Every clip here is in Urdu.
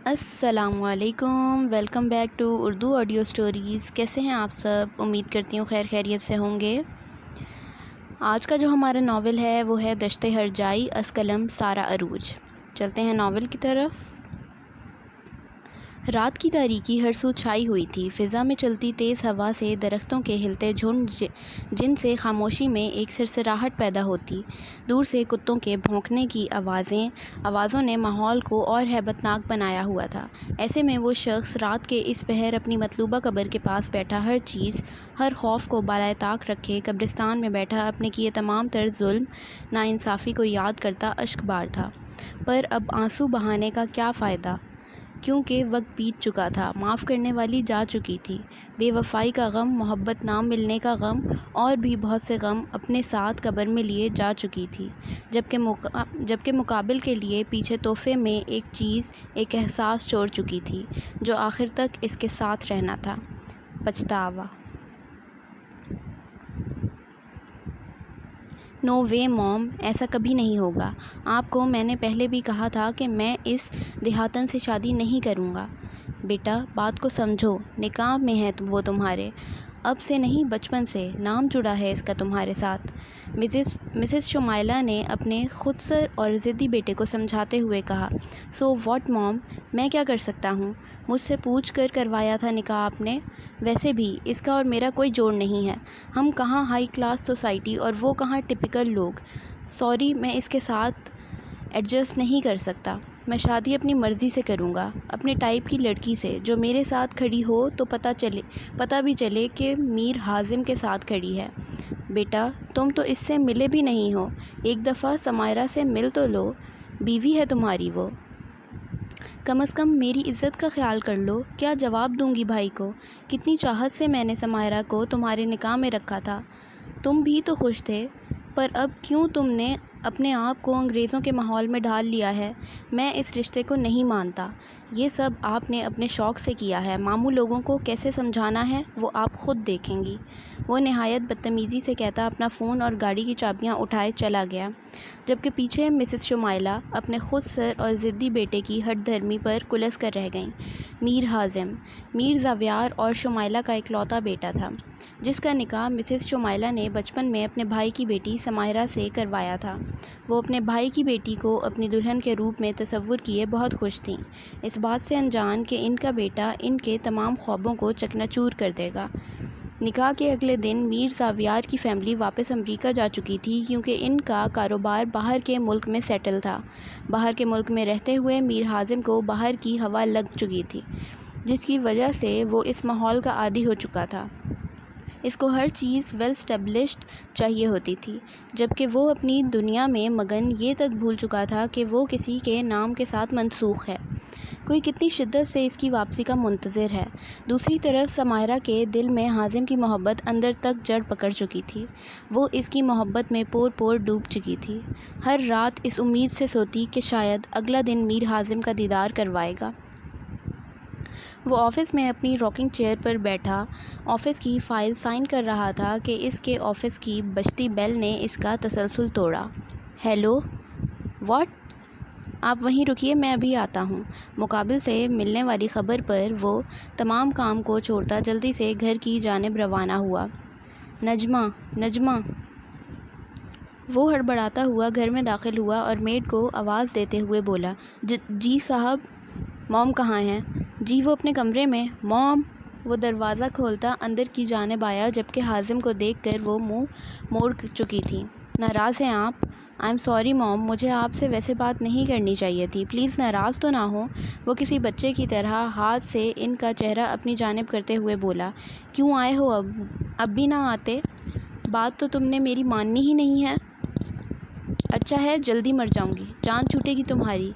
السلام علیکم، welcome back to Urdu audio stories. کیسے ہیں آپ سب؟ امید کرتی ہوں خیر خیریت سے ہوں گے۔ آج کا جو ہمارا ناول ہے وہ ہے دشت ہرجائی از قلم سارہ عروج۔ چلتے ہیں ناول کی طرف۔ رات کی تاریکی ہر سو چھائی ہوئی تھی۔ فضا میں چلتی تیز ہوا سے درختوں کے ہلتے جھنڈ جن سے خاموشی میں ایک سرسراہٹ پیدا ہوتی، دور سے کتوں کے بھونکنے کی آوازوں نے ماحول کو اور ہیبت ناک بنایا ہوا تھا۔ ایسے میں وہ شخص رات کے اس پہر اپنی مطلوبہ قبر کے پاس بیٹھا، ہر چیز، ہر خوف کو بالائے طاق رکھے قبرستان میں بیٹھا اپنے کیے تمام تر ظلم، ناانصافی کو یاد کرتا اشک بار تھا۔ پر اب آنسو بہانے کا کیا فائدہ، کیونکہ وقت بیت چکا تھا، معاف کرنے والی جا چکی تھی۔ بے وفائی کا غم، محبت نہ ملنے کا غم اور بھی بہت سے غم اپنے ساتھ قبر میں لیے جا چکی تھی، جبکہ مقابل کے لیے پیچھے تحفے میں ایک چیز، ایک احساس چھوڑ چکی تھی جو آخر تک اس کے ساتھ رہنا تھا: پچھتاوا۔ نو وے موم، ایسا کبھی نہیں ہوگا۔ آپ کو میں نے پہلے بھی کہا تھا کہ میں اس دیہاتن سے شادی نہیں کروں گا۔ بیٹا، بات کو سمجھو، نکاح میں ہے وہ تمہارے، اب سے نہیں بچپن سے، نام جڑا ہے اس کا تمہارے ساتھ۔ مسز شمائلہ نے اپنے خودسر اور ضدی بیٹے کو سمجھاتے ہوئے کہا۔ سو واٹ موم، میں کیا کر سکتا ہوں؟ مجھ سے پوچھ کر کروایا تھا نکاح آپ نے۔ ویسے بھی اس کا اور میرا کوئی جوڑ نہیں ہے، ہم کہاں ہائی کلاس سوسائٹی اور وہ کہاں ٹپیکل لوگ۔ سوری، میں اس کے ساتھ ایڈجسٹ نہیں کر سکتا۔ میں شادی اپنی مرضی سے کروں گا، اپنے ٹائپ کی لڑکی سے، جو میرے ساتھ کھڑی ہو تو پتہ بھی چلے کہ میر حازم کے ساتھ کھڑی ہے۔ بیٹا، تم تو اس سے ملے بھی نہیں ہو، ایک دفعہ سمائرہ سے مل تو لو، بیوی ہے تمہاری وہ۔ کم از کم میری عزت کا خیال کر لو۔ کیا جواب دوں گی بھائی کو؟ کتنی چاہت سے میں نے سمائرہ کو تمہارے نکاح میں رکھا تھا، تم بھی تو خوش تھے، پر اب کیوں تم نے اپنے آپ کو انگریزوں کے ماحول میں ڈھال لیا ہے؟ میں اس رشتے کو نہیں مانتا۔ یہ سب آپ نے اپنے شوق سے کیا ہے، ماموں لوگوں کو کیسے سمجھانا ہے وہ آپ خود دیکھیں گی۔ وہ نہایت بدتمیزی سے کہتا اپنا فون اور گاڑی کی چابیاں اٹھائے چلا گیا، جبکہ پیچھے مسز شمائلہ اپنے خود سر اور ضدی بیٹے کی ہٹ دھرمی پر کلس کر رہ گئیں۔ میر حازم، میر زاویار اور شمائلہ کا اکلوتا بیٹا تھا، جس کا نکاح مسز شمائلہ نے بچپن میں اپنے بھائی کی بیٹی سمائرہ سے کروایا تھا۔ وہ اپنے بھائی کی بیٹی کو اپنی دلہن کے روپ میں تصور کیے بہت خوش تھیں، اس بات سے انجان کہ ان کا بیٹا ان کے تمام خوابوں کو چکنا چور کر دے گا۔ نکاح کے اگلے دن میر زاویار کی فیملی واپس امریکہ جا چکی تھی، کیونکہ ان کا کاروبار باہر کے ملک میں سیٹل تھا۔ باہر کے ملک میں رہتے ہوئے میر حازم کو باہر کی ہوا لگ چکی تھی، جس کی وجہ سے وہ اس ماحول کا عادی ہو چکا تھا۔ اس کو ہر چیز ویل اسٹیبلشڈ چاہیے ہوتی تھی، جبکہ وہ اپنی دنیا میں مگن یہ تک بھول چکا تھا کہ وہ کسی کے نام کے ساتھ منسوخ ہے۔ کوئی کتنی شدت سے اس کی واپسی کا منتظر ہے۔ دوسری طرف سمائرہ کے دل میں حازم کی محبت اندر تک جڑ پکڑ چکی تھی، وہ اس کی محبت میں پور پور ڈوب چکی تھی۔ ہر رات اس امید سے سوتی کہ شاید اگلا دن میر حازم کا دیدار کروائے گا۔ وہ آفس میں اپنی راکنگ چیئر پر بیٹھا آفس کی فائل سائن کر رہا تھا کہ اس کے آفس کی بجتی بیل نے اس کا تسلسل توڑا۔ Hello, what? آپ وہیں رکیے، میں ابھی آتا ہوں۔ مقابل سے ملنے والی خبر پر وہ تمام کام کو چھوڑتا جلدی سے گھر کی جانب روانہ ہوا۔ نجمہ۔ وہ ہڑبڑاتا ہوا گھر میں داخل ہوا اور میڈ کو آواز دیتے ہوئے بولا، جی صاحب، موم کہاں ہیں؟ جی وہ اپنے کمرے میں۔ موم! وہ دروازہ کھولتا اندر کی جانب آیا، جبکہ حازم کو دیکھ کر وہ منہ موڑ چکی تھی۔ ناراض ہیں آپ؟ آئی ایم سوری موم، مجھے آپ سے ویسے بات نہیں کرنی چاہیے تھی، پلیز ناراض تو نہ ہو۔ وہ کسی بچے کی طرح ہاتھ سے ان کا چہرہ اپنی جانب کرتے ہوئے بولا، کیوں آئے ہو؟ اب بھی نہ آتے؟ بات تو تم نے میری ماننی ہی نہیں ہے۔ اچھا ہے، جلدی مر جاؤں گی، جان چھوٹے گی تمہاری،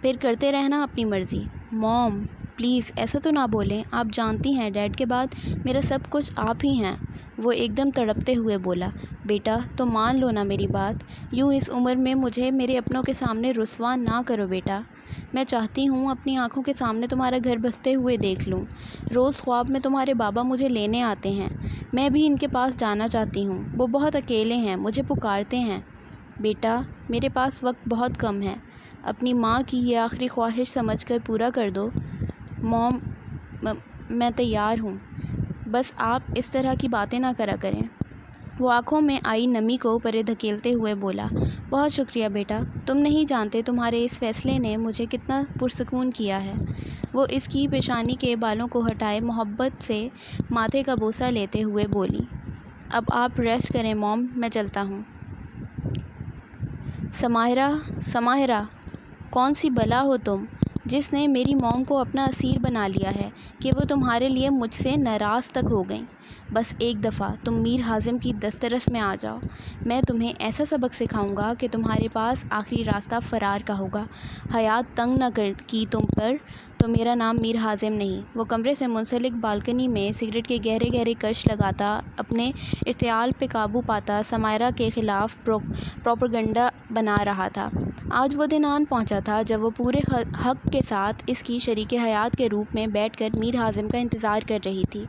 پھر کرتے رہنا اپنی مرضی۔ موم پلیز ایسا تو نہ بولیں، آپ جانتی ہیں ڈیڈ کے بعد میرا سب کچھ آپ ہی ہیں۔ وہ ایک دم تڑپتے ہوئے بولا، بیٹا تو مان لو نا میری بات، یوں اس عمر میں مجھے میرے اپنوں کے سامنے رسوا نہ کرو بیٹا۔ میں چاہتی ہوں اپنی آنکھوں کے سامنے تمہارا گھر بستے ہوئے دیکھ لوں، روز خواب میں تمہارے بابا مجھے لینے آتے ہیں، میں بھی ان کے پاس جانا چاہتی ہوں، وہ بہت اکیلے ہیں، مجھے پکارتے ہیں۔ بیٹا، میرے پاس وقت بہت کم ہے، اپنی ماں کی یہ آخری خواہش سمجھ کر پورا کر دو۔ موم، میں تیار ہوں، بس آپ اس طرح کی باتیں نہ کرا کریں۔ وہ آنکھوں میں آئی نمی کو پرے دھکیلتے ہوئے بولا، بہت شکریہ بیٹا، تم نہیں جانتے تمہارے اس فیصلے نے مجھے کتنا پرسکون کیا ہے۔ وہ اس کی پیشانی کے بالوں کو ہٹائے محبت سے ماتھے کا بوسہ لیتے ہوئے بولی، اب آپ ریسٹ کریں موم، میں چلتا ہوں۔ سماہرہ، کون سی بلا ہو تم، جس نے میری موم کو اپنا اسیر بنا لیا ہے کہ وہ تمہارے لیے مجھ سے ناراض تک ہو گئیں۔ بس ایک دفعہ تم میر حازم کی دسترس میں آ جاؤ، میں تمہیں ایسا سبق سکھاؤں گا کہ تمہارے پاس آخری راستہ فرار کا ہوگا۔ حیات تنگ نہ کی تم پر تو میرا نام میر حازم نہیں۔ وہ کمرے سے منسلک بالکنی میں سگریٹ کے گہرے گہرے کش لگاتا، اپنے اشتعال پہ قابو پاتا سمائرہ کے خلاف پروپیگنڈا بنا رہا تھا۔ آج وہ دن آن پہنچا تھا جب وہ پورے حق کے ساتھ اس کی شریک حیات کے روپ میں بیٹھ کر میر حازم کا انتظار کر رہی تھی۔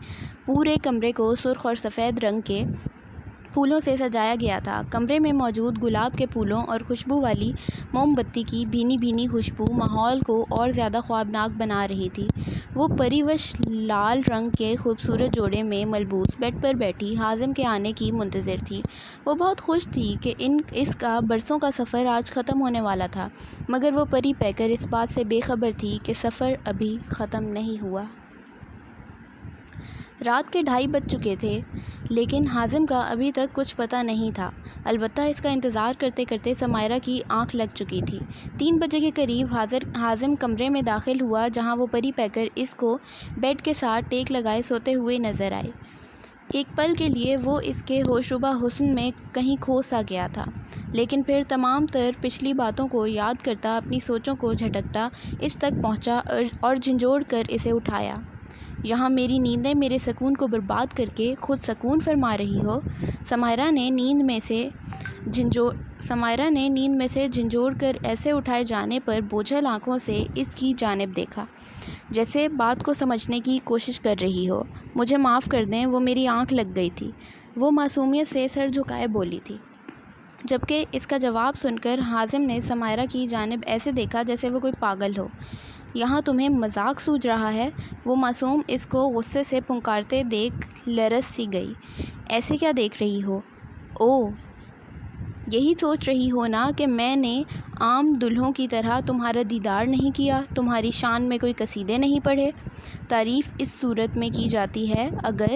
پورے کمرے کو سرخ اور سفید رنگ کے پھولوں سے سجایا گیا تھا۔ کمرے میں موجود گلاب کے پھولوں اور خوشبو والی موم بتی کی بھینی بھینی خوشبو ماحول کو اور زیادہ خوابناک بنا رہی تھی۔ وہ پری وش لال رنگ کے خوبصورت جوڑے میں ملبوس بیڈ پر بیٹھی حازم کے آنے کی منتظر تھی۔ وہ بہت خوش تھی کہ اس کا برسوں کا سفر آج ختم ہونے والا تھا، مگر وہ پری پیکر اس بات سے بے خبر تھی کہ سفر ابھی ختم نہیں ہوا۔ رات کے 2:30 بج چکے تھے، لیکن حازم کا ابھی تک کچھ پتہ نہیں تھا۔ البتہ اس کا انتظار کرتے کرتے سمائرہ کی آنکھ لگ چکی تھی۔ 3 بجے کے قریب حازم کمرے میں داخل ہوا جہاں وہ پری پیکر اس کو بیڈ کے ساتھ ٹیک لگائے سوتے ہوئے نظر آئے۔ ایک پل کے لیے وہ اس کے ہوشربا حسن میں کہیں کھو سا گیا تھا، لیکن پھر تمام تر پچھلی باتوں کو یاد کرتا، اپنی سوچوں کو جھٹکتا اس تک پہنچا اور جھنجھوڑ کر اسے اٹھایا۔ یہاں میری نیندیں میرے سکون کو برباد کر کے خود سکون فرما رہی ہو؟ سمائرہ نے نیند میں سے جھنجھوڑ کر ایسے اٹھائے جانے پر بوجھل آنکھوں سے اس کی جانب دیکھا، جیسے بات کو سمجھنے کی کوشش کر رہی ہو۔ مجھے معاف کر دیں، وہ میری آنکھ لگ گئی تھی، وہ معصومیت سے سر جھکائے بولی تھی۔ جبکہ اس کا جواب سن کر حازم نے سمائرہ کی جانب ایسے دیکھا جیسے وہ کوئی پاگل ہو۔ یہاں تمہیں مذاق سوجھ رہا ہے؟ وہ معصوم اس کو غصے سے پھنکارتے دیکھ لرز سی گئی۔ ایسے کیا دیکھ رہی ہو؟ اوہ، یہی سوچ رہی ہو نا کہ میں نے عام دلہوں کی طرح تمہارا دیدار نہیں کیا، تمہاری شان میں کوئی قصیدے نہیں پڑھے؟ تعریف اس صورت میں کی جاتی ہے اگر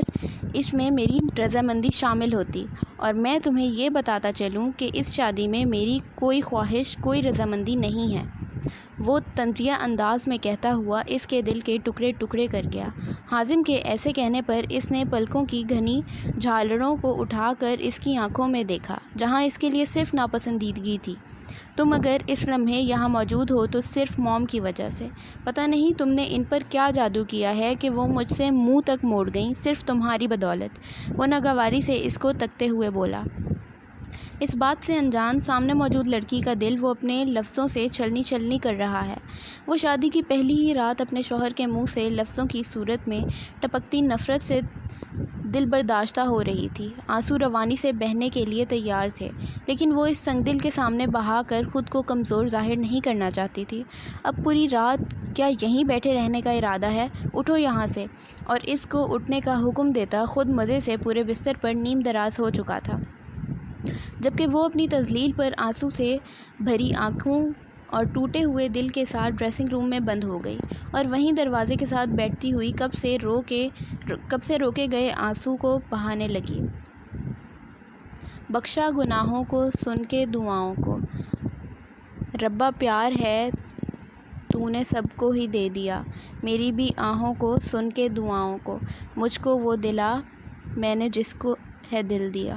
اس میں میری رضامندی شامل ہوتی، اور میں تمہیں یہ بتاتا چلوں کہ اس شادی میں میری کوئی خواہش، کوئی رضامندی نہیں ہے۔ وہ طنزیہ انداز میں کہتا ہوا اس کے دل کے ٹکڑے ٹکڑے کر گیا۔ حازم کے ایسے کہنے پر اس نے پلکوں کی گھنی جھالڑوں کو اٹھا کر اس کی آنکھوں میں دیکھا، جہاں اس کے لیے صرف ناپسندیدگی تھی۔ تم اگر اس لمحے یہاں موجود ہو تو صرف موم کی وجہ سے۔ پتہ نہیں تم نے ان پر کیا جادو کیا ہے کہ وہ مجھ سے منہ تک موڑ گئیں، صرف تمہاری بدولت۔ وہ ناگواری سے اس کو تکتے ہوئے بولا۔ اس بات سے انجان سامنے موجود لڑکی کا دل وہ اپنے لفظوں سے چھلنی چھلنی کر رہا ہے۔ وہ شادی کی پہلی ہی رات اپنے شوہر کے منہ سے لفظوں کی صورت میں ٹپکتی نفرت سے دل برداشتہ ہو رہی تھی۔ آنسو روانی سے بہنے کے لیے تیار تھے، لیکن وہ اس سنگ دل کے سامنے بہا کر خود کو کمزور ظاہر نہیں کرنا چاہتی تھی۔ اب پوری رات کیا یہیں بیٹھے رہنے کا ارادہ ہے؟ اٹھو یہاں سے۔ اور اس کو اٹھنے کا حکم دیتا خود مزے سے پورے بستر پر نیم دراز ہو چکا تھا، جبکہ وہ اپنی تذلیل پر آنسو سے بھری آنکھوں اور ٹوٹے ہوئے دل کے ساتھ ڈریسنگ روم میں بند ہو گئی، اور وہیں دروازے کے ساتھ بیٹھتی ہوئی کب سے روکے گئے آنسو کو بہانے لگی۔ بخشا گناہوں کو سن کے دعاؤں کو، ربا پیار ہے تو نے سب کو ہی دے دیا، میری بھی آہوں کو سن کے دعاؤں کو، مجھ کو وہ دلا میں نے جس کو ہے دل دیا۔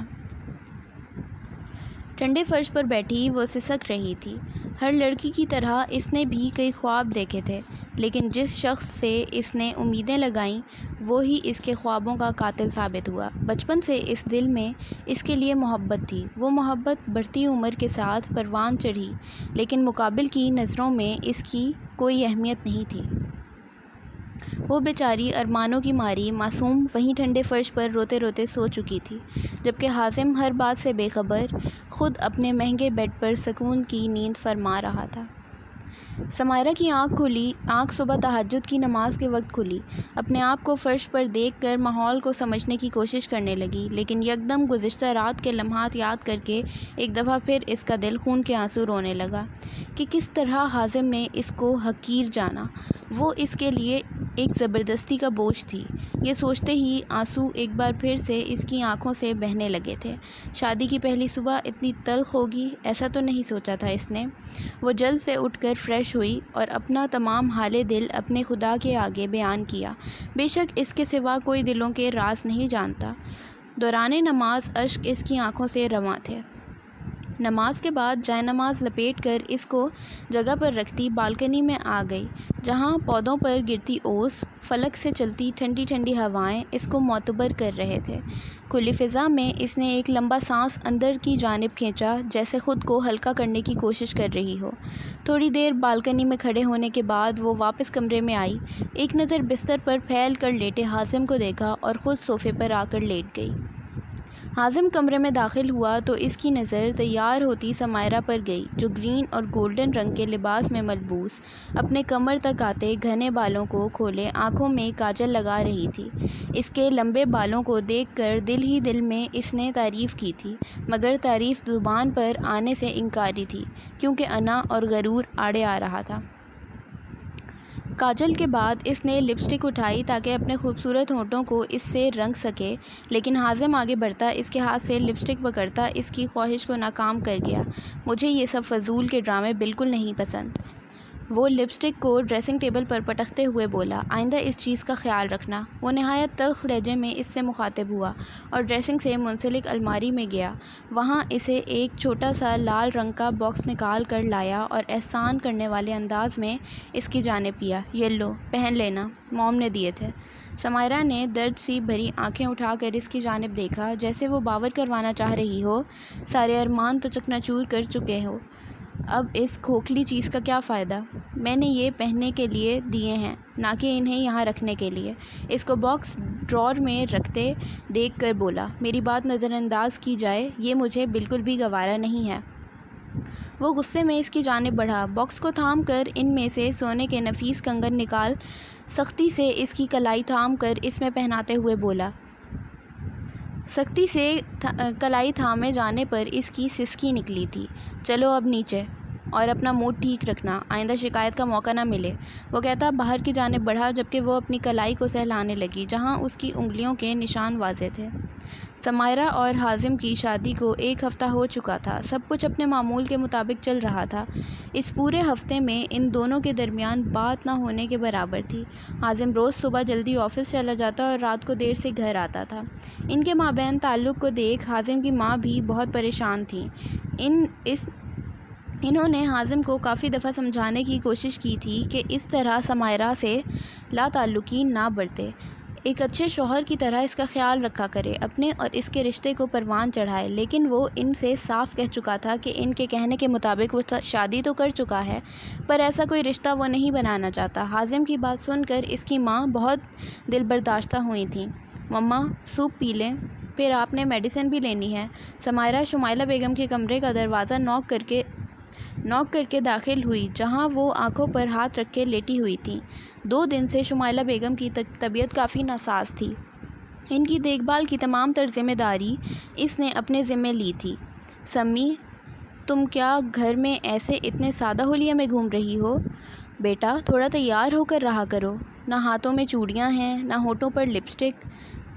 ٹھنڈے فرش پر بیٹھی وہ سسک رہی تھی۔ ہر لڑکی کی طرح اس نے بھی کئی خواب دیکھے تھے، لیکن جس شخص سے اس نے امیدیں لگائیں وہی اس کے خوابوں کا قاتل ثابت ہوا۔ بچپن سے اس دل میں اس کے لیے محبت تھی۔ وہ محبت بڑھتی عمر کے ساتھ پروان چڑھی، لیکن مقابل کی نظروں میں اس کی کوئی اہمیت نہیں تھی۔ وہ بیچاری ارمانوں کی ماری معصوم وہیں ٹھنڈے فرش پر روتے روتے سو چکی تھی، جبکہ حازم ہر بات سے بے خبر خود اپنے مہنگے بیڈ پر سکون کی نیند فرما رہا تھا۔ سمائرہ کی آنکھ صبح تہجد کی نماز کے وقت کھلی۔ اپنے آپ کو فرش پر دیکھ کر ماحول کو سمجھنے کی کوشش کرنے لگی، لیکن یکدم گزشتہ رات کے لمحات یاد کر کے ایک دفعہ پھر اس کا دل خون کے آنسو رونے لگا کہ کس طرح حازم نے اس کو حقیر جانا۔ وہ اس کے لیے ایک زبردستی کا بوجھ تھی۔ یہ سوچتے ہی آنسو ایک بار پھر سے اس کی آنکھوں سے بہنے لگے تھے۔ شادی کی پہلی صبح اتنی تلخ ہوگی، ایسا تو نہیں سوچا تھا اس نے۔ وہ جلد سے اٹھ کر فریش ہوئی اور اپنا تمام حال دل اپنے خدا کے آگے بیان کیا۔ بے شک اس کے سوا کوئی دلوں کے راز نہیں جانتا۔ دوران نماز اشک اس کی آنکھوں سے رواں تھے۔ نماز کے بعد جائے نماز لپیٹ کر اس کو جگہ پر رکھتی بالکنی میں آ گئی، جہاں پودوں پر گرتی اوس، فلک سے چلتی ٹھنڈی ٹھنڈی ہوائیں اس کو معتبر کر رہے تھے۔ کھلی فضا میں اس نے ایک لمبا سانس اندر کی جانب کھینچا، جیسے خود کو ہلکا کرنے کی کوشش کر رہی ہو۔ تھوڑی دیر بالکنی میں کھڑے ہونے کے بعد وہ واپس کمرے میں آئی، ایک نظر بستر پر پھیل کر لیٹے حازم کو دیکھا اور خود صوفے پر آ کر لیٹ گئی۔ حازم کمرے میں داخل ہوا تو اس کی نظر تیار ہوتی سمائرہ پر گئی، جو گرین اور گولڈن رنگ کے لباس میں ملبوس، اپنے کمر تک آتے گھنے بالوں کو کھولے آنکھوں میں کاجل لگا رہی تھی۔ اس کے لمبے بالوں کو دیکھ کر دل ہی دل میں اس نے تعریف کی تھی، مگر تعریف زبان پر آنے سے انکاری تھی، کیونکہ انا اور غرور آڑے آ رہا تھا۔ کاجل کے بعد اس نے لپسٹک اٹھائی تاکہ اپنے خوبصورت ہونٹوں کو اس سے رنگ سکے، لیکن حازم آگے بڑھتا اس کے ہاتھ سے لپسٹک پکڑتا اس کی خواہش کو ناکام کر گیا۔ مجھے یہ سب فضول کے ڈرامے بالکل نہیں پسند، وہ لپسٹک کو ڈریسنگ ٹیبل پر پٹکتے ہوئے بولا۔ آئندہ اس چیز کا خیال رکھنا۔ وہ نہایت تلخ لہجے میں اس سے مخاطب ہوا اور ڈریسنگ سے منسلک الماری میں گیا۔ وہاں اسے ایک چھوٹا سا لال رنگ کا باکس نکال کر لایا اور احسان کرنے والے انداز میں اس کی جانب کیا۔ یہ لو، پہن لینا، موم نے دیے تھے۔ سمائرہ نے درد سی بھری آنکھیں اٹھا کر اس کی جانب دیکھا، جیسے وہ باور کروانا چاہ رہی ہو سارے ارمان تو چکنا چور کر چکے ہو، اب اس کھوکھلی چیز کا کیا فائدہ؟ میں نے یہ پہننے کے لیے دیے ہیں، نہ کہ انہیں یہاں رکھنے کے لیے۔ اس کو باکس ڈرار میں رکھتے دیکھ کر بولا۔ میری بات نظر انداز کی جائے، یہ مجھے بالکل بھی گوارا نہیں ہے۔ وہ غصے میں اس کی جانب بڑھا، باکس کو تھام کر ان میں سے سونے کے نفیس کنگن نکال سختی سے اس کی کلائی تھام کر اس میں پہناتے ہوئے بولا۔ سختی سے کلائی تھامے جانے پر اس کی سسکی نکلی تھی۔ چلو اب نیچے، اور اپنا موڈ ٹھیک رکھنا، آئندہ شکایت کا موقع نہ ملے، وہ کہتا باہر کی جانب بڑھا، جبکہ وہ اپنی کلائی کو سہلانے لگی، جہاں اس کی انگلیوں کے نشان واضح تھے۔ سمائرہ اور حازم کی شادی کو ایک ہفتہ ہو چکا تھا۔ سب کچھ اپنے معمول کے مطابق چل رہا تھا۔ اس پورے ہفتے میں ان دونوں کے درمیان بات نہ ہونے کے برابر تھی۔ حازم روز صبح جلدی آفس چلا جاتا اور رات کو دیر سے گھر آتا تھا۔ ان کے مابین تعلق کو دیکھ حازم کی ماں بھی بہت پریشان تھیں۔ انہوں نے حازم کو کافی دفعہ سمجھانے کی کوشش کی تھی کہ اس طرح سمائرہ سے لا تعلقی نہ برتے، ایک اچھے شوہر کی طرح اس کا خیال رکھا کرے، اپنے اور اس کے رشتے کو پروان چڑھائے، لیکن وہ ان سے صاف کہہ چکا تھا کہ ان کے کہنے کے مطابق وہ شادی تو کر چکا ہے، پر ایسا کوئی رشتہ وہ نہیں بنانا چاہتا۔ حازم کی بات سن کر اس کی ماں بہت دل برداشتہ ہوئی تھیں۔ مما، سوپ پی لیں، پھر آپ نے میڈیسن بھی لینی ہے۔ سمائرہ شمائلہ بیگم کے کمرے کا دروازہ نوک کر کے داخل ہوئی، جہاں وہ آنکھوں پر ہاتھ رکھ کے لیٹی ہوئی تھیں۔ 2 دن سے شمائلہ بیگم کی طبیعت کافی ناساز تھی۔ ان کی دیکھ بھال کی تمام تر ذمہ داری اس نے اپنے ذمے لی تھی۔ سمی، تم کیا گھر میں ایسے اتنے سادہ حلیے میں گھوم رہی ہو؟ بیٹا، تھوڑا تیار ہو کر رہا کرو، نہ ہاتھوں میں چوڑیاں ہیں، نہ ہونٹوں پر لپسٹک،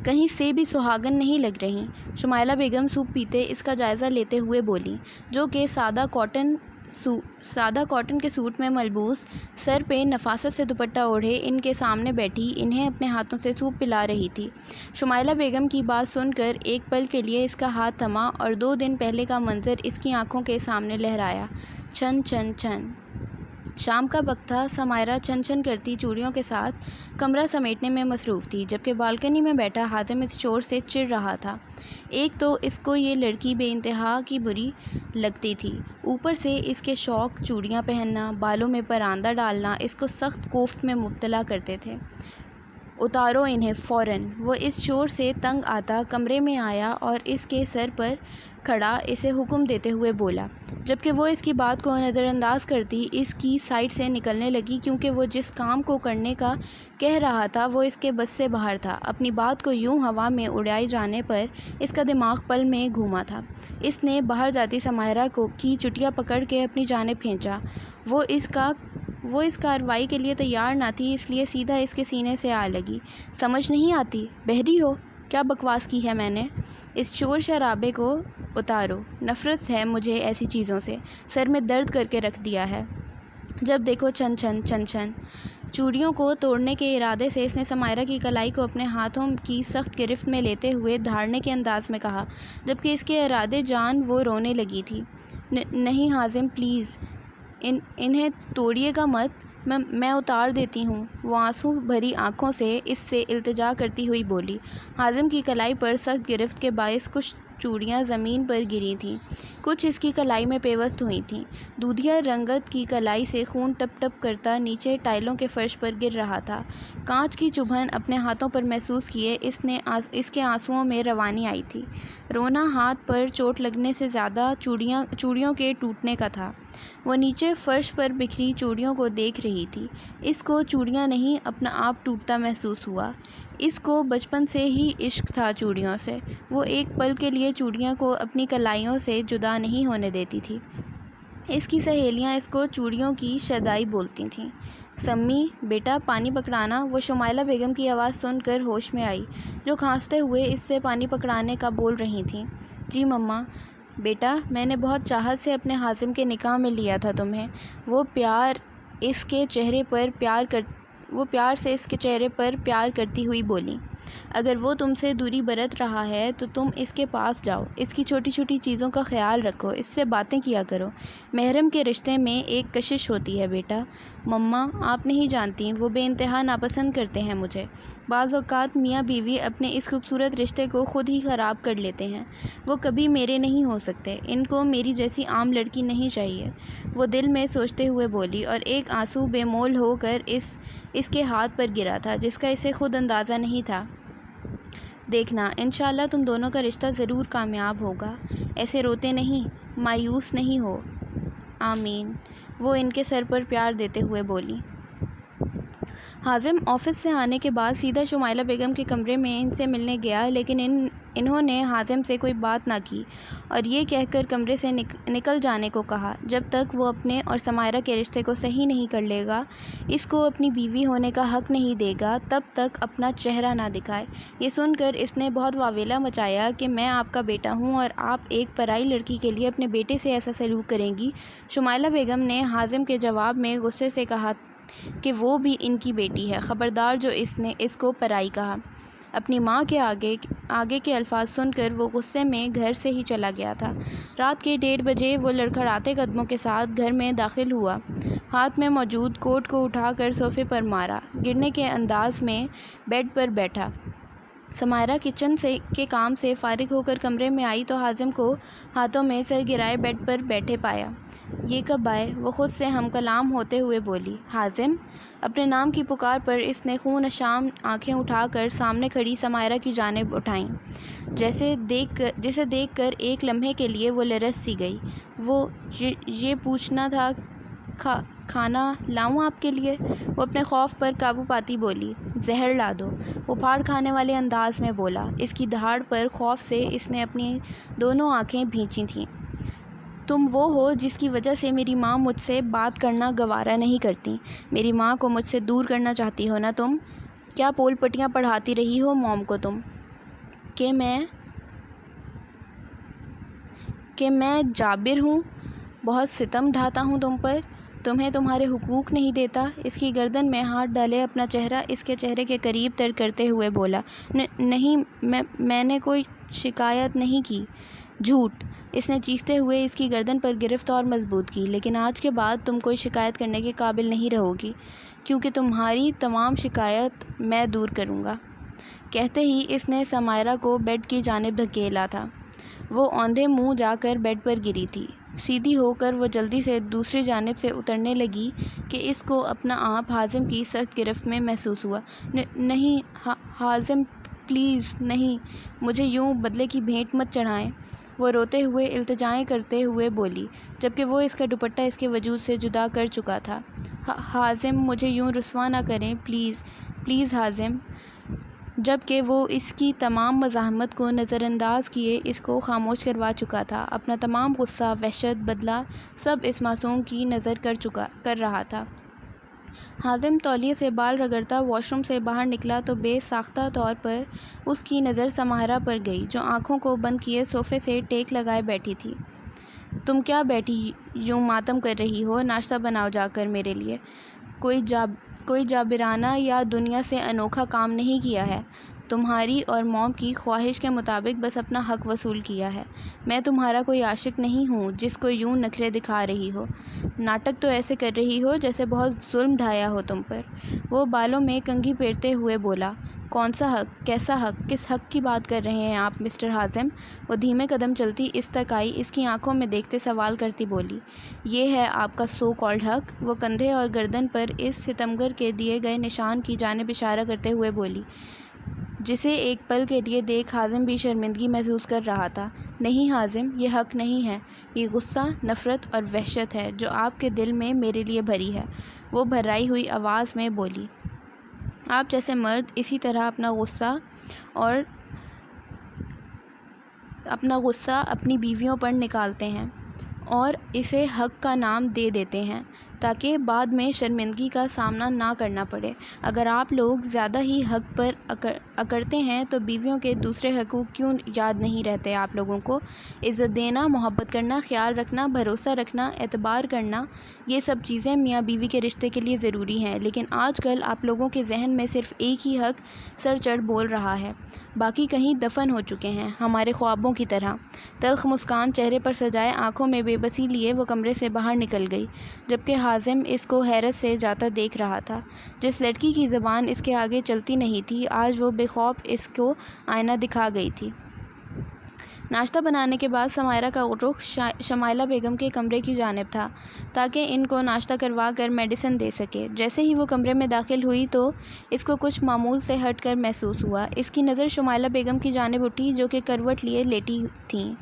کہیں سے بھی سہاگن نہیں لگ رہی۔ شمائلہ بیگم سوپ پیتے اس کا جائزہ لیتے ہوئے بولی، جو کہ سادہ کاٹن کے سوٹ میں ملبوس، سر پہ نفاست سے دوپٹہ اوڑھے ان کے سامنے بیٹھی انہیں اپنے ہاتھوں سے سوپ پلا رہی تھی۔ شمائلہ بیگم کی بات سن کر ایک پل کے لیے اس کا ہاتھ تھما اور 2 دن پہلے کا منظر اس کی آنکھوں کے سامنے لہرایا۔ چھن چھن چھن شام کا وقت تھا۔ سمائرہ چھن چھن کرتی چوڑیوں کے ساتھ کمرہ سمیٹنے میں مصروف تھی، جبکہ بالکنی میں بیٹھا حازم اس شور سے چڑ رہا تھا۔ ایک تو اس کو یہ لڑکی بے انتہا کی بری لگتی تھی، اوپر سے اس کے شوق چوڑیاں پہننا، بالوں میں پراندہ ڈالنا اس کو سخت کوفت میں مبتلا کرتے تھے۔ اتارو انہیں فوراً۔ وہ اس شور سے تنگ آتا کمرے میں آیا اور اس کے سر پر کھڑا اسے حکم دیتے ہوئے بولا، جبکہ وہ اس کی بات کو نظر انداز کرتی اس کی سائڈ سے نکلنے لگی، کیونکہ وہ جس کام کو کرنے کا کہہ رہا تھا وہ اس کے بس سے باہر تھا۔ اپنی بات کو یوں ہوا میں اڑائے جانے پر اس کا دماغ پل میں گھوما تھا۔ اس نے باہر جاتی سمائرہ کی چٹیا پکڑ کے اپنی جانب کھینچا۔ وہ اس کارروائی کے لیے تیار نہ تھی، اس لیے سیدھا اس کے سینے سے آ لگی۔ سمجھ نہیں آتی؟ بہری ہو؟ کیا بکواس کی ہے میں نے؟ اس شور شرابے کو اتارو۔ نفرت ہے مجھے ایسی چیزوں سے، سر میں درد کر کے رکھ دیا ہے۔ جب دیکھو چھن چھن چھن چھن۔ چوڑیوں کو توڑنے کے ارادے سے اس نے سمائرہ کی کلائی کو اپنے ہاتھوں کی سخت گرفت میں لیتے ہوئے دھاڑنے کے انداز میں کہا، جبکہ اس کے ارادے جان وہ رونے لگی تھی۔ نہیں حازم پلیز، انہیں توڑیے گا مت، میں اتار دیتی ہوں۔ وہ آنسو بھری آنکھوں سے اس سے التجا کرتی ہوئی بولی۔ حازم کی کلائی پر سخت گرفت کے باعث کچھ چوڑیاں زمین پر گری تھیں، کچھ اس کی کلائی میں پیوست ہوئی تھیں۔ دودھیا رنگت کی کلائی سے خون ٹپ ٹپ کرتا نیچے ٹائلوں کے فرش پر گر رہا تھا۔ کانچ کی چبھن اپنے ہاتھوں پر محسوس کیے اس کے آنسوؤں میں روانی آئی تھی۔ رونا ہاتھ پر چوٹ لگنے سے زیادہ چوڑیوں کے ٹوٹنے کا تھا۔ وہ نیچے فرش پر بکھری چوڑیوں کو دیکھ رہی تھی۔ اس کو چوڑیاں نہیں اپنا آپ ٹوٹتا محسوس ہوا۔ اس کو بچپن سے ہی عشق تھا چوڑیوں سے۔ وہ ایک پل کے لیے چوڑیوں کو اپنی کلائیوں سے جدا نہیں ہونے دیتی تھی۔ اس کی سہیلیاں اس کو چوڑیوں کی شیدائی بولتی تھیں۔ سمی بیٹا پانی پکڑانا۔ وہ شمائلہ بیگم کی آواز سن کر ہوش میں آئی، جو کھانستے ہوئے اس سے پانی پکڑانے کا بول رہی تھیں۔ جی مما۔ بیٹا میں نے بہت چاہت سے اپنے حازم کے نکاح میں لیا تھا تمہیں۔ وہ پیار سے اس کے چہرے پر پیار کرتی ہوئی بولی، اگر وہ تم سے دوری برت رہا ہے تو تم اس کے پاس جاؤ، اس کی چھوٹی چھوٹی چیزوں کا خیال رکھو، اس سے باتیں کیا کرو۔ محرم کے رشتے میں ایک کشش ہوتی ہے بیٹا۔ مما آپ نہیں جانتی، وہ بے انتہا ناپسند کرتے ہیں مجھے۔ بعض اوقات میاں بیوی اپنے اس خوبصورت رشتے کو خود ہی خراب کر لیتے ہیں۔ وہ کبھی میرے نہیں ہو سکتے، ان کو میری جیسی عام لڑکی نہیں چاہیے۔ وہ دل میں سوچتے ہوئے بولی، اور ایک آنسو بے مول ہو کر اس کے ہاتھ پر گرا تھا، جس کا اسے خود اندازہ نہیں تھا۔ دیکھنا انشاءاللہ تم دونوں کا رشتہ ضرور کامیاب ہوگا۔ ایسے روتے نہیں، مایوس نہیں ہو۔ آمین۔ وہ ان کے سر پر پیار دیتے ہوئے بولی۔ حازم آفس سے آنے کے بعد سیدھا شمائلہ بیگم کے کمرے میں ان سے ملنے گیا، لیکن انہوں نے حازم سے کوئی بات نہ کی اور یہ کہہ کر کمرے سے نکل جانے کو کہا، جب تک وہ اپنے اور سمائرہ کے رشتے کو صحیح نہیں کر لے گا، اس کو اپنی بیوی ہونے کا حق نہیں دے گا، تب تک اپنا چہرہ نہ دکھائے۔ یہ سن کر اس نے بہت واویلا مچایا کہ میں آپ کا بیٹا ہوں اور آپ ایک پرائی لڑکی کے لیے اپنے بیٹے سے ایسا سلوک کریں گی؟ شمائلہ بیگم نے حازم کے جواب میں غصے سے کہا کہ وہ بھی ان کی بیٹی ہے، خبردار جو اس نے اس کو پرائی کہا۔ اپنی ماں کے آگے کے الفاظ سن کر وہ غصے میں گھر سے ہی چلا گیا تھا۔ رات کے 1:30 بجے وہ لڑکھڑاتے قدموں کے ساتھ گھر میں داخل ہوا، ہاتھ میں موجود کوٹ کو اٹھا کر صوفے پر مارا، گرنے کے انداز میں بیڈ پر بیٹھا۔ سمائرہ کچن کے کام سے فارغ ہو کر کمرے میں آئی تو حازم کو ہاتھوں میں سر گرائے بیڈ پر بیٹھے پایا۔ یہ کب آئے؟ وہ خود سے ہم کلام ہوتے ہوئے بولی۔ حازم؟ اپنے نام کی پکار پر اس نے خون اشام آنکھیں اٹھا کر سامنے کھڑی سمائرہ کی جانب اٹھائیں، جسے دیکھ کر ایک لمحے کے لیے وہ لرز سی گئی۔ وہ یہ پوچھنا تھا کھانا لاؤں آپ کے لیے؟ وہ اپنے خوف پر قابو پاتی بولی۔ زہر لا دو، وہ پھاڑ کھانے والے انداز میں بولا۔ اس کی دھاڑ پر خوف سے اس نے اپنی دونوں آنکھیں بھینچی تھیں۔ تم وہ ہو جس کی وجہ سے میری ماں مجھ سے بات کرنا گوارا نہیں کرتی۔ میری ماں کو مجھ سے دور کرنا چاہتی ہو نا تم؟ کیا پول پٹیاں پڑھاتی رہی ہو موم کو تم؟ کہ میں جابر ہوں، بہت ستم ڈھاتا ہوں تم پر، تمہیں تمہارے حقوق نہیں دیتا؟ اس کی گردن میں ہاتھ ڈالے اپنا چہرہ اس کے چہرے کے قریب تر کرتے ہوئے بولا۔ نہیں، میں نے کوئی شکایت نہیں کی۔ جھوٹ! اس نے چیختے ہوئے اس کی گردن پر گرفت اور مضبوط کی۔ لیکن آج کے بعد تم کوئی شکایت کرنے کے قابل نہیں رہو گی، کیونکہ تمہاری تمام شکایت میں دور کروں گا۔ کہتے ہی اس نے سمائرہ کو بیڈ کی جانب دھکیلا تھا۔ وہ اوندھے منہ جا کر بیڈ پر گری تھی۔ سیدھی ہو کر وہ جلدی سے دوسری جانب سے اترنے لگی کہ اس کو اپنا آپ حازم کی سخت گرفت میں محسوس ہوا۔ نہیں حازم پلیز نہیں، مجھے یوں بدلے کی بھیٹ مت چڑھائیں، وہ روتے ہوئے التجائیں کرتے ہوئے بولی، جبکہ وہ اس کا دوپٹہ اس کے وجود سے جدا کر چکا تھا۔ حازم مجھے یوں رسوا نہ کریں، پلیز پلیز حازم۔ جبکہ وہ اس کی تمام مزاحمت کو نظر انداز کیے اس کو خاموش کروا چکا تھا، اپنا تمام غصہ، وحشت، بدلہ سب اس معصوم کی نظر کر رہا تھا۔ حازم تولیے سے بال رگڑتا واش روم سے باہر نکلا تو بے ساختہ طور پر اس کی نظر سماہرہ پر گئی، جو آنکھوں کو بند کیے صوفے سے ٹیک لگائے بیٹھی تھی۔ تم کیا بیٹھی یوں ماتم کر رہی ہو؟ ناشتہ بناؤ جا کر میرے لیے۔ کوئی جابرانہ یا دنیا سے انوکھا کام نہیں کیا ہے، تمہاری اور موم کی خواہش کے مطابق بس اپنا حق وصول کیا ہے۔ میں تمہارا کوئی عاشق نہیں ہوں جس کو یوں نخرے دکھا رہی ہو، ناٹک تو ایسے کر رہی ہو جیسے بہت ظلم ڈھایا ہو تم پر۔ وہ بالوں میں کنگھی پھیرتے ہوئے بولا، کون سا حق؟ کیسا حق؟ کس حق کی بات کر رہے ہیں آپ مسٹر حازم؟ وہ دھیمے قدم چلتی اس تک آئی، اس کی آنکھوں میں دیکھتے سوال کرتی بولی، یہ ہے آپ کا سو کالڈ حق؟ وہ کندھے اور گردن پر اس ستمگر کے دیے گئے نشان کی جانب اشارہ کرتے ہوئے بولی، جسے ایک پل کے لیے دیکھ حازم بھی شرمندگی محسوس کر رہا تھا۔ نہیں حازم، یہ حق نہیں ہے، یہ غصہ، نفرت اور وحشت ہے جو آپ کے دل میں میرے لیے بھری ہے، وہ بھرائی ہوئی آواز میں بولی۔ آپ جیسے مرد اسی طرح اپنا غصہ اپنی بیویوں پر نکالتے ہیں اور اسے حق کا نام دے دیتے ہیں تاکہ بعد میں شرمندگی کا سامنا نہ کرنا پڑے۔ اگر آپ لوگ زیادہ ہی حق پر اکڑتے ہیں تو بیویوں کے دوسرے حقوق کیوں یاد نہیں رہتے آپ لوگوں کو؟ عزت دینا، محبت کرنا، خیال رکھنا، بھروسہ رکھنا، اعتبار کرنا، یہ سب چیزیں میاں بیوی کے رشتے کے لیے ضروری ہیں، لیکن آج کل آپ لوگوں کے ذہن میں صرف ایک ہی حق سر چڑھ بول رہا ہے، باقی کہیں دفن ہو چکے ہیں، ہمارے خوابوں کی طرح۔ تلخ مسکان چہرے پر سجائے آنکھوں میں بے بسی لیے وہ کمرے سے باہر نکل گئی، جبکہ حازم اس کو حیرت سے جاتا دیکھ رہا تھا۔ جس لڑکی کی زبان اس کے آگے چلتی نہیں تھی، آج وہ بے خوف اس کو آئینہ دکھا گئی تھی۔ ناشتہ بنانے کے بعد سمائرہ کا رخ شمائلہ بیگم کے کمرے کی جانب تھا تاکہ ان کو ناشتہ کروا کر میڈیسن دے سکے۔ جیسے ہی وہ کمرے میں داخل ہوئی تو اس کو کچھ معمول سے ہٹ کر محسوس ہوا۔ اس کی نظر شمائلہ بیگم کی جانب اٹھی جو کہ کروٹ لیے لیٹی تھیں۔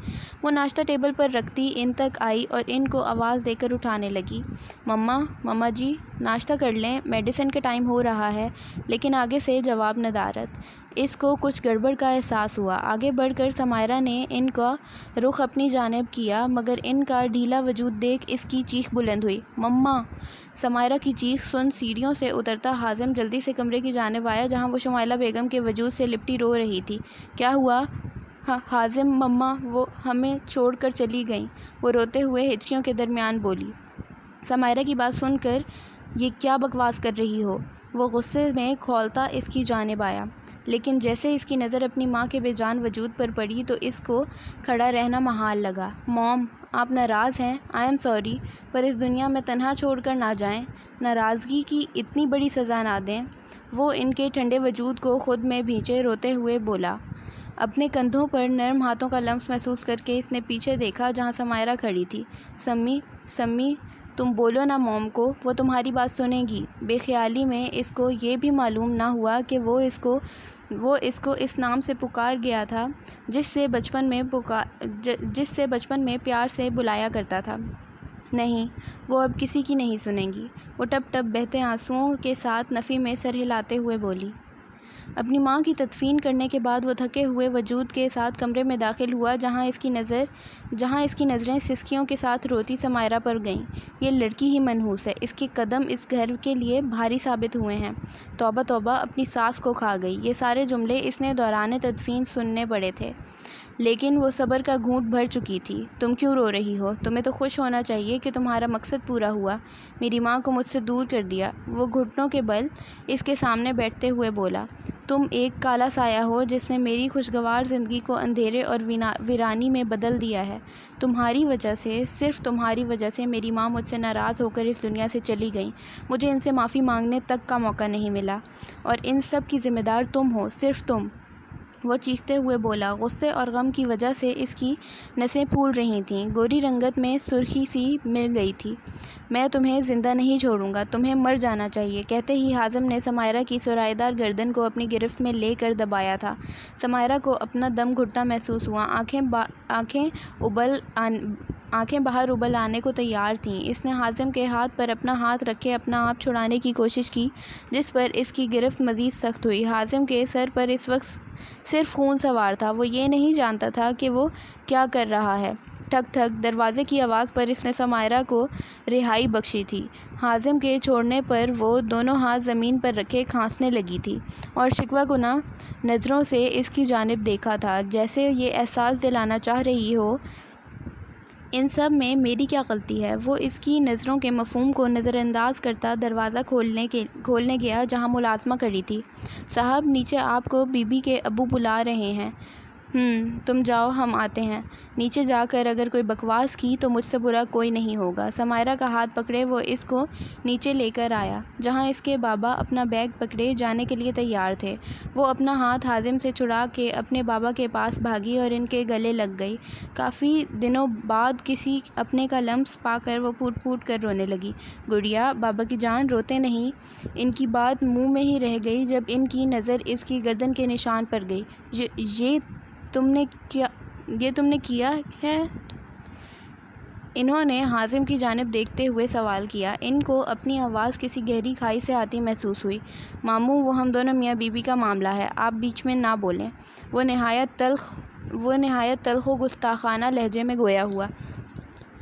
وہ ناشتہ ٹیبل پر رکھتی ان تک آئی اور ان کو آواز دے کر اٹھانے لگی، مما جی ناشتہ کر لیں، میڈیسن کا ٹائم ہو رہا ہے۔ لیکن آگے سے جواب ندارد۔ اس کو کچھ گڑبڑ کا احساس ہوا۔ آگے بڑھ کر سمائرہ نے ان کا رخ اپنی جانب کیا، مگر ان کا ڈھیلا وجود دیکھ اس کی چیخ بلند ہوئی، مما! سمائرہ کی چیخ سن سیڑھیوں سے اترتا حازم جلدی سے کمرے کی جانب آیا جہاں وہ شمائلہ بیگم کے وجود سے لپٹی رو رہی تھی۔ کیا ہوا حازم؟ مما وہ ہمیں چھوڑ کر چلی گئیں، وہ روتے ہوئے ہچکیوں کے درمیان بولی۔ سمائرہ کی بات سن کر یہ کیا بکواس کر رہی ہو؟ وہ غصے میں کھولتا اس کی جانب آیا، لیکن جیسے اس کی نظر اپنی ماں کے بے جان وجود پر پڑی تو اس کو کھڑا رہنا محال لگا۔ موم آپ ناراض ہیں؟ آئی ایم سوری، پر اس دنیا میں تنہا چھوڑ کر نہ جائیں، ناراضگی کی اتنی بڑی سزا نہ دیں۔ وہ ان کے ٹھنڈے وجود کو خود میں بھینچے روتے ہوئے بولا۔ اپنے کندھوں پر نرم ہاتھوں کا لمس محسوس کر کے اس نے پیچھے دیکھا جہاں سمائرہ کھڑی تھی۔ سمی تم بولو نا موم کو، وہ تمہاری بات سنے گی۔ بے خیالی میں اس کو یہ بھی معلوم نہ ہوا کہ وہ اس کو اس نام سے پکار گیا تھا جس سے بچپن میں پیار سے بلایا کرتا تھا۔ نہیں، وہ اب کسی کی نہیں سنے گی، وہ ٹپ ٹپ بہتے آنسوؤں کے ساتھ نفی میں سر ہلاتے ہوئے بولی۔ اپنی ماں کی تدفین کرنے کے بعد وہ تھکے ہوئے وجود کے ساتھ کمرے میں داخل ہوا جہاں اس کی نظریں سسکیوں کے ساتھ روتی سمائرہ پر گئیں۔ یہ لڑکی ہی منحوس ہے، اس کے قدم اس گھر کے لیے بھاری ثابت ہوئے ہیں۔ توبہ توبہ، اپنی ساس کو کھا گئی۔ یہ سارے جملے اس نے دوران تدفین سننے پڑے تھے، لیکن وہ صبر کا گھونٹ بھر چکی تھی۔ تم کیوں رو رہی ہو؟ تمہیں تو خوش ہونا چاہیے کہ تمہارا مقصد پورا ہوا، میری ماں کو مجھ سے دور کر دیا۔ وہ گھٹنوں کے بل اس کے سامنے بیٹھتے ہوئے بولا، تم ایک کالا سایہ ہو جس نے میری خوشگوار زندگی کو اندھیرے اور ویرانی میں بدل دیا ہے۔ تمہاری وجہ سے، صرف تمہاری وجہ سے میری ماں مجھ سے ناراض ہو کر اس دنیا سے چلی گئیں۔ مجھے ان سے معافی مانگنے تک کا موقع نہیں ملا، اور ان سب کی ذمہ دار تم ہو، صرف تم۔ وہ چیختے ہوئے بولا۔ غصے اور غم کی وجہ سے اس کی نسیں پھول رہی تھیں، گوری رنگت میں سرخی سی مل گئی تھی۔ میں تمہیں زندہ نہیں چھوڑوں گا، تمہیں مر جانا چاہیے، کہتے ہی حازم نے سمائرہ کی سرائیدار گردن کو اپنی گرفت میں لے کر دبایا تھا۔ سمائرہ کو اپنا دم گھٹتا محسوس ہوا، آنکھیں باہر ابل آنے کو تیار تھیں۔ اس نے حازم کے ہاتھ پر اپنا ہاتھ رکھے اپنا آپ چھڑانے کی کوشش کی، جس پر اس کی گرفت مزید سخت ہوئی۔ حازم کے سر پر اس وقت صرف خون سوار تھا، وہ یہ نہیں جانتا تھا کہ وہ کیا کر رہا ہے۔ ٹھک ٹھک دروازے کی آواز پر اس نے سمائرہ کو رہائی بخشی تھی۔ حازم کے چھوڑنے پر وہ دونوں ہاتھ زمین پر رکھے کھانسنے لگی تھی اور شکوہ کناں نظروں سے اس کی جانب دیکھا تھا، جیسے یہ احساس دلانا چاہ رہی ہو ان سب میں میری کیا غلطی ہے۔ وہ اس کی نظروں کے مفہوم کو نظر انداز کرتا دروازہ کھولنے گیا جہاں ملازمہ کھڑی تھی۔ صاحب، نیچے آپ کو بی بی کے ابو بلا رہے ہیں۔ تم جاؤ، ہم آتے ہیں۔ نیچے جا کر اگر کوئی بکواس کی تو مجھ سے برا کوئی نہیں ہوگا۔ سمائرہ کا ہاتھ پکڑے وہ اس کو نیچے لے کر آیا، جہاں اس کے بابا اپنا بیگ پکڑے جانے کے لیے تیار تھے۔ وہ اپنا ہاتھ حازم سے چھڑا کے اپنے بابا کے پاس بھاگی اور ان کے گلے لگ گئی۔ کافی دنوں بعد کسی اپنے کا لمس پا کر وہ پھوٹ پھوٹ کر رونے لگی۔ گڑیا، بابا کی جان، روتے نہیں۔ ان کی بات منہ میں ہی رہ گئی جب ان کی نظر اس کی گردن کے نشان پر گئی۔ یہ تم نے کیا ہے؟ انہوں نے حازم کی جانب دیکھتے ہوئے سوال کیا۔ ان کو اپنی آواز کسی گہری کھائی سے آتی محسوس ہوئی۔ ماموں، وہ ہم دونوں میاں بیوی کا معاملہ ہے، آپ بیچ میں نہ بولیں۔ وہ نہایت تلخ و گستاخانہ لہجے میں گویا ہوا۔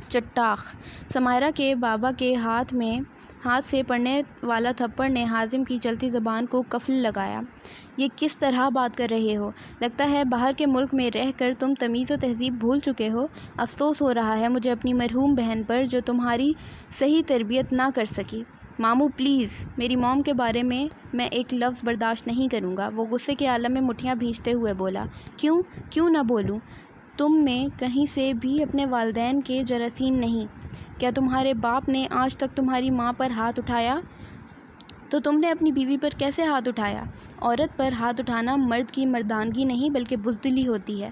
چٹاخ! سمائرہ کے بابا کے ہاتھ سے پڑنے والا تھپڑ نے حازم کی چلتی زبان کو قفل لگایا۔ یہ کس طرح بات کر رہے ہو؟ لگتا ہے باہر کے ملک میں رہ کر تم تمیز و تہذیب بھول چکے ہو۔ افسوس ہو رہا ہے مجھے اپنی مرحوم بہن پر جو تمہاری صحیح تربیت نہ کر سکی۔ ماموں پلیز، میری موم کے بارے میں ایک لفظ برداشت نہیں کروں گا۔ وہ غصے کے عالم میں مٹھیاں بھینچتے ہوئے بولا۔ کیوں نہ بولوں؟ تم میں کہیں سے بھی اپنے والدین کے جراثیم نہیں۔ کیا تمہارے باپ نے آج تک تمہاری ماں پر ہاتھ اٹھایا؟ تو تم نے اپنی بیوی پر کیسے ہاتھ اٹھایا؟ عورت پر ہاتھ اٹھانا مرد کی مردانگی نہیں بلکہ بزدلی ہوتی ہے۔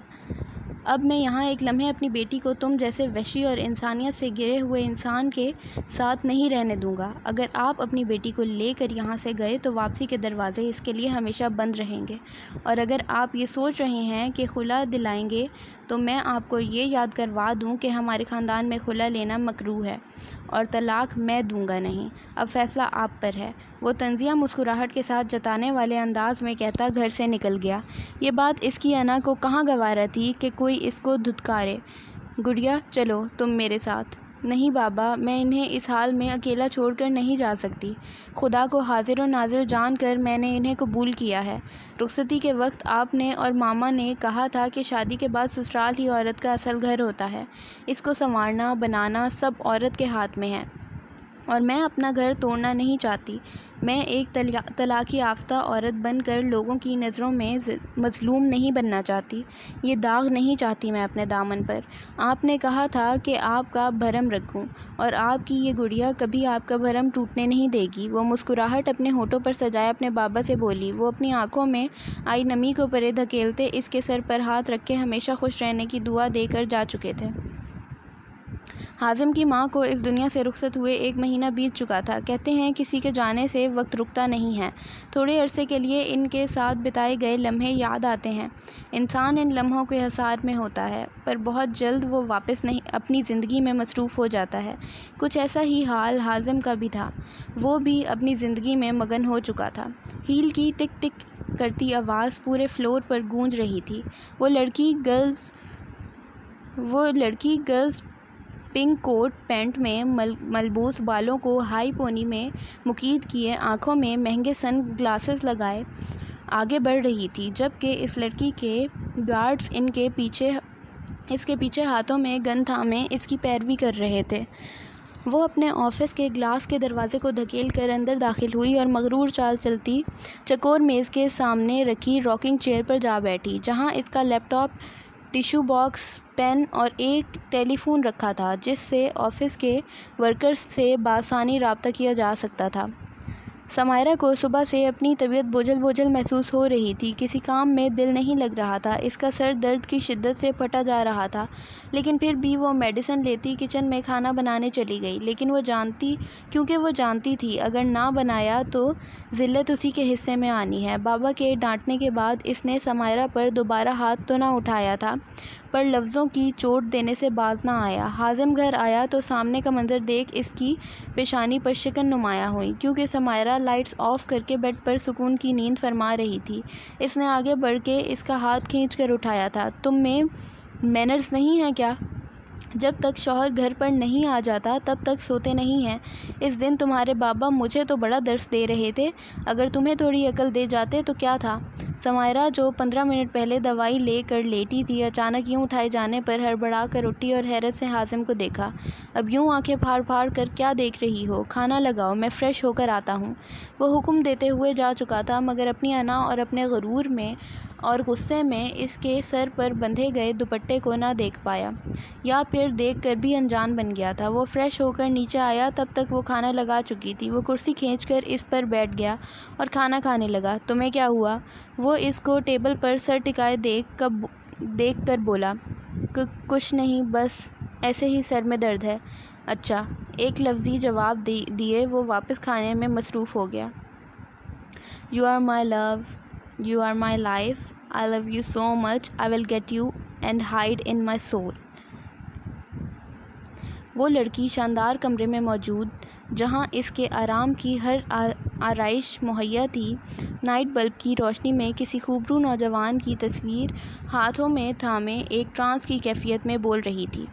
اب میں یہاں ایک لمحے اپنی بیٹی کو تم جیسے وحشی اور انسانیت سے گرے ہوئے انسان کے ساتھ نہیں رہنے دوں گا۔ اگر آپ اپنی بیٹی کو لے کر یہاں سے گئے تو واپسی کے دروازے اس کے لیے ہمیشہ بند رہیں گے، اور اگر آپ یہ سوچ رہے ہیں کہ خلا دلائیں گے تو میں آپ کو یہ یاد کروا دوں کہ ہمارے خاندان میں خلا لینا مکروہ ہے اور طلاق میں دوں گا نہیں۔ اب فیصلہ آپ پر ہے۔ وہ طنزیہ مسکراہٹ کے ساتھ جتانے والے انداز میں کہتا گھر سے نکل گیا۔ یہ بات اس کی انا کو کہاں گوارا تھی کہ کوئی اس کو دھتکارے۔ گڑیا، چلو تم میرے ساتھ۔ نہیں بابا، میں انہیں اس حال میں اکیلا چھوڑ کر نہیں جا سکتی۔ خدا کو حاضر و ناظر جان کر میں نے انہیں قبول کیا ہے۔ رخصتی کے وقت آپ نے اور ماما نے کہا تھا کہ شادی کے بعد سسرال ہی عورت کا اصل گھر ہوتا ہے۔ اس کو سنوارنا بنانا سب عورت کے ہاتھ میں ہے، اور میں اپنا گھر توڑنا نہیں چاہتی۔ میں ایک طلاق یافتہ عورت بن کر لوگوں کی نظروں میں مظلوم نہیں بننا چاہتی۔ یہ داغ نہیں چاہتی میں اپنے دامن پر۔ آپ نے کہا تھا کہ آپ کا بھرم رکھوں، اور آپ کی یہ گڑیا کبھی آپ کا بھرم ٹوٹنے نہیں دے گی۔ وہ مسکراہٹ اپنے ہونٹوں پر سجائے اپنے بابا سے بولی۔ وہ اپنی آنکھوں میں آئی نمی کو پرے دھکیلتے اس کے سر پر ہاتھ رکھ کے ہمیشہ خوش رہنے کی دعا دے کر جا چکے تھے۔ حازم کی ماں کو اس دنیا سے رخصت ہوئے 1 مہینہ بیت چکا تھا۔ کہتے ہیں کسی کے جانے سے وقت رکتا نہیں ہے۔ تھوڑے عرصے کے لیے ان کے ساتھ بتائے گئے لمحے یاد آتے ہیں۔ انسان ان لمحوں کے حصار میں ہوتا ہے، پر بہت جلد وہ واپس اپنی زندگی میں مصروف ہو جاتا ہے۔ کچھ ایسا ہی حال حازم کا بھی تھا۔ وہ بھی اپنی زندگی میں مگن ہو چکا تھا۔ ہیل کی ٹک ٹک کرتی آواز پورے فلور پر گونج رہی تھی۔ وہ لڑکی گرلز پنک کوٹ پینٹ میں ملبوس، بالوں کو ہائی پونی میں مقید کیے، آنکھوں میں مہنگے سن گلاسز لگائے آگے بڑھ رہی تھی، جبکہ اس لڑکی کے گارڈز اس کے پیچھے ہاتھوں میں گن تھامے اس کی پیروی کر رہے تھے۔ وہ اپنے آفس کے گلاس کے دروازے کو دھکیل کر اندر داخل ہوئی اور مغرور چال چلتی چکور میز کے سامنے رکھی راکنگ چیئر پر جا بیٹھی، جہاں اس کا لیپ ٹاپ، ٹیشو باکس، پین اور ایک ٹیلی فون رکھا تھا جس سے آفس کے ورکرز سے بآسانی رابطہ کیا جا سکتا تھا۔ سمائرہ کو صبح سے اپنی طبیعت بوجھل بوجھل محسوس ہو رہی تھی، کسی کام میں دل نہیں لگ رہا تھا، اس کا سر درد کی شدت سے پھٹا جا رہا تھا، لیکن پھر بھی وہ میڈیسن لیتی کچن میں کھانا بنانے چلی گئی، لیکن کیونکہ وہ جانتی تھی اگر نہ بنایا تو ذلت اسی کے حصے میں آنی ہے۔ بابا کے ڈانٹنے کے بعد اس نے سمائرہ پر دوبارہ ہاتھ تو نہ اٹھایا تھا، پر لفظوں کی چوٹ دینے سے باز نہ آیا۔ حازم گھر آیا تو سامنے کا منظر دیکھ اس کی پیشانی پر شکن نمایاں ہوئی، کیونکہ سمائرہ لائٹس آف کر کے بیڈ پر سکون کی نیند فرما رہی تھی۔ اس نے آگے بڑھ کے اس کا ہاتھ کھینچ کر اٹھایا تھا۔ تم میں مینرز نہیں ہیں کیا؟ جب تک شوہر گھر پر نہیں آ جاتا تب تک سوتے نہیں ہیں۔ اس دن تمہارے بابا مجھے تو بڑا درس دے رہے تھے، اگر تمہیں تھوڑی عقل دے جاتے تو کیا تھا؟ سمائرہ جو 15 منٹ پہلے دوائی لے کر لیٹی تھی، اچانک یوں اٹھائے جانے پر ہڑبڑا کر اٹھی اور حیرت سے حازم کو دیکھا۔ اب یوں آنکھیں پھاڑ پھاڑ کر کیا دیکھ رہی ہو؟ کھانا لگاؤ، میں فریش ہو کر آتا ہوں۔ وہ حکم دیتے ہوئے جا چکا تھا، مگر اپنی انا اور اپنے غرور میں اور غصے میں اس کے سر پر بندھے گئے دوپٹے کو نہ دیکھ پایا، یا پھر دیکھ کر بھی انجان بن گیا تھا۔ وہ فریش ہو کر نیچے آیا، تب تک وہ کھانا لگا چکی تھی۔ وہ کرسی کھینچ کر اس پر بیٹھ گیا اور کھانا کھانے لگا۔ تمہیں کیا ہوا؟ وہ اس کو ٹیبل پر سر ٹکائے دیکھ کر بولا۔ کچھ نہیں، بس ایسے ہی سر میں درد ہے۔ اچھا، ایک لفظی جواب دیے وہ واپس کھانے میں مصروف ہو گیا۔ You are my love, you are my life, I love you so much, I will get you and hide in my soul۔ وہ لڑکی شاندار کمرے میں موجود، جہاں اس کے آرام کی ہر آرائش مہیا تھی، نائٹ بلب کی روشنی میں کسی خوبرو نوجوان کی تصویر ہاتھوں میں تھامے ایک ٹرانس کی کیفیت میں بول رہی تھی۔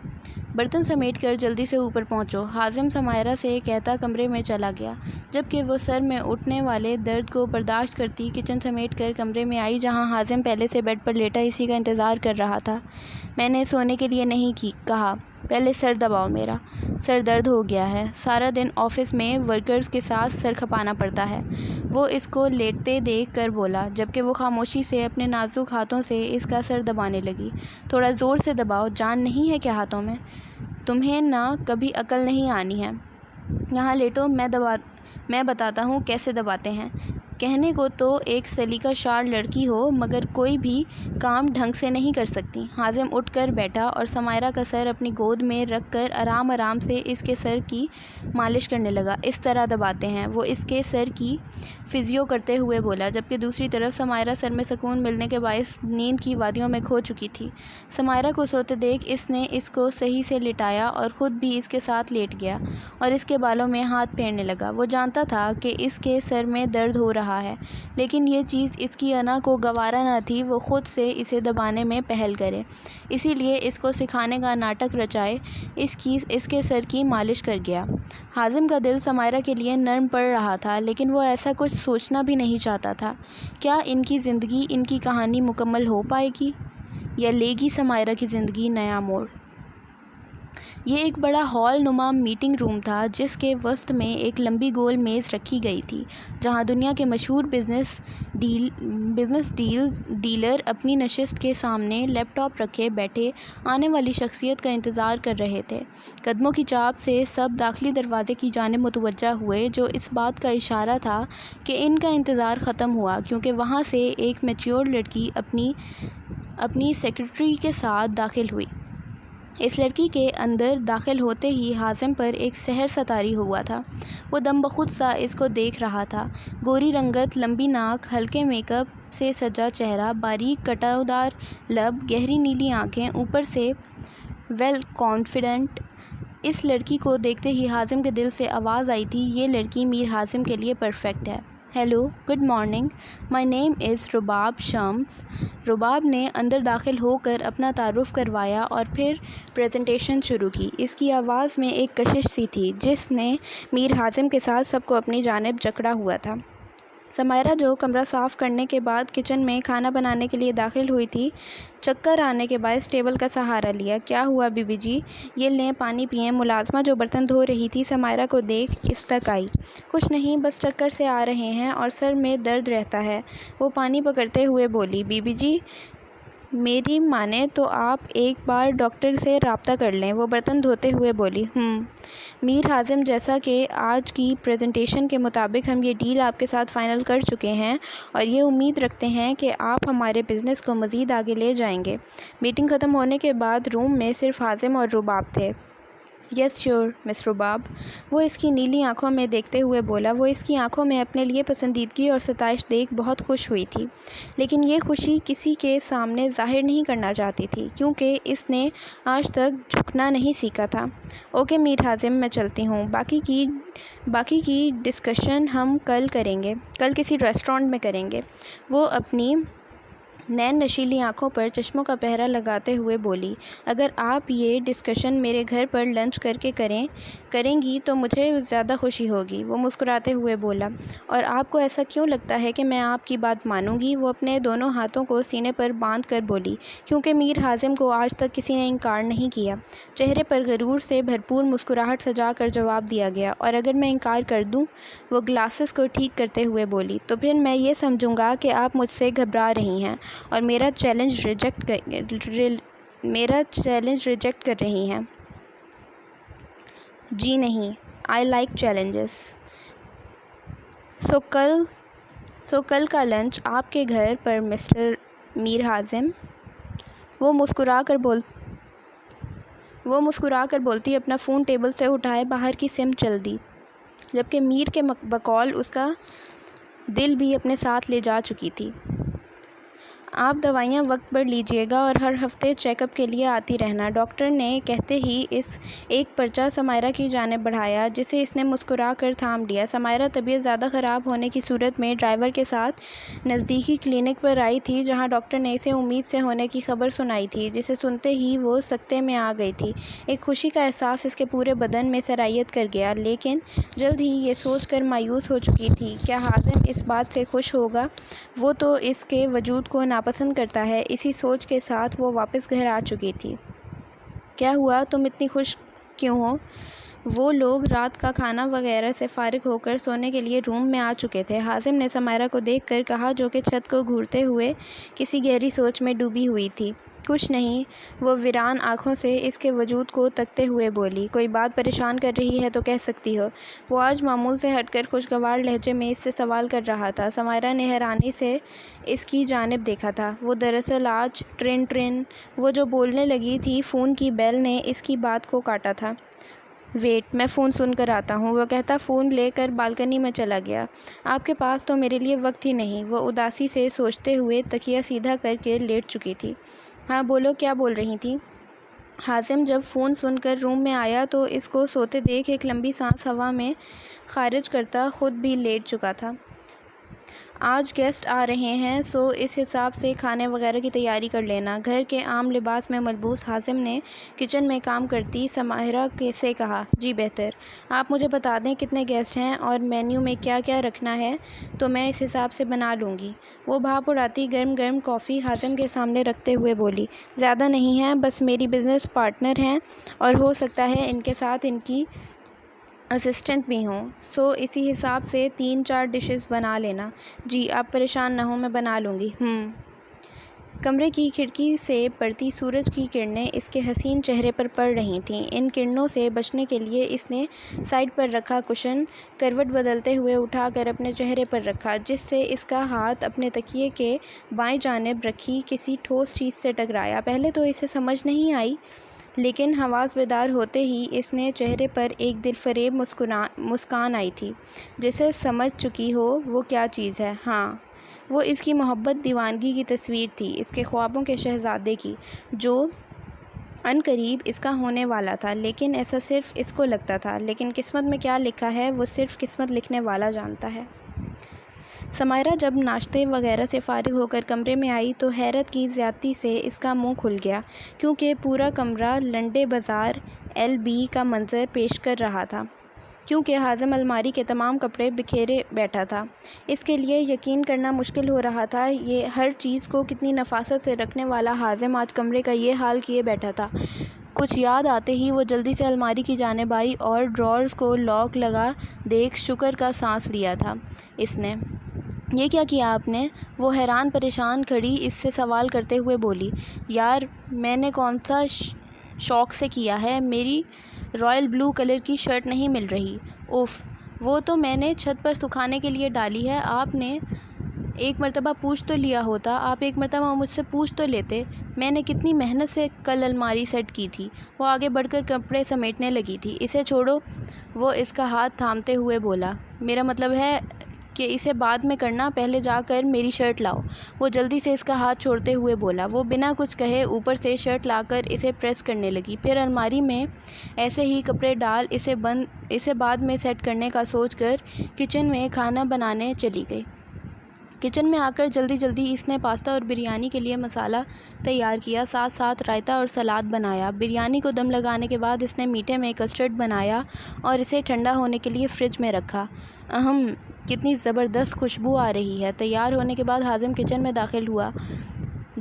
برتن سمیٹ کر جلدی سے اوپر پہنچو، حازم سمائرہ سے کہتا کمرے میں چلا گیا، جبکہ وہ سر میں اٹھنے والے درد کو برداشت کرتی کچن سمیٹ کر کمرے میں آئی، جہاں حازم پہلے سے بیڈ پر لیٹا اسی کا انتظار کر رہا تھا۔ میں نے سونے کے لیے نہیں کہا، پہلے سر دباؤ، میرا سر درد ہو گیا ہے، سارا دن آفس میں ورکرز کے ساتھ سر کھپانا پڑتا ہے، وہ اس کو لیٹتے دیکھ کر بولا، جبکہ وہ خاموشی سے اپنے نازک ہاتھوں سے اس کا سر دبانے لگی۔ تھوڑا زور سے دباؤ، جان نہیں ہے کیا ہاتھوں میں؟ تمہیں نہ کبھی عقل نہیں آنی ہے۔ یہاں لیٹو، میں بتاتا ہوں کیسے دباتے ہیں۔ کہنے کو تو ایک سلیقہ شار لڑکی ہو، مگر کوئی بھی کام ڈھنگ سے نہیں کر سکتی۔ حازم اٹھ کر بیٹھا اور سمائرہ کا سر اپنی گود میں رکھ کر آرام آرام سے اس کے سر کی مالش کرنے لگا۔ اس طرح دباتے ہیں، وہ اس کے سر کی فزیو کرتے ہوئے بولا، جبکہ دوسری طرف سمائرہ سر میں سکون ملنے کے باعث نیند کی وادیوں میں کھو چکی تھی۔ سمائرہ کو سوتے دیکھ اس نے اس کو صحیح سے لٹایا اور خود بھی اس کے ساتھ لیٹ گیا اور اس کے بالوں میں ہاتھ پھیرنے لگا۔ وہ جانتا تھا کہ اس کے سر میں درد ہو رہا ہے، لیکن یہ چیز اس کی انا کو گوارا نہ تھی وہ خود سے اسے دبانے میں پہل کرے، اسی لیے اس کو سکھانے کا ناٹک رچائے اس کے سر کی مالش کر گیا۔ حازم کا دل سمائرہ کے لیے نرم پڑ رہا تھا، لیکن وہ ایسا کچھ سوچنا بھی نہیں چاہتا تھا۔ کیا ان کی زندگی، ان کی کہانی مکمل ہو پائے گی، یا لے گی سمائرہ کی زندگی نیا موڑ؟ یہ ایک بڑا ہال نما میٹنگ روم تھا، جس کے وسط میں ایک لمبی گول میز رکھی گئی تھی، جہاں دنیا کے مشہور بزنس ڈیلر اپنی نشست کے سامنے لیپ ٹاپ رکھے بیٹھے آنے والی شخصیت کا انتظار کر رہے تھے۔ قدموں کی چاپ سے سب داخلی دروازے کی جانب متوجہ ہوئے، جو اس بات کا اشارہ تھا کہ ان کا انتظار ختم ہوا، کیونکہ وہاں سے ایک میچیور لڑکی اپنی سیکرٹری کے ساتھ داخل ہوئی۔ اس لڑکی کے اندر داخل ہوتے ہی حازم پر ایک سحر سا طاری ہوا تھا۔ وہ دم بخود سا اس کو دیکھ رہا تھا۔ گوری رنگت، لمبی ناک، ہلکے میک اپ سے سجا چہرہ، باریک کٹادار لب، گہری نیلی آنکھیں، اوپر سے ویل کانفیڈنٹ۔ اس لڑکی کو دیکھتے ہی حازم کے دل سے آواز آئی تھی، یہ لڑکی میر حازم کے لیے پرفیکٹ ہے۔ ہیلو، گڈ مارننگ، مائی نیم از رباب شمس۔ رباب نے اندر داخل ہو کر اپنا تعارف کروایا اور پھر پریزنٹیشن شروع کی۔ اس کی آواز میں ایک کشش سی تھی، جس نے میر حازم کے ساتھ سب کو اپنی جانب جکڑا ہوا تھا۔ سمائرہ جو کمرہ صاف کرنے کے بعد کچن میں کھانا بنانے کے لیے داخل ہوئی تھی، چکر آنے کے باعث ٹیبل کا سہارا لیا۔ کیا ہوا بی بی جی؟ یہ لیں پانی پئیں۔ ملازمہ جو برتن دھو رہی تھی سمائرہ کو دیکھ اس تک آئی۔ کچھ نہیں، بس چکر سے آ رہے ہیں اور سر میں درد رہتا ہے، وہ پانی پکڑتے ہوئے بولی۔ بی بی جی میری مانیں تو آپ ایک بار ڈاکٹر سے رابطہ کر لیں، وہ برتن دھوتے ہوئے بولی۔ میر حازم، جیسا کہ آج کی پریزنٹیشن کے مطابق ہم یہ ڈیل آپ کے ساتھ فائنل کر چکے ہیں اور یہ امید رکھتے ہیں کہ آپ ہمارے بزنس کو مزید آگے لے جائیں گے۔ میٹنگ ختم ہونے کے بعد روم میں صرف حازم اور رباب تھے۔ یس شیور مس رباب، وہ اس کی نیلی آنکھوں میں دیکھتے ہوئے بولا۔ وہ اس کی آنکھوں میں اپنے لیے پسندیدگی اور ستائش دیکھ بہت خوش ہوئی تھی، لیکن یہ خوشی کسی کے سامنے ظاہر نہیں کرنا چاہتی تھی کیونکہ اس نے آج تک جھکنا نہیں سیکھا تھا۔ اوکے میر حازم، میں چلتی ہوں، باقی کی ڈسکشن ہم کل کریں گے، کل کسی ریسٹورانٹ میں کریں گے۔ وہ اپنی نین نشیلی آنکھوں پر چشموں کا پہرا لگاتے ہوئے بولی۔ اگر آپ یہ ڈسکشن میرے گھر پر لنچ کر کے کریں گی تو مجھے زیادہ خوشی ہوگی، وہ مسکراتے ہوئے بولا۔ اور آپ کو ایسا کیوں لگتا ہے کہ میں آپ کی بات مانوں گی؟ وہ اپنے دونوں ہاتھوں کو سینے پر باندھ کر بولی۔ کیونکہ میر حازم کو آج تک کسی نے انکار نہیں کیا۔ چہرے پر غرور سے بھرپور مسکراہٹ سجا کر جواب دیا گیا۔ اور اگر میں انکار کر دوں، وہ گلاسز کو ٹھیک کرتے ہوئے بولی، تو پھر میں یہ سمجھوں گا کہ آپ مجھ سے گھبرا رہی ہیں اور میرا چیلنج ریجیکٹ کر رہی ہیں۔ جی نہیں، آئی لائک چیلنجز۔ سو کل کا لنچ آپ کے گھر پر مسٹر میر حازم؟ وہ مسکرا کر بولتی اپنا فون ٹیبل سے اٹھائے باہر کی سمت چل دی، جبکہ میر کے بقول اس کا دل بھی اپنے ساتھ لے جا چکی تھی۔ آپ دوائیاں وقت پر لیجیے گا اور ہر ہفتے چیک اپ کے لیے آتی رہنا، ڈاکٹر نے کہتے ہی ایک پرچہ سمائرہ کی جانب بڑھایا، جسے اس نے مسکرا کر تھام لیا۔ سمائرہ طبیعت زیادہ خراب ہونے کی صورت میں ڈرائیور کے ساتھ نزدیکی کلینک پر آئی تھی، جہاں ڈاکٹر نے اسے امید سے ہونے کی خبر سنائی تھی، جسے سنتے ہی وہ سکتے میں آ گئی تھی۔ ایک خوشی کا احساس اس کے پورے بدن میں سرایت کر گیا، لیکن جلد ہی یہ سوچ کر مایوس ہو چکی تھی کیا حازم اس بات سے خوش ہوگا؟ وہ تو اس کے وجود کو ناپسند کرتا ہے۔ اسی سوچ کے ساتھ وہ واپس گھر آ چکی تھی۔ کیا ہوا؟ تم اتنی خوش کیوں ہو؟ وہ لوگ رات کا کھانا وغیرہ سے فارغ ہو کر سونے کے لیے روم میں آ چکے تھے۔ حازم نے سمائرہ کو دیکھ کر کہا، جو کہ چھت کو گھورتے ہوئے کسی گہری سوچ میں ڈوبی ہوئی تھی۔ کچھ نہیں، وہ ویران آنکھوں سے اس کے وجود کو تکتے ہوئے بولی۔ کوئی بات پریشان کر رہی ہے تو کہہ سکتی ہو۔ وہ آج معمول سے ہٹ کر خوشگوار لہجے میں اس سے سوال کر رہا تھا۔ سمائرہ نے حیرانی سے اس کی جانب دیکھا تھا۔ وہ دراصل آج ٹرن وہ جو بولنے لگی تھی، فون کی بیل نے اس کی بات کو کاٹا تھا۔ ویٹ، میں فون سن کر آتا ہوں، وہ کہتا فون لے کر بالکنی میں چلا گیا۔ آپ کے پاس تو میرے لیے وقت ہی نہیں، وہ اداسی سے سوچتے ہوئے تکیہ سیدھا کر کے لیٹ چکی تھی۔ ہاں بولو، کیا بول رہی تھی؟ حازم جب فون سن کر روم میں آیا تو اس کو سوتے دیکھ ایک لمبی سانس ہوا میں خارج کرتا خود بھی لیٹ چکا تھا۔ آج گیسٹ آ رہے ہیں، سو اس حساب سے کھانے وغیرہ کی تیاری کر لینا، گھر کے عام لباس میں ملبوس حازم نے کچن میں کام کرتی سمائرہ سے کہا۔ جی بہتر، آپ مجھے بتا دیں کتنے گیسٹ ہیں اور مینیو میں کیا کیا رکھنا ہے تو میں اس حساب سے بنا لوں گی۔ وہ بھاپ اڑاتی گرم گرم کافی حازم کے سامنے رکھتے ہوئے بولی۔ زیادہ نہیں ہیں، بس میری بزنس پارٹنر ہیں اور ہو سکتا ہے ان کے ساتھ ان کی اسسٹنٹ بھی ہوں، سو اسی حساب سے 3-4 ڈشز بنا لینا۔ جی آپ پریشان نہ ہوں، میں بنا لوں گی۔ کمرے کی کھڑکی سے پڑتی سورج کی کرنیں اس کے حسین چہرے پر پڑ رہی تھیں۔ ان کرنوں سے بچنے کے لیے اس نے سائڈ پر رکھا کشن کروٹ بدلتے ہوئے اٹھا کر اپنے چہرے پر رکھا، جس سے اس کا ہاتھ اپنے تکیے کے بائیں جانب رکھی کسی ٹھوس چیز سے ٹکرایا۔ پہلے تو اسے سمجھ نہیں آئی، لیکن حواس بیدار ہوتے ہی اس نے چہرے پر ایک دل فریب مسکان آئی تھی، جسے سمجھ چکی ہو وہ کیا چیز ہے۔ ہاں، وہ اس کی محبت دیوانگی کی تصویر تھی، اس کے خوابوں کے شہزادے کی، جو عنقریب اس کا ہونے والا تھا، لیکن ایسا صرف اس کو لگتا تھا۔ لیکن قسمت میں کیا لکھا ہے وہ صرف قسمت لکھنے والا جانتا ہے۔ سمائرہ جب ناشتے وغیرہ سے فارغ ہو کر کمرے میں آئی تو حیرت کی زیادتی سے اس کا منہ کھل گیا، کیونکہ پورا کمرہ لنڈے بازار LB کا منظر پیش کر رہا تھا۔ کیونکہ حازم الماری کے تمام کپڑے بکھیرے بیٹھا تھا، اس کے لیے یقین کرنا مشکل ہو رہا تھا یہ ہر چیز کو کتنی نفاست سے رکھنے والا حازم آج کمرے کا یہ حال کیے بیٹھا تھا۔ کچھ یاد آتے ہی وہ جلدی سے الماری کی جانب آئی اور ڈرارز کو لاک لگا دیکھ شکر کا سانس لیا تھا اس نے۔ یہ کیا کیا آپ نے؟ وہ حیران پریشان کھڑی اس سے سوال کرتے ہوئے بولی۔ یار میں نے کون سا شوق سے کیا ہے، میری رائل بلو کلر کی شرٹ نہیں مل رہی۔ اف، وہ تو میں نے چھت پر سکھانے کے لیے ڈالی ہے، آپ نے ایک مرتبہ پوچھ تو لیا ہوتا، آپ ایک مرتبہ مجھ سے پوچھ تو لیتے، میں نے کتنی محنت سے کل الماری سیٹ کی تھی۔ وہ آگے بڑھ کر کپڑے سمیٹنے لگی تھی۔ اسے چھوڑو، وہ اس کا ہاتھ تھامتے ہوئے بولا۔ میرا مطلب ہے کہ اسے بعد میں کرنا، پہلے جا کر میری شرٹ لاؤ۔ وہ جلدی سے اس کا ہاتھ چھوڑتے ہوئے بولا۔ وہ بنا کچھ کہے اوپر سے شرٹ لا کر اسے پریس کرنے لگی، پھر الماری میں ایسے ہی کپڑے ڈال اسے بعد میں سیٹ کرنے کا سوچ کر کچن میں کھانا بنانے چلی گئی۔ کچن میں آ کر جلدی جلدی اس نے پاستا اور بریانی کے لیے مسالہ تیار کیا، ساتھ ساتھ رائتا اور سلاد بنایا۔ بریانی کو دم لگانے کے بعد اس نے میٹھے میں کسٹرڈ بنایا اور اسے ٹھنڈا ہونے کے لیے فریج میں رکھا۔ کتنی زبردست خوشبو آ رہی ہے۔ تیار ہونے کے بعد حازم کچن میں داخل ہوا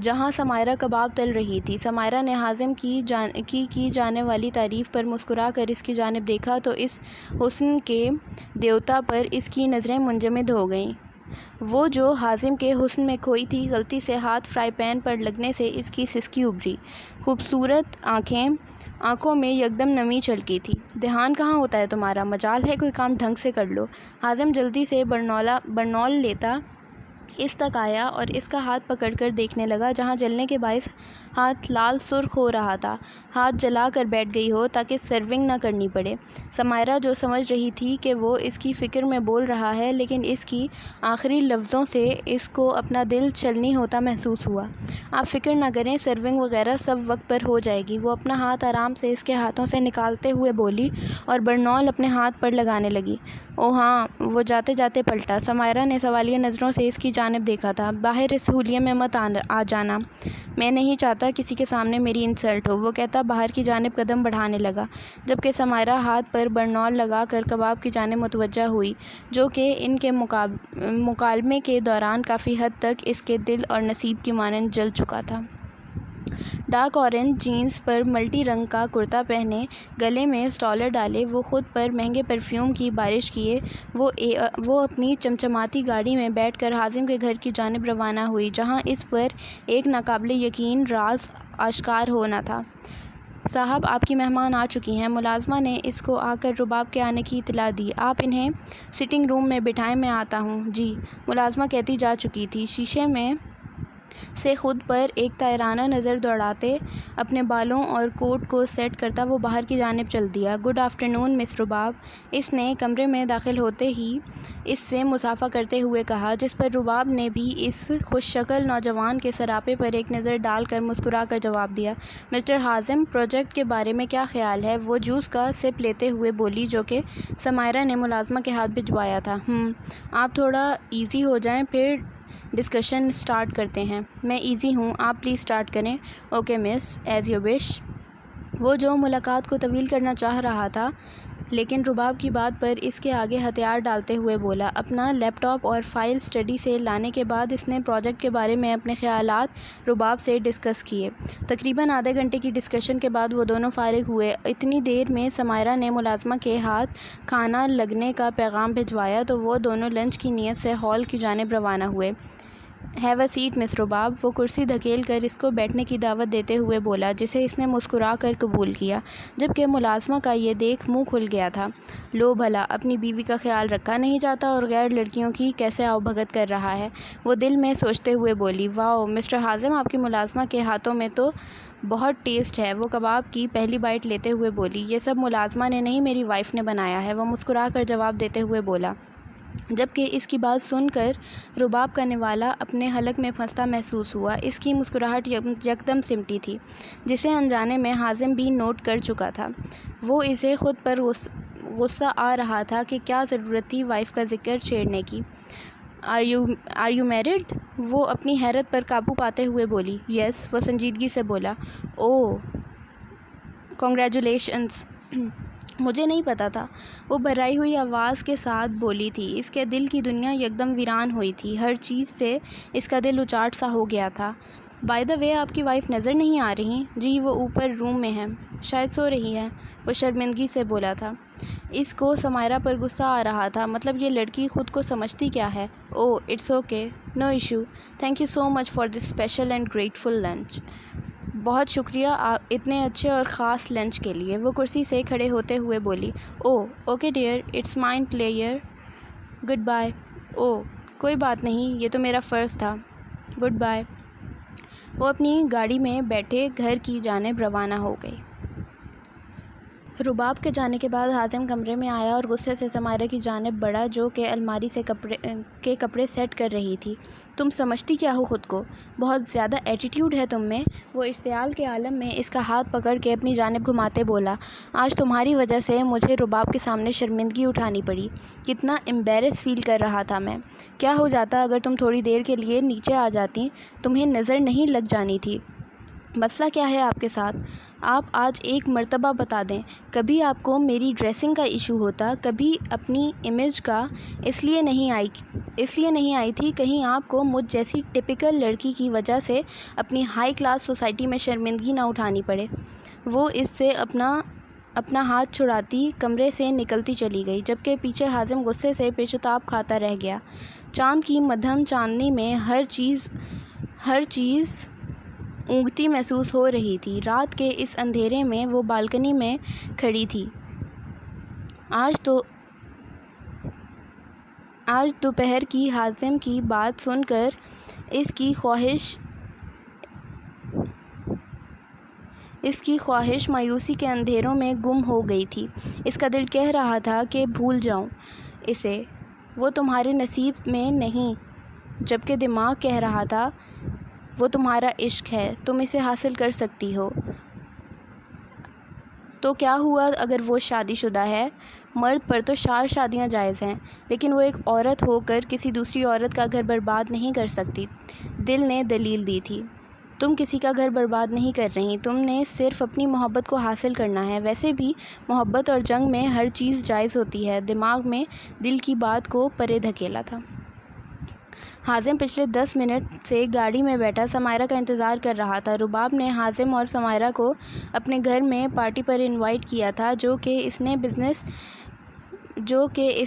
جہاں سمائرہ کباب تل رہی تھی۔ سمائرہ نے حازم کی جانے والی تعریف پر مسکرا کر اس کی جانب دیکھا تو اس حسن کے دیوتا پر اس کی نظریں منجمد ہو گئیں۔ وہ جو حازم کے حسن میں کھوئی تھی، غلطی سے ہاتھ فرائی پین پر لگنے سے اس کی سسکی ابھری۔ خوبصورت آنکھوں میں یکدم نمی چھلکی تھی۔ دھیان کہاں ہوتا ہے تمہارا؟ مجال ہے کوئی کام ڈھنگ سے کر لو۔ حازم جلدی سے برنول لیتا اس تک آیا اور اس کا ہاتھ پکڑ کر دیکھنے لگا جہاں جلنے کے باعث ہاتھ لال سرخ ہو رہا تھا۔ ہاتھ جلا کر بیٹھ گئی ہو تاکہ سرونگ نہ کرنی پڑے۔ سمائرہ جو سمجھ رہی تھی کہ وہ اس کی فکر میں بول رہا ہے، لیکن اس کی آخری لفظوں سے اس کو اپنا دل چھلنی ہوتا محسوس ہوا۔ آپ فکر نہ کریں، سرونگ وغیرہ سب وقت پر ہو جائے گی۔ وہ اپنا ہاتھ آرام سے اس کے ہاتھوں سے نکالتے ہوئے بولی اور برنول اپنے ہاتھ پر لگانے لگی۔ او ہاں، وہ جاتے جاتے پلٹا۔ سمائرہ نے سوالیہ نظروں سے اس کی جانب دیکھا تھا۔ باہر اس حلیے میں مت آ جانا، میں نہیں چاہتا کسی کے سامنے میری انسلٹ ہو، وہ کہتا باہر کی جانب قدم بڑھانے لگا، جبکہ سمائرہ ہاتھ پر برنول لگا کر کباب کی جانب متوجہ ہوئی جو کہ ان کے مکالمے کے دوران کافی حد تک اس کے دل اور نصیب کی مانند جل چکا تھا۔ ڈارک اورنج جینز پر ملٹی رنگ کا کرتا پہنے، گلے میں سٹالر ڈالے، وہ خود پر مہنگے پرفیوم کی بارش کیے وہ اپنی چمچماتی گاڑی میں بیٹھ کر حازم کے گھر کی جانب روانہ ہوئی جہاں اس پر ایک ناقابل یقین راز آشکار ہونا تھا۔ صاحب، آپ کی مہمان آ چکی ہیں۔ ملازمہ نے اس کو آ کر رباب کے آنے کی اطلاع دی۔ آپ انہیں سٹنگ روم میں بٹھائیں، میں آتا ہوں۔ جی، ملازمہ کہتی جا چکی تھی، شیشے میں سے خود پر ایک طائرانہ نظر دوڑاتے اپنے بالوں اور کوٹ کو سیٹ کرتا وہ باہر کی جانب چل دیا۔ گڈ آفٹرنون مس رباب، اس نے کمرے میں داخل ہوتے ہی اس سے مصافحہ کرتے ہوئے کہا، جس پر رباب نے بھی اس خوش شکل نوجوان کے سراپے پر ایک نظر ڈال کر مسکرا کر جواب دیا۔ مسٹر حازم، پروجیکٹ کے بارے میں کیا خیال ہے؟ وہ جوس کا سپ لیتے ہوئے بولی جو کہ سمائرہ نے ملازمہ کے ہاتھ بھجوایا تھا۔ آپ تھوڑا ایزی ہو جائیں، پھر ڈسکشن سٹارٹ کرتے ہیں۔ میں ایزی ہوں، آپ پلیز سٹارٹ کریں۔ Okay miss, as you wish. وہ جو ملاقات کو طویل کرنا چاہ رہا تھا، لیکن رباب کی بات پر اس کے آگے ہتھیار ڈالتے ہوئے بولا۔ اپنا لیپ ٹاپ اور فائل اسٹڈی سے لانے کے بعد اس نے پروجیکٹ کے بارے میں اپنے خیالات رباب سے ڈسکس کیے۔ تقریباً آدھے گھنٹے کی ڈسکشن کے بعد وہ دونوں فارغ ہوئے۔ اتنی دیر میں سمائرہ نے ملازمہ کے ہاتھ کھانا لگنے کا پیغام بھجوایا تو وہ دونوں لنچ کی نیت سے ہال کی جانب روانہ ہوئے۔ ہیو اے سیٹ مس رباب، وہ کرسی دھکیل کر اس کو بیٹھنے کی دعوت دیتے ہوئے بولا، جسے اس نے مسکرا کر قبول کیا، جبکہ ملازمہ کا یہ دیکھ منہ کھل گیا تھا۔ لو بھلا، اپنی بیوی کا خیال رکھا نہیں جاتا اور غیر لڑکیوں کی کیسے آؤ بھگت کر رہا ہے، وہ دل میں سوچتے ہوئے بولی۔ واؤ مسٹر حازم، آپ کی ملازمہ کے ہاتھوں میں تو بہت ٹیسٹ ہے، وہ کباب کی پہلی بائٹ لیتے ہوئے بولی۔ یہ سب ملازمہ نے نہیں، میری وائف نے بنایا ہے، وہ مسکرا کر جواب دیتے ہوئے بولا، جبکہ اس کی بات سن کر رباب کا نوالا اپنے حلق میں پھنستا محسوس ہوا۔ اس کی مسکراہٹ یکدم سمٹی تھی، جسے انجانے میں حازم بھی نوٹ کر چکا تھا۔ وہ اسے خود پر غصہ آ رہا تھا کہ کیا ضرورت تھی وائف کا ذکر چھیڑنے کی۔ Are you married? وہ اپنی حیرت پر قابو پاتے ہوئے بولی۔ یس، وہ سنجیدگی سے بولا۔ اوہ، کنگریچولیشنز، مجھے نہیں پتا تھا، وہ بھرائی ہوئی آواز کے ساتھ بولی تھی۔ اس کے دل کی دنیا یکدم ویران ہوئی تھی، ہر چیز سے اس کا دل اچاٹ سا ہو گیا تھا۔ بائی دا وے، آپ کی وائف نظر نہیں آ رہی؟ جی، وہ اوپر روم میں ہے، شاید سو رہی ہے، وہ شرمندگی سے بولا تھا۔ اس کو سمائرہ پر غصہ آ رہا تھا. مطلب یہ لڑکی خود کو سمجھتی کیا ہے؟ Oh it's okay, no issue, thank you so much for this special and grateful lunch. بہت شکریہ اتنے اچھے اور خاص لنچ کے لیے. وہ کرسی سے کھڑے ہوتے ہوئے بولی. Oh okay dear, it's mine player, goodbye. اوہ کوئی بات نہیں، یہ تو میرا فرض تھا، گڈ بائے. وہ اپنی گاڑی میں بیٹھے گھر کی جانب روانہ ہو گئی. رباب کے جانے کے بعد حازم کمرے میں آیا اور غصے سے سمائرہ کی جانب بڑھا جو کہ الماری سے کپڑے سیٹ کر رہی تھی. تم سمجھتی کیا ہو خود کو؟ بہت زیادہ ایٹیٹیوڈ ہے تم میں. وہ اشتعال کے عالم میں اس کا ہاتھ پکڑ کے اپنی جانب گھماتے بولا. آج تمہاری وجہ سے مجھے رباب کے سامنے شرمندگی اٹھانی پڑی. کتنا امبیرس فیل کر رہا تھا میں. کیا ہو جاتا اگر تم تھوڑی دیر کے لیے نیچے آ جاتی؟ تمہیں نظر نہیں لگ جانی تھی. مسئلہ کیا ہے آپ کے ساتھ؟ آپ آج ایک مرتبہ بتا دیں. کبھی آپ کو میری ڈریسنگ کا ایشو ہوتا، کبھی اپنی امیج کا. اس لیے نہیں آئی تھی کہیں آپ کو مجھ جیسی ٹپیکل لڑکی کی وجہ سے اپنی ہائی کلاس سوسائٹی میں شرمندگی نہ اٹھانی پڑے. وہ اس سے اپنا ہاتھ چھڑاتی کمرے سے نکلتی چلی گئی، جبکہ پیچھے حازم غصے سے پیچ و تاب کھاتا رہ گیا. چاند کی مدھم چاندنی میں ہر چیز اونگتی محسوس ہو رہی تھی. رات کے اس اندھیرے میں وہ بالکنی میں کھڑی تھی. آج دوپہر کی حازم کی بات سن کر اس کی خواہش مایوسی کے اندھیروں میں گم ہو گئی تھی. اس کا دل کہہ رہا تھا کہ بھول جاؤں اسے، وہ تمہارے نصیب میں نہیں، جبکہ دماغ کہہ رہا تھا وہ تمہارا عشق ہے، تم اسے حاصل کر سکتی ہو. تو کیا ہوا اگر وہ شادی شدہ ہے؟ مرد پر تو 4 شادیاں جائز ہیں، لیکن وہ ایک عورت ہو کر کسی دوسری عورت کا گھر برباد نہیں کر سکتی. دل نے دلیل دی تھی. تم کسی کا گھر برباد نہیں کر رہی، تم نے صرف اپنی محبت کو حاصل کرنا ہے. ویسے بھی محبت اور جنگ میں ہر چیز جائز ہوتی ہے. دماغ میں دل کی بات کو پرے دھکیلا تھا. حازم پچھلے 10 منٹ سے گاڑی میں بیٹھا سمائرہ کا انتظار کر رہا تھا. رباب نے حازم اور سمائرہ کو اپنے گھر میں پارٹی پر انوائٹ کیا تھا جو کہ اس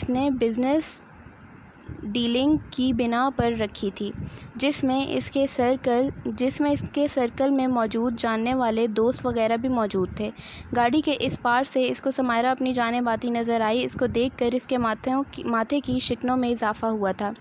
نے بزنس ڈیلنگ کی بنا پر رکھی تھی، جس میں اس کے سرکل میں موجود جاننے والے دوست وغیرہ بھی موجود تھے. گاڑی کے اس پار سے اس کو سمائرہ اپنی جانب آتی نظر آئی. اس کو دیکھ کر اس کے ماتھے کی شکنوں میں اضافہ ہوا تھا.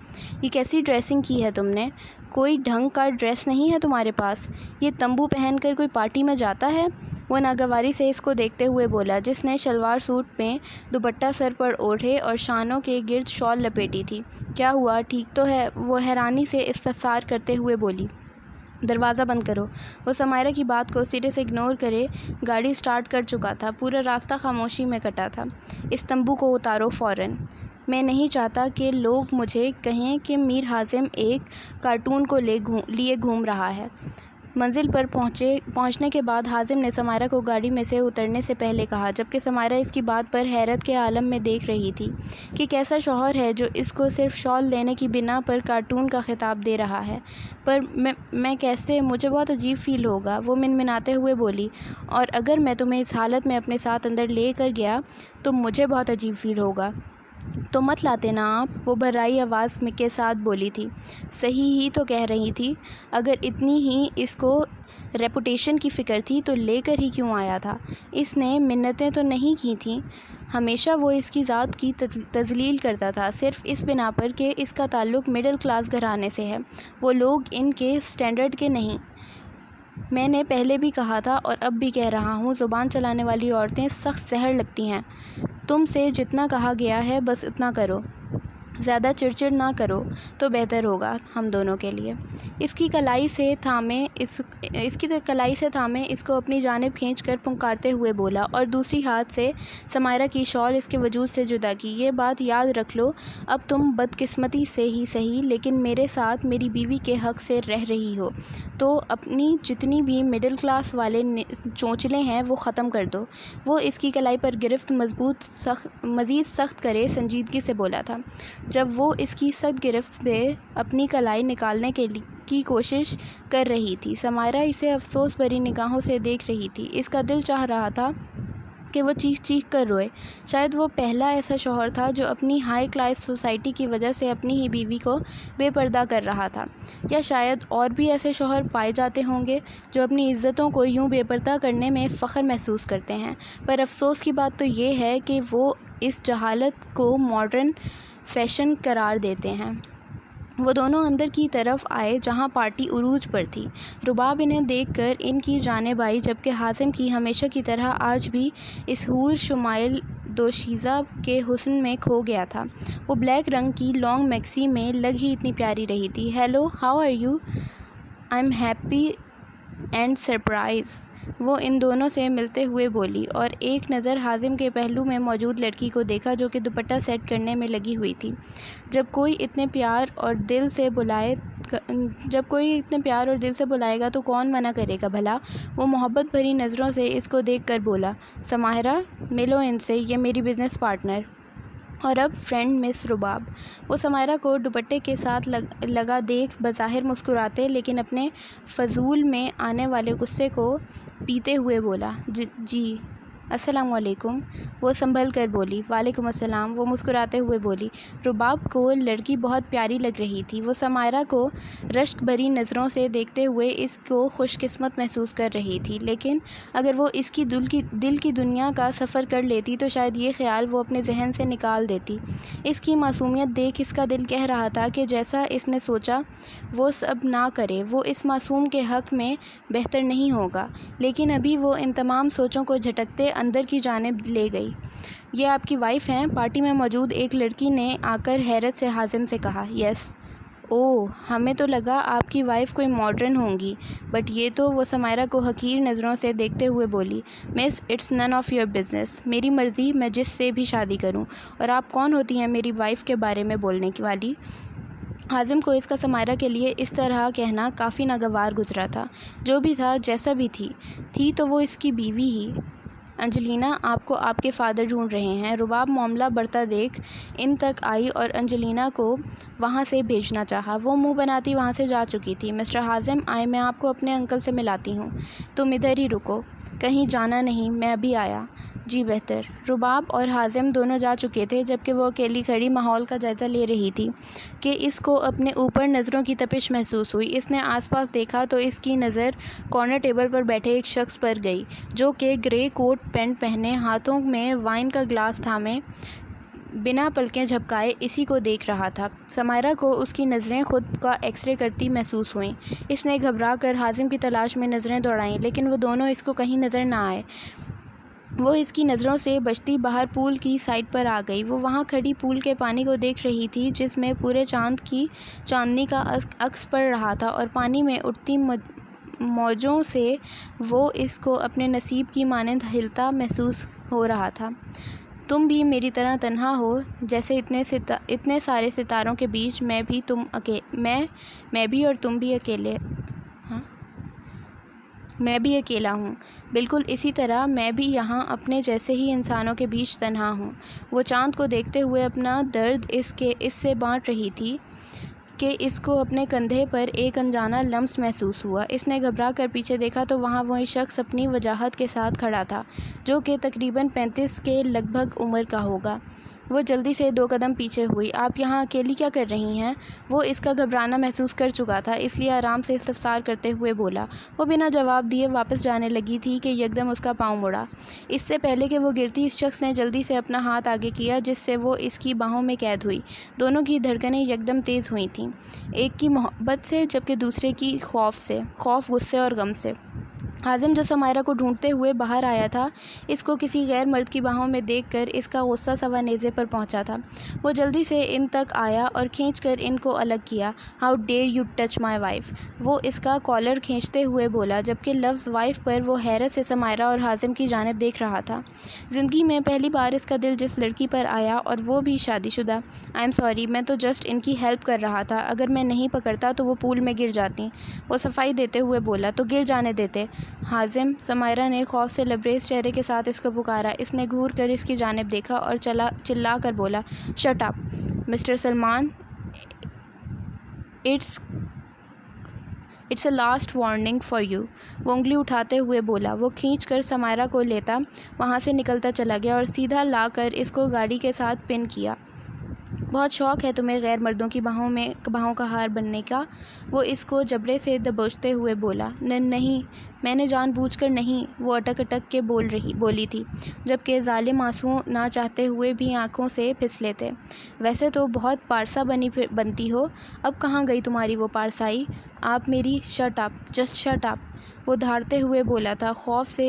یہ کیسی ڈریسنگ کی ہے تم نے؟ کوئی ڈھنگ کا ڈریس نہیں ہے تمہارے پاس؟ یہ تمبو پہن کر کوئی پارٹی میں جاتا ہے؟ وہ ناگواری سے اس کو دیکھتے ہوئے بولا، جس نے شلوار سوٹ میں دوپٹہ سر پر اوڑھے اور شانوں کے گرد شال لپیٹی تھی. کیا ہوا، ٹھیک تو ہے؟ وہ حیرانی سے استفسار کرتے ہوئے بولی. دروازہ بند کرو. وہ سمائرہ کی بات کو سرے سے اگنور کرے گاڑی سٹارٹ کر چکا تھا. پورا راستہ خاموشی میں کٹا تھا. اس تمبو کو اتارو فوراً. میں نہیں چاہتا کہ لوگ مجھے کہیں کہ میر حازم ایک کارٹون کو لیے گھوم رہا ہے. منزل پر پہنچنے کے بعد حازم نے سمائرہ کو گاڑی میں سے اترنے سے پہلے کہا، جبکہ سمائرہ اس کی بات پر حیرت کے عالم میں دیکھ رہی تھی کہ کیسا شوہر ہے جو اس کو صرف شال لینے کی بنا پر کارٹون کا خطاب دے رہا ہے. پر میں کیسے؟ مجھے بہت عجیب فیل ہوگا. وہ منمناتے ہوئے بولی. اور اگر میں تمہیں اس حالت میں اپنے ساتھ اندر لے کر گیا تو مجھے بہت عجیب فیل ہوگا. تو مت لاتے نا آپ، وہ بھرائی آواز کے ساتھ بولی تھی. صحیح ہی تو کہہ رہی تھی. اگر اتنی ہی اس کو ریپوٹیشن کی فکر تھی تو لے کر ہی کیوں آیا تھا؟ اس نے منتیں تو نہیں کی تھیں. ہمیشہ وہ اس کی ذات کی تذلیل کرتا تھا، صرف اس بنا پر کہ اس کا تعلق مڈل کلاس گھرانے سے ہے. وہ لوگ ان کے سٹینڈرڈ کے نہیں. میں نے پہلے بھی کہا تھا اور اب بھی کہہ رہا ہوں، زبان چلانے والی عورتیں سخت زہر لگتی ہیں. تم سے جتنا کہا گیا ہے بس اتنا کرو، زیادہ چڑچڑ نہ کرو تو بہتر ہوگا ہم دونوں کے لیے. اس کی کلائی سے تھامے اس کو اپنی جانب کھینچ کر پھنکارتے ہوئے بولا اور دوسری ہاتھ سے سمائرہ کی شال اس کے وجود سے جدا کی. یہ بات یاد رکھ لو، اب تم بدقسمتی سے ہی صحیح لیکن میرے ساتھ میری بیوی کے حق سے رہ رہی ہو تو اپنی جتنی بھی مڈل کلاس والے چونچلے ہیں وہ ختم کر دو. وہ اس کی کلائی پر گرفت مزید سخت کرے سنجیدگی سے بولا تھا. جب وہ اس کی سخت گرفت سے اپنی کلائی نکالنے کی کوشش کر رہی تھی، سمائرہ اسے افسوس بھری نگاہوں سے دیکھ رہی تھی. اس کا دل چاہ رہا تھا کہ وہ چیخ چیخ کر روئے۔ شاید وہ پہلا ایسا شوہر تھا جو اپنی ہائی کلاس سوسائٹی کی وجہ سے اپنی ہی بیوی کو بے پردہ کر رہا تھا، یا شاید اور بھی ایسے شوہر پائے جاتے ہوں گے جو اپنی عزتوں کو یوں بے پردہ کرنے میں فخر محسوس کرتے ہیں، پر افسوس کی بات تو یہ ہے کہ وہ اس جہالت کو ماڈرن فیشن قرار دیتے ہیں۔ وہ دونوں اندر کی طرف آئے جہاں پارٹی عروج پر تھی۔ رباب انہیں دیکھ کر ان کی جانب آئی، جبکہ حازم کی ہمیشہ کی طرح آج بھی اس حور شمائل دوشیزہ کے حسن میں کھو گیا تھا۔ وہ بلیک رنگ کی لانگ میکسی میں لگ ہی اتنی پیاری رہی تھی۔ Hello, how are you? I am happy and surprise, وہ ان دونوں سے ملتے ہوئے بولی، اور ایک نظر حازم کے پہلو میں موجود لڑکی کو دیکھا جو کہ دوپٹہ سیٹ کرنے میں لگی ہوئی تھی۔ جب کوئی اتنے پیار اور دل سے بلائے گا تو کون منع کرے گا بھلا؟ وہ محبت بھری نظروں سے اس کو دیکھ کر بولا، سماہرہ، ملو ان سے، یہ میری بزنس پارٹنر اور اب فرینڈ مس رباب۔ وہ سماہرہ کو دوپٹے کے ساتھ لگا دیکھ بظاہر مسکراتے لیکن اپنے فضول میں آنے والے غصے کو پیتے ہوئے بولا، جی السلام علیکم۔ وہ سنبھل کر بولی، وعلیکم السلام۔ وہ مسکراتے ہوئے بولی۔ رباب کو لڑکی بہت پیاری لگ رہی تھی۔ وہ سماہرہ کو رشک بھری نظروں سے دیکھتے ہوئے اس کو خوش قسمت محسوس کر رہی تھی، لیکن اگر وہ اس کی دل کی دنیا کا سفر کر لیتی تو شاید یہ خیال وہ اپنے ذہن سے نکال دیتی۔ اس کی معصومیت دیکھ اس کا دل کہہ رہا تھا کہ جیسا اس نے سوچا وہ سب نہ کرے، وہ اس معصوم کے حق میں بہتر نہیں ہوگا، لیکن ابھی وہ ان تمام سوچوں کو جھٹکتے اندر کی جانب لے گئی۔ یہ آپ کی وائف ہیں؟ پارٹی میں موجود ایک لڑکی نے آ کر حیرت سے حازم سے کہا۔ یس۔ اوہ، ہمیں تو لگا آپ کی وائف کوئی ماڈرن ہوں گی، بٹ یہ تو، وہ سماہرہ کو حقیر نظروں سے دیکھتے ہوئے بولی، miss, it's none of your business, میری مرضی میں جس سے بھی شادی کروں، اور آپ کون ہوتی ہیں میری وائف کے بارے میں بولنے والی؟ حازم کو اس کا سماہرہ کے لیے اس طرح کہنا کافی ناگوار گزرا تھا۔ جو بھی تھا، جیسا بھی تھی تو وہ اس کی بیوی ہی۔ انجلینا، آپ کو آپ کے فادر ڈھونڈ رہے ہیں۔ رباب معاملہ بڑھتا دیکھ ان تک آئی اور انجلینا کو وہاں سے بھیجنا چاہا۔ وہ منہ بناتی وہاں سے جا چکی تھی۔ مسٹر حازم آئے، میں آپ کو اپنے انکل سے ملاتی ہوں۔ تم ادھر ہی رکو، کہیں جانا نہیں، میں ابھی آیا۔ جی بہتر۔ رباب اور حازم دونوں جا چکے تھے، جبکہ وہ اکیلی کھڑی ماحول کا جائزہ لے رہی تھی کہ اس کو اپنے اوپر نظروں کی تپش محسوس ہوئی۔ اس نے آس پاس دیکھا تو اس کی نظر کارنر ٹیبل پر بیٹھے ایک شخص پر گئی جو کہ گرے کوٹ پینٹ پہنے، ہاتھوں میں وائن کا گلاس تھامے، بنا پلکیں جھپکائے اسی کو دیکھ رہا تھا۔ سماہرہ کو اس کی نظریں خود کا ایکس رے کرتی محسوس ہوئیں۔ اس نے گھبرا کر حازم کی تلاش میں نظریں دوڑائیں، لیکن وہ دونوں اس کو کہیں نظر نہ آئے۔ وہ اس کی نظروں سے بچتی باہر پول کی سائڈ پر آ گئی۔ وہ وہاں کھڑی پول کے پانی کو دیکھ رہی تھی جس میں پورے چاند کی چاندنی کا عکس پڑ رہا تھا، اور پانی میں اٹھتی موجوں سے وہ اس کو اپنے نصیب کی مانند ہلتا محسوس ہو رہا تھا۔ تم بھی میری طرح تنہا ہو، جیسے اتنے سارے ستاروں کے بیچ میں بھی اور تم بھی اکیلے۔ میں بھی اکیلا ہوں، بالکل اسی طرح میں بھی یہاں اپنے جیسے ہی انسانوں کے بیچ تنہا ہوں۔ وہ چاند کو دیکھتے ہوئے اپنا درد اس سے بانٹ رہی تھی کہ اس کو اپنے کندھے پر ایک انجانا لمس محسوس ہوا۔ اس نے گھبرا کر پیچھے دیکھا تو وہاں وہی شخص اپنی وجاہت کے ساتھ کھڑا تھا، جو کہ تقریباً 35 کے لگ بھگ عمر کا ہوگا۔ وہ جلدی سے 2 قدم پیچھے ہوئی۔ آپ یہاں اکیلی کیا کر رہی ہیں؟ وہ اس کا گھبرانا محسوس کر چکا تھا، اس لیے آرام سے استفسار کرتے ہوئے بولا۔ وہ بنا جواب دیے واپس جانے لگی تھی کہ یکدم اس کا پاؤں مڑا۔ اس سے پہلے کہ وہ گرتی، اس شخص نے جلدی سے اپنا ہاتھ آگے کیا جس سے وہ اس کی باہوں میں قید ہوئی۔ دونوں کی دھڑکنیں یکدم تیز ہوئی تھیں، ایک کی محبت سے جبکہ دوسرے کی خوف، غصے اور غم سے۔ حازم جو سماہرہ کو ڈھونڈتے ہوئے باہر آیا تھا، اس کو کسی غیر مرد کی باہوں میں دیکھ کر اس کا غصہ سوا نیزے پر پہنچا تھا۔ وہ جلدی سے ان تک آیا اور کھینچ کر ان کو الگ کیا۔ How dare you touch my wife, وہ اس کا کالر کھینچتے ہوئے بولا، جبکہ لفظ وائف پر وہ حیرت سے سماہرہ اور حازم کی جانب دیکھ رہا تھا۔ زندگی میں پہلی بار اس کا دل جس لڑکی پر آیا، اور وہ بھی شادی شدہ۔ آئی ایم سوری، میں تو جسٹ ان کی ہیلپ کر رہا تھا، اگر میں نہیں پکڑتا تو وہ پول میں گر جاتی۔ وہ صفائی دیتے ہوئے بولا، تو گر جانے دیتے حازم، سماہرہ نے خوف سے لبریز چہرے کے ساتھ اس کو پکارا۔ اس نے گھور کر اس کی جانب دیکھا اور چلا کر بولا، shut up mister Salman, it's it's a last warning for you, وہ انگلی اٹھاتے ہوئے بولا۔ وہ کھینچ کر سمائرہ کو لیتا وہاں سے نکلتا چلا گیا اور سیدھا لا کر اس کو گاڑی کے ساتھ پن کیا۔ بہت شوق ہے تمہیں غیر مردوں کی باہوں کا ہار بننے کا، وہ اس کو جبڑے سے دبوچتے ہوئے بولا۔ نہیں، میں نے جان بوجھ کر نہیں، وہ اٹک اٹک کے بولی تھی، جبکہ ظالم آنسو نہ چاہتے ہوئے بھی آنکھوں سے پھسلے تھے۔ ویسے تو بہت پارسا بنتی ہو، اب کہاں گئی تمہاری وہ پارسائی؟ آپ میری shut up, just shut up, وہ دھاڑتے ہوئے بولا تھا۔ خوف سے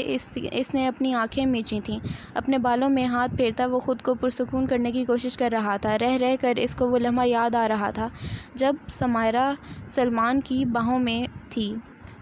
اس نے اپنی آنکھیں میچی تھیں۔ اپنے بالوں میں ہاتھ پھیرتا وہ خود کو پرسکون کرنے کی کوشش کر رہا تھا۔ رہ رہ کر اس کو وہ لمحہ یاد آ رہا تھا جب سمائرہ سلمان کی باہوں میں تھی۔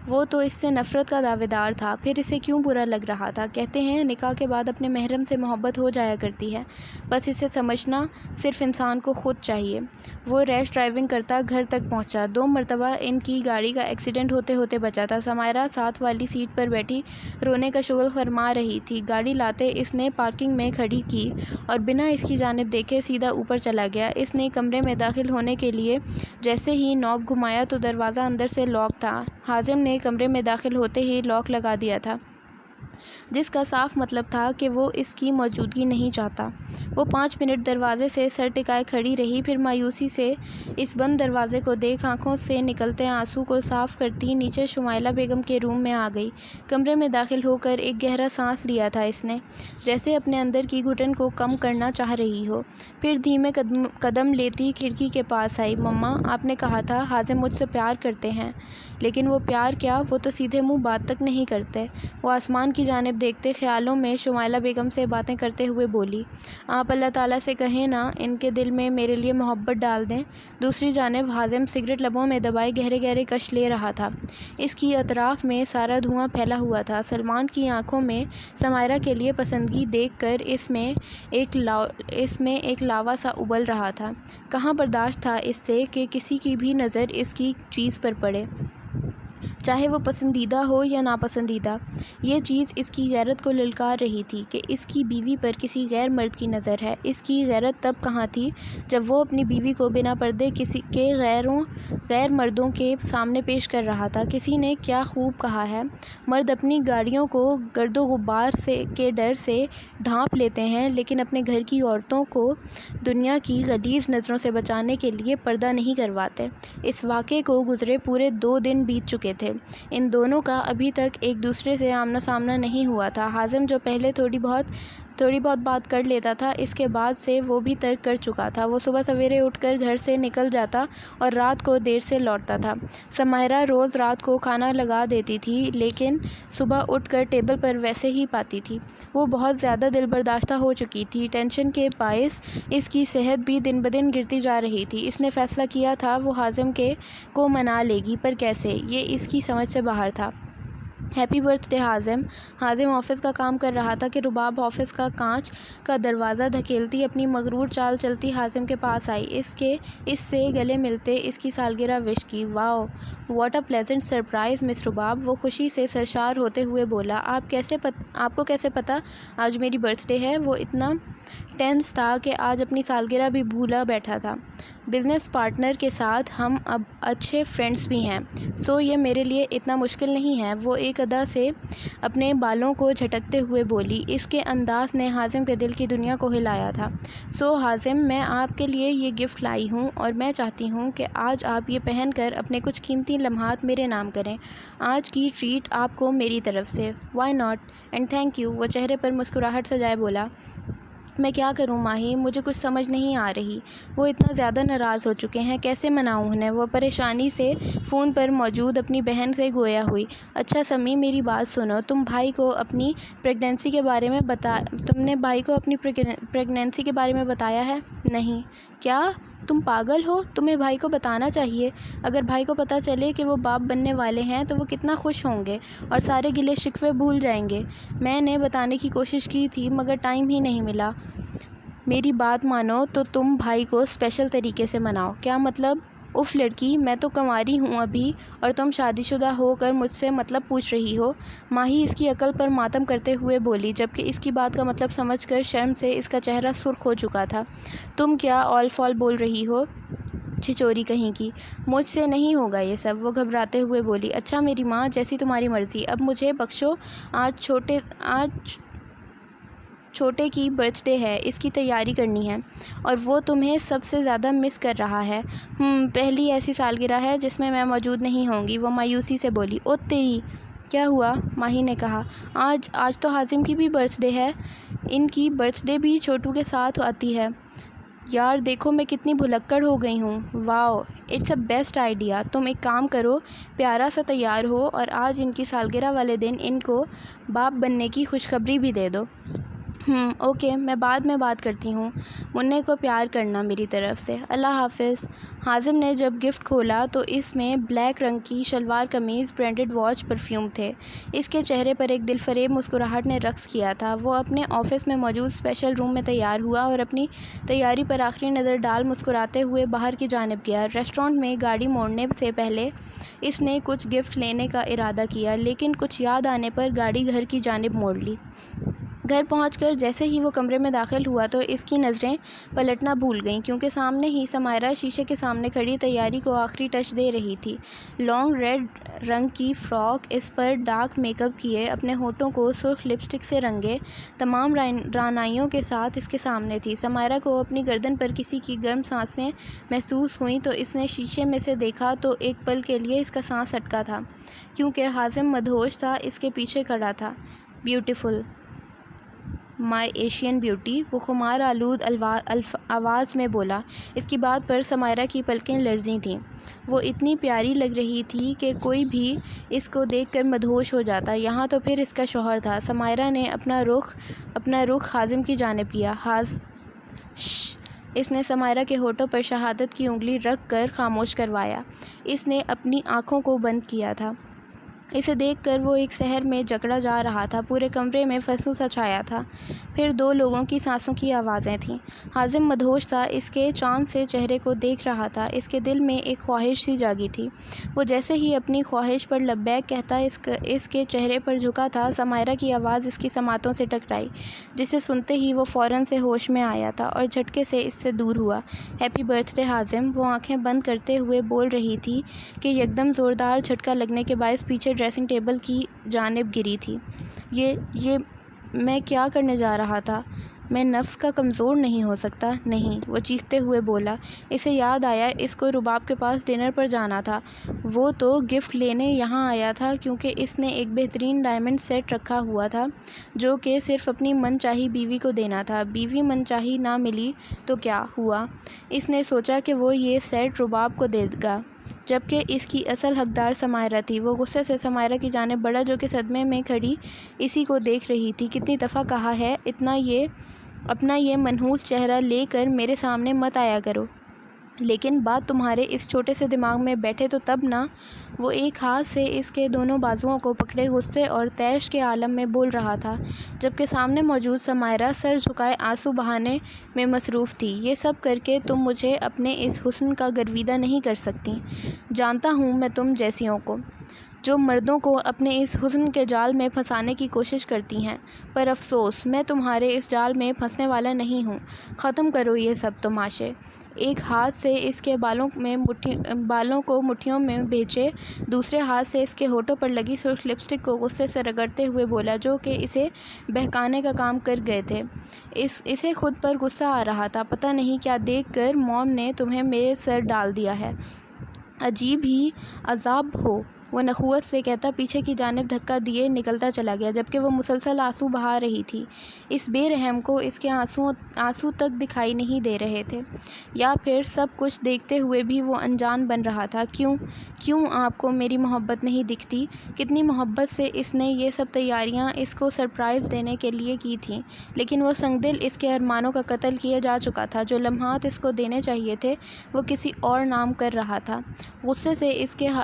وہ تو اس سے نفرت کا دعوے دار تھا، پھر اسے کیوں برا لگ رہا تھا؟ کہتے ہیں نکاح کے بعد اپنے محرم سے محبت ہو جایا کرتی ہے، بس اسے سمجھنا صرف انسان کو خود چاہیے۔ وہ ریش ڈرائیونگ کرتا گھر تک پہنچا۔ 2 مرتبہ ان کی گاڑی کا ایکسیڈنٹ ہوتے ہوتے بچا تھا۔ سمائرہ ساتھ والی سیٹ پر بیٹھی رونے کا شغل فرما رہی تھی۔ گاڑی لاتے اس نے پارکنگ میں کھڑی کی اور بنا اس کی جانب دیکھے سیدھا اوپر چلا گیا۔ اس نے کمرے میں داخل ہونے کے لیے جیسے ہی نوب گھمایا تو دروازہ اندر سے لاک تھا۔ حازم نے کمرے میں داخل ہوتے ہی لاک لگا دیا تھا، جس کا صاف مطلب تھا کہ وہ اس کی موجودگی نہیں چاہتا۔ وہ 5 منٹ دروازے سے سر ٹکائے کھڑی رہی، پھر مایوسی سے اس بند دروازے کو دیکھ آنکھوں سے نکلتے آنسو کو صاف کرتی نیچے شمائلہ بیگم کے روم میں آ گئی۔ کمرے میں داخل ہو کر ایک گہرا سانس لیا تھا اس نے، جیسے اپنے اندر کی گھٹن کو کم کرنا چاہ رہی ہو۔ پھر دھیمے قدم لیتی کھڑکی کے پاس آئی۔ مما، آپ نے کہا تھا حازم مجھ سے پیار کرتے ہیں، لیکن وہ پیار کیا، وہ تو سیدھے منہ بات تک نہیں کرتے۔ وہ آسمان کی جانب دیکھتے خیالوں میں شمائلہ بیگم سے باتیں کرتے ہوئے بولی۔ آپ اللہ تعالیٰ سے کہیں نا ان کے دل میں میرے لیے محبت ڈال دیں۔ دوسری جانب حازم سگریٹ لبوں میں دبائے گہرے گہرے کش لے رہا تھا۔ اس کی اطراف میں سارا دھواں پھیلا ہوا تھا۔ سلمان کی آنکھوں میں سمائرہ کے لیے پسندگی دیکھ کر اس میں ایک لاوا سا ابل رہا تھا۔ کہاں برداشت تھا اس سے کہ کسی کی بھی نظر اس کی چیز پر پڑے، چاہے وہ پسندیدہ ہو یا ناپسندیدہ۔ یہ چیز اس کی غیرت کو للکار رہی تھی کہ اس کی بیوی پر کسی غیر مرد کی نظر ہے۔ اس کی غیرت تب کہاں تھی جب وہ اپنی بیوی کو بنا پردے کسی کے غیر مردوں کے سامنے پیش کر رہا تھا۔ کسی نے کیا خوب کہا ہے، مرد اپنی گاڑیوں کو گرد و غبار کے ڈر سے ڈھانپ لیتے ہیں، لیکن اپنے گھر کی عورتوں کو دنیا کی غلیظ نظروں سے بچانے کے لیے پردہ نہیں کرواتے۔ اس واقعے کو گزرے پورے 2 دن بیت چکے تھے۔ ان دونوں کا ابھی تک ایک دوسرے سے آمنا سامنا نہیں ہوا تھا۔ حازم جو پہلے تھوڑی بہت بات کر لیتا تھا، اس کے بعد سے وہ بھی ترک کر چکا تھا۔ وہ صبح سویرے اٹھ کر گھر سے نکل جاتا اور رات کو دیر سے لوٹتا تھا۔ سمائرہ روز رات کو کھانا لگا دیتی تھی، لیکن صبح اٹھ کر ٹیبل پر ویسے ہی پاتی تھی۔ وہ بہت زیادہ دل برداشتہ ہو چکی تھی۔ ٹینشن کے باعث اس کی صحت بھی دن بدن گرتی جا رہی تھی۔ اس نے فیصلہ کیا تھا وہ حازم کو منا لے گی، پر کیسے، یہ اس کی سمجھ سے باہر تھا۔ Happy birthday Hazim. Hazim office کا کام کر رہا تھا کہ رباب آفس کا کانچ کا دروازہ دھکیلتی اپنی مغرور چال چلتی حازم کے پاس آئی۔ اس سے گلے ملتے اس کی سالگرہ وش کی۔ واؤ، واٹ اے پلیزنٹ سرپرائز مس رباب، وہ خوشی سے سرشار ہوتے ہوئے بولا۔ آپ کو کیسے پتہ آج میری برتھ ڈے ہے؟ وہ اتنا ٹینس تھا کہ آج اپنی سالگرہ بھی بھولا بیٹھا تھا۔ بزنس پارٹنر کے ساتھ ہم اب اچھے فرینڈس بھی ہیں، سو یہ میرے لیے اتنا مشکل نہیں ہے، وہ ایک ادا سے اپنے بالوں کو جھٹکتے ہوئے بولی۔ اس کے انداز نے حازم کے دل کی دنیا کو ہلایا تھا۔ سو حازم، میں آپ کے لیے یہ گفٹ لائی ہوں اور میں چاہتی ہوں کہ آج آپ یہ پہن کر اپنے کچھ قیمتی لمحات میرے نام کریں۔ آج کی ٹریٹ آپ کو میری طرف سے۔ Why not and thank you, وہ چہرے پر مسکراہٹ سجائے بولا۔ میں کیا کروں ماہی، مجھے کچھ سمجھ نہیں آ رہی۔ وہ اتنا زیادہ ناراض ہو چکے ہیں، کیسے مناؤں انہیں؟ وہ پریشانی سے فون پر موجود اپنی بہن سے گویا ہوئی۔ اچھا سمی، میری بات سنو، تم نے بھائی کو اپنی پریگنینسی کے بارے میں بتایا ہے؟ نہیں۔ کیا تم پاگل ہو؟ تمہیں بھائی کو بتانا چاہیے۔ اگر بھائی کو پتہ چلے کہ وہ باپ بننے والے ہیں تو وہ کتنا خوش ہوں گے اور سارے گلے شکوے بھول جائیں گے۔ میں نے بتانے کی کوشش کی تھی مگر ٹائم ہی نہیں ملا۔ میری بات مانو تو تم بھائی کو اسپیشل طریقے سے مناؤ۔ کیا مطلب؟ اف لڑکی، میں تو کنواری ہوں ابھی اور تم شادی شدہ ہو کر مجھ سے مطلب پوچھ رہی ہو؟ ماہی اس کی عقل پر ماتم کرتے ہوئے بولی، جبکہ اس کی بات کا مطلب سمجھ کر شرم سے اس کا چہرہ سرخ ہو چکا تھا۔ تم کیا اول فال بول رہی ہو؟ چھچوری کہیں کی، مجھ سے نہیں ہوگا یہ سب۔ وہ گھبراتے ہوئے بولی، اچھا میری ماں، جیسی تمہاری مرضی، اب مجھے بخشو۔ آج چھوٹے کی برتھ ڈے ہے، اس کی تیاری کرنی ہے، اور وہ تمہیں سب سے زیادہ مس کر رہا ہے۔ پہلی ایسی سالگرہ ہے جس میں موجود نہیں ہوں گی۔ وہ مایوسی سے بولی۔ او تیری، کیا ہوا؟ ماہی نے کہا، آج تو حازم کی بھی برتھ ڈے ہے۔ ان کی برتھ ڈے بھی چھوٹو کے ساتھ آتی ہے۔ یار دیکھو میں کتنی بھلکڑ ہو گئی ہوں۔ واو، اٹس اے بیسٹ آئیڈیا۔ تم ایک کام کرو، پیارا سا تیار ہو اور آج ان کی سالگرہ والے دن ان کو باپ بننے کی خوشخبری بھی دے دو۔ اوکے، میں بعد میں بات کرتی ہوں۔ منّے کو پیار کرنا میری طرف سے۔ اللہ حافظ۔ حازم نے جب گفٹ کھولا تو اس میں بلیک رنگ کی شلوار قمیض، برانڈڈ واچ، پرفیوم تھے۔ اس کے چہرے پر ایک دلفریب مسکراہٹ نے رقص کیا تھا۔ وہ اپنے آفس میں موجود اسپیشل روم میں تیار ہوا اور اپنی تیاری پر آخری نظر ڈال مسکراتے ہوئے باہر کی جانب گیا۔ ریسٹورانٹ میں گاڑی موڑنے سے پہلے اس نے کچھ گفٹ لینے کا ارادہ کیا، لیکن کچھ یاد آنے پر گاڑی گھر کی جانب موڑ لی۔ گھر پہنچ کر جیسے ہی وہ کمرے میں داخل ہوا تو اس کی نظریں پلٹنا بھول گئیں، کیونکہ سامنے ہی سمائرہ شیشے کے سامنے کھڑی تیاری کو آخری ٹچ دے رہی تھی۔ لانگ ریڈ رنگ کی فراک، اس پر ڈارک میک اپ کیے، اپنے ہونٹوں کو سرخ لپسٹک سے رنگے، تمام رعنائیوں کے ساتھ اس کے سامنے تھی۔ سمائرہ کو اپنی گردن پر کسی کی گرم سانسیں محسوس ہوئیں تو اس نے شیشے میں سے دیکھا تو ایک پل کے لیے اس کا سانس اٹکا تھا، کیونکہ حازم مدہوش تھا، اس کے پیچھے کھڑا تھا۔ بیوٹیفل، مائی ایشین بیوٹی، وہ خمار آلود آواز میں بولا۔ اس کی بات پر سمائرہ کی پلکیں لرزی تھیں۔ وہ اتنی پیاری لگ رہی تھی کہ کوئی بھی اس کو دیکھ کر مدہوش ہو جاتا، یہاں تو پھر اس کا شوہر تھا۔ سمائرہ نے اپنا رخ حازم کی جانب کیا۔ شش، اس نے سمائرہ کے ہونٹوں پر شہادت کی انگلی رکھ کر خاموش کروایا۔ اس نے اپنی آنکھوں کو بند کیا تھا۔ اسے دیکھ کر وہ ایک سحر میں جکڑا جا رہا تھا۔ پورے کمرے میں فسوں سا چھایا تھا۔ پھر دو لوگوں کی سانسوں کی آوازیں تھیں۔ حازم مدہوش تھا، اس کے چاند سے چہرے کو دیکھ رہا تھا۔ اس کے دل میں ایک خواہش سی جاگی تھی۔ وہ جیسے ہی اپنی خواہش پر لبیک کہتا اس کے چہرے پر جھکا تھا، سمائرہ کی آواز اس کی سماعتوں سے ٹکرائی، جسے سنتے ہی وہ فوراً سے ہوش میں آیا تھا اور جھٹکے سے اس سے دور ہوا۔ ہیپی برتھ ڈے حازم، وہ آنکھیں بند کرتے ہوئے بول رہی تھی کہ یکدم زوردار جھٹکا لگنے کے باعث پیچھے ڈریسنگ ٹیبل کی جانب گری تھی۔ یہ میں کیا کرنے جا رہا تھا؟ میں نفس کا کمزور نہیں ہو سکتا، نہیں، وہ چیختے ہوئے بولا۔ اسے یاد آیا اس کو رباب کے پاس ڈنر پر جانا تھا۔ وہ تو گفٹ لینے یہاں آیا تھا کیونکہ اس نے ایک بہترین ڈائمنڈ سیٹ رکھا ہوا تھا جو کہ صرف اپنی من چاہی بیوی کو دینا تھا۔ بیوی من چاہی نہ ملی تو کیا ہوا؟ اس نے سوچا کہ وہ یہ سیٹ رباب کو دے گا، جبکہ اس کی اصل حقدار سمائرہ تھی۔ وہ غصے سے سمائرہ کی جانب بڑھا جو کہ صدمے میں کھڑی اسی کو دیکھ رہی تھی۔ کتنی دفعہ کہا ہے، اپنا یہ منحوس چہرہ لے کر میرے سامنے مت آیا کرو، لیکن بات تمہارے اس چھوٹے سے دماغ میں بیٹھے تو تب نہ۔ وہ ایک ہاتھ سے اس کے دونوں بازوؤں کو پکڑے غصے اور طیش کے عالم میں بول رہا تھا، جبکہ سامنے موجود سمائرہ سر جھکائے آنسو بہانے میں مصروف تھی۔ یہ سب کر کے تم مجھے اپنے اس حسن کا گرویدہ نہیں کر سکتی۔ جانتا ہوں میں تم جیسیوں کو، جو مردوں کو اپنے اس حسن کے جال میں پھنسانے کی کوشش کرتی ہیں، پر افسوس میں تمہارے اس جال میں پھنسنے والا نہیں ہوں۔ ختم کرو یہ سب تماشے۔ ایک ہاتھ سے اس کے بالوں کو مٹھیوں میں بھیجے، دوسرے ہاتھ سے اس کے ہونٹوں پر لگی سرخ لپسٹک کو غصے سے رگڑتے ہوئے بولا، جو کہ اسے بہکانے کا کام کر گئے تھے۔ اسے خود پر غصہ آ رہا تھا۔ پتہ نہیں کیا دیکھ کر موم نے تمہیں میرے سر ڈال دیا ہے۔ عجیب ہی عذاب ہو، وہ نخوت سے کہتا پیچھے کی جانب دھکا دیے نکلتا چلا گیا، جبکہ وہ مسلسل آنسو بہا رہی تھی۔ اس بے رحم کو اس کے آنسو تک دکھائی نہیں دے رہے تھے، یا پھر سب کچھ دیکھتے ہوئے بھی وہ انجان بن رہا تھا۔ کیوں آپ کو میری محبت نہیں دکھتی؟ کتنی محبت سے اس نے یہ سب تیاریاں اس کو سرپرائز دینے کے لیے کی تھیں، لیکن وہ سنگ دل اس کے ارمانوں کا قتل کیا جا چکا تھا۔ جو لمحات اس کو دینے چاہیے تھے وہ کسی اور نام کر رہا تھا۔ غصے سے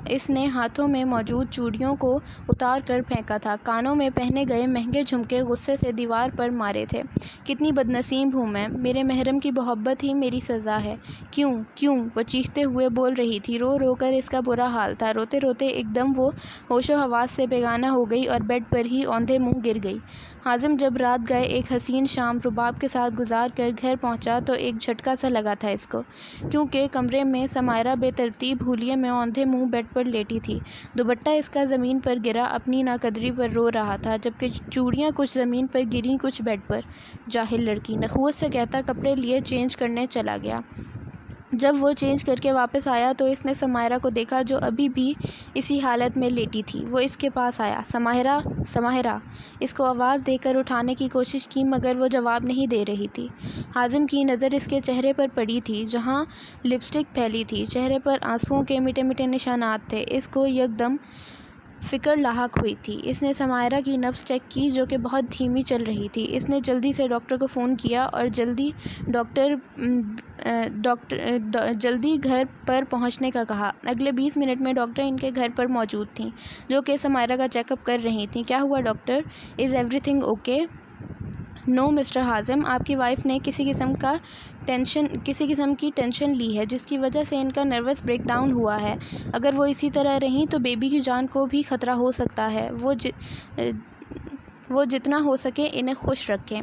اس نے ہاتھوں میں موجود چوڑیوں کو اتار کر پھینکا تھا، کانوں میں پہنے گئے مہنگے جھمکے غصے سے دیوار پر مارے تھے۔ کتنی بدنصیب ہوں میں، میرے محرم کی محبت ہی میری سزا ہے۔ کیوں کیوں وہ چیختے ہوئے بول رہی تھی، رو رو کر اس کا برا حال تھا۔ روتے روتے ایک دم وہ ہوش و حواس سے بیگانہ ہو گئی اور بیڈ پر ہی اوندھے منہ گر گئی۔ حازم جب رات گئے ایک حسین شام رباب کے ساتھ گزار کر گھر پہنچا تو ایک جھٹکا سا لگا تھا اس کو، کیونکہ کمرے میں سمائرہ بے ترتیب حولیے میں اوندھے منہ بیڈ پر لیٹی تھی۔ دوپٹہ اس کا زمین پر گرا اپنی ناقدری پر رو رہا تھا، جبکہ چوڑیاں کچھ زمین پر گریں کچھ بیڈ پر۔ جاہل لڑکی، نخوت سے کہتا کپڑے لیے چینج کرنے چلا گیا۔ جب وہ چینج کر کے واپس آیا تو اس نے سمائرہ کو دیکھا جو ابھی بھی اسی حالت میں لیٹی تھی۔ وہ اس کے پاس آیا، سمائرہ سمائرہ، اس کو آواز دے کر اٹھانے کی کوشش کی مگر وہ جواب نہیں دے رہی تھی۔ حازم کی نظر اس کے چہرے پر پڑی تھی جہاں لپسٹک پھیلی تھی، چہرے پر آنسوؤں کے میٹھے میٹھے نشانات تھے۔ اس کو یکدم فکر لاحق ہوئی تھی۔ اس نے سمائرہ کی نبض چیک کی جو کہ بہت دھیمی چل رہی تھی۔ اس نے جلدی سے ڈاکٹر کو فون کیا اور جلدی گھر پر پہنچنے کا کہا۔ اگلے 20 منٹ میں ڈاکٹر ان کے گھر پر موجود تھیں، جو کہ سمائرہ کا چیک اپ کر رہی تھیں۔ کیا ہوا doctor? Is everything okay? No mister Hazim, آپ کی وائف نے کسی قسم کی ٹینشن لی ہے جس کی وجہ سے ان کا نروس بریک ڈاؤن ہوا ہے۔ اگر وہ اسی طرح رہیں تو بیبی کی جان کو بھی خطرہ ہو سکتا ہے۔ وہ جتنا ہو سکے انہیں خوش رکھیں۔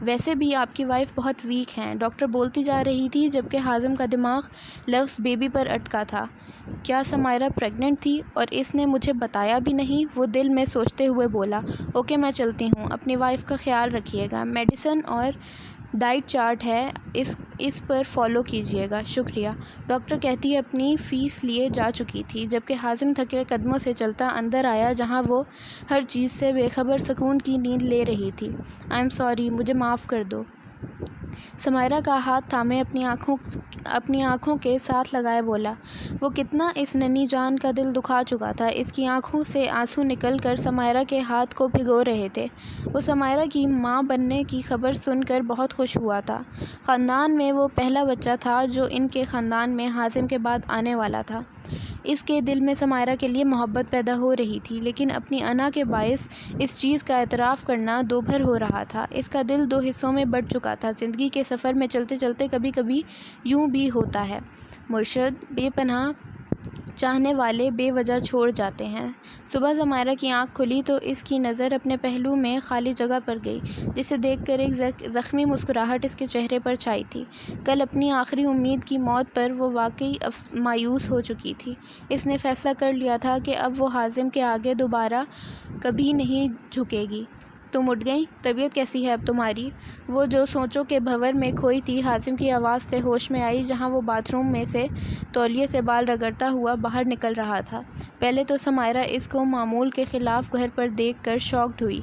ویسے بھی آپ کی وائف بہت ویک ہیں، ڈاکٹر بولتی جا رہی تھی جبکہ حازم کا دماغ لفظ بیبی پر اٹکا تھا۔ کیا سمائرہ پریگننٹ تھی اور اس نے مجھے بتایا بھی نہیں؟ وہ دل میں سوچتے ہوئے بولا۔ اوکے میں چلتی ہوں، اپنی وائف کا خیال رکھیے گا، میڈیسن اور ڈائٹ چارٹ ہے اس پر فالو کیجیے گا، شکریہ، ڈاکٹر کہتی اپنی فیس لیے جا چکی تھی، جبکہ حازم تھکے قدموں سے چلتا اندر آیا جہاں وہ ہر چیز سے بے خبر سکون کی نیند لے رہی تھی۔ آئی ایم سوری، مجھے معاف کر دو۔ سمائرہ کا ہاتھ تھامے اپنی آنکھوں کے ساتھ لگائے بولا۔ وہ کتنا اس ننھی جان کا دل دکھا چکا تھا، اس کی آنکھوں سے آنسو نکل کر سمائرہ کے ہاتھ کو بھگو رہے تھے۔ وہ سمائرہ کی ماں بننے کی خبر سن کر بہت خوش ہوا تھا۔ خاندان میں وہ پہلا بچہ تھا جو ان کے خاندان میں حازم کے بعد آنے والا تھا۔ اس کے دل میں سمائرہ کے لیے محبت پیدا ہو رہی تھی، لیکن اپنی انا کے باعث اس چیز کا اعتراف کرنا دوبھر ہو رہا تھا۔ اس کا دل 2 حصوں میں بٹ چکا تھا۔ زندگی کے سفر میں چلتے چلتے کبھی کبھی یوں بھی ہوتا ہے مرشد، بے پناہ چاہنے والے بے وجہ چھوڑ جاتے ہیں۔ صبح سمائرہ کی آنکھ کھلی تو اس کی نظر اپنے پہلو میں خالی جگہ پر گئی، جسے دیکھ کر ایک زخمی مسکراہٹ اس کے چہرے پر چھائی تھی۔ کل اپنی آخری امید کی موت پر وہ واقعی مایوس ہو چکی تھی۔ اس نے فیصلہ کر لیا تھا کہ اب وہ حازم کے آگے دوبارہ کبھی نہیں جھکے گی۔ تم اٹھ گئیں؟ طبیعت کیسی ہے اب تمہاری؟ وہ جو سوچوں کے بھنور میں کھوئی تھی حازم کی آواز سے ہوش میں آئی جہاں وہ باتھ روم میں سے تولیے سے بال رگڑتا ہوا باہر نکل رہا تھا۔ پہلے تو سمائرہ اس کو معمول کے خلاف گھر پر دیکھ کر شاکڈ ہوئی،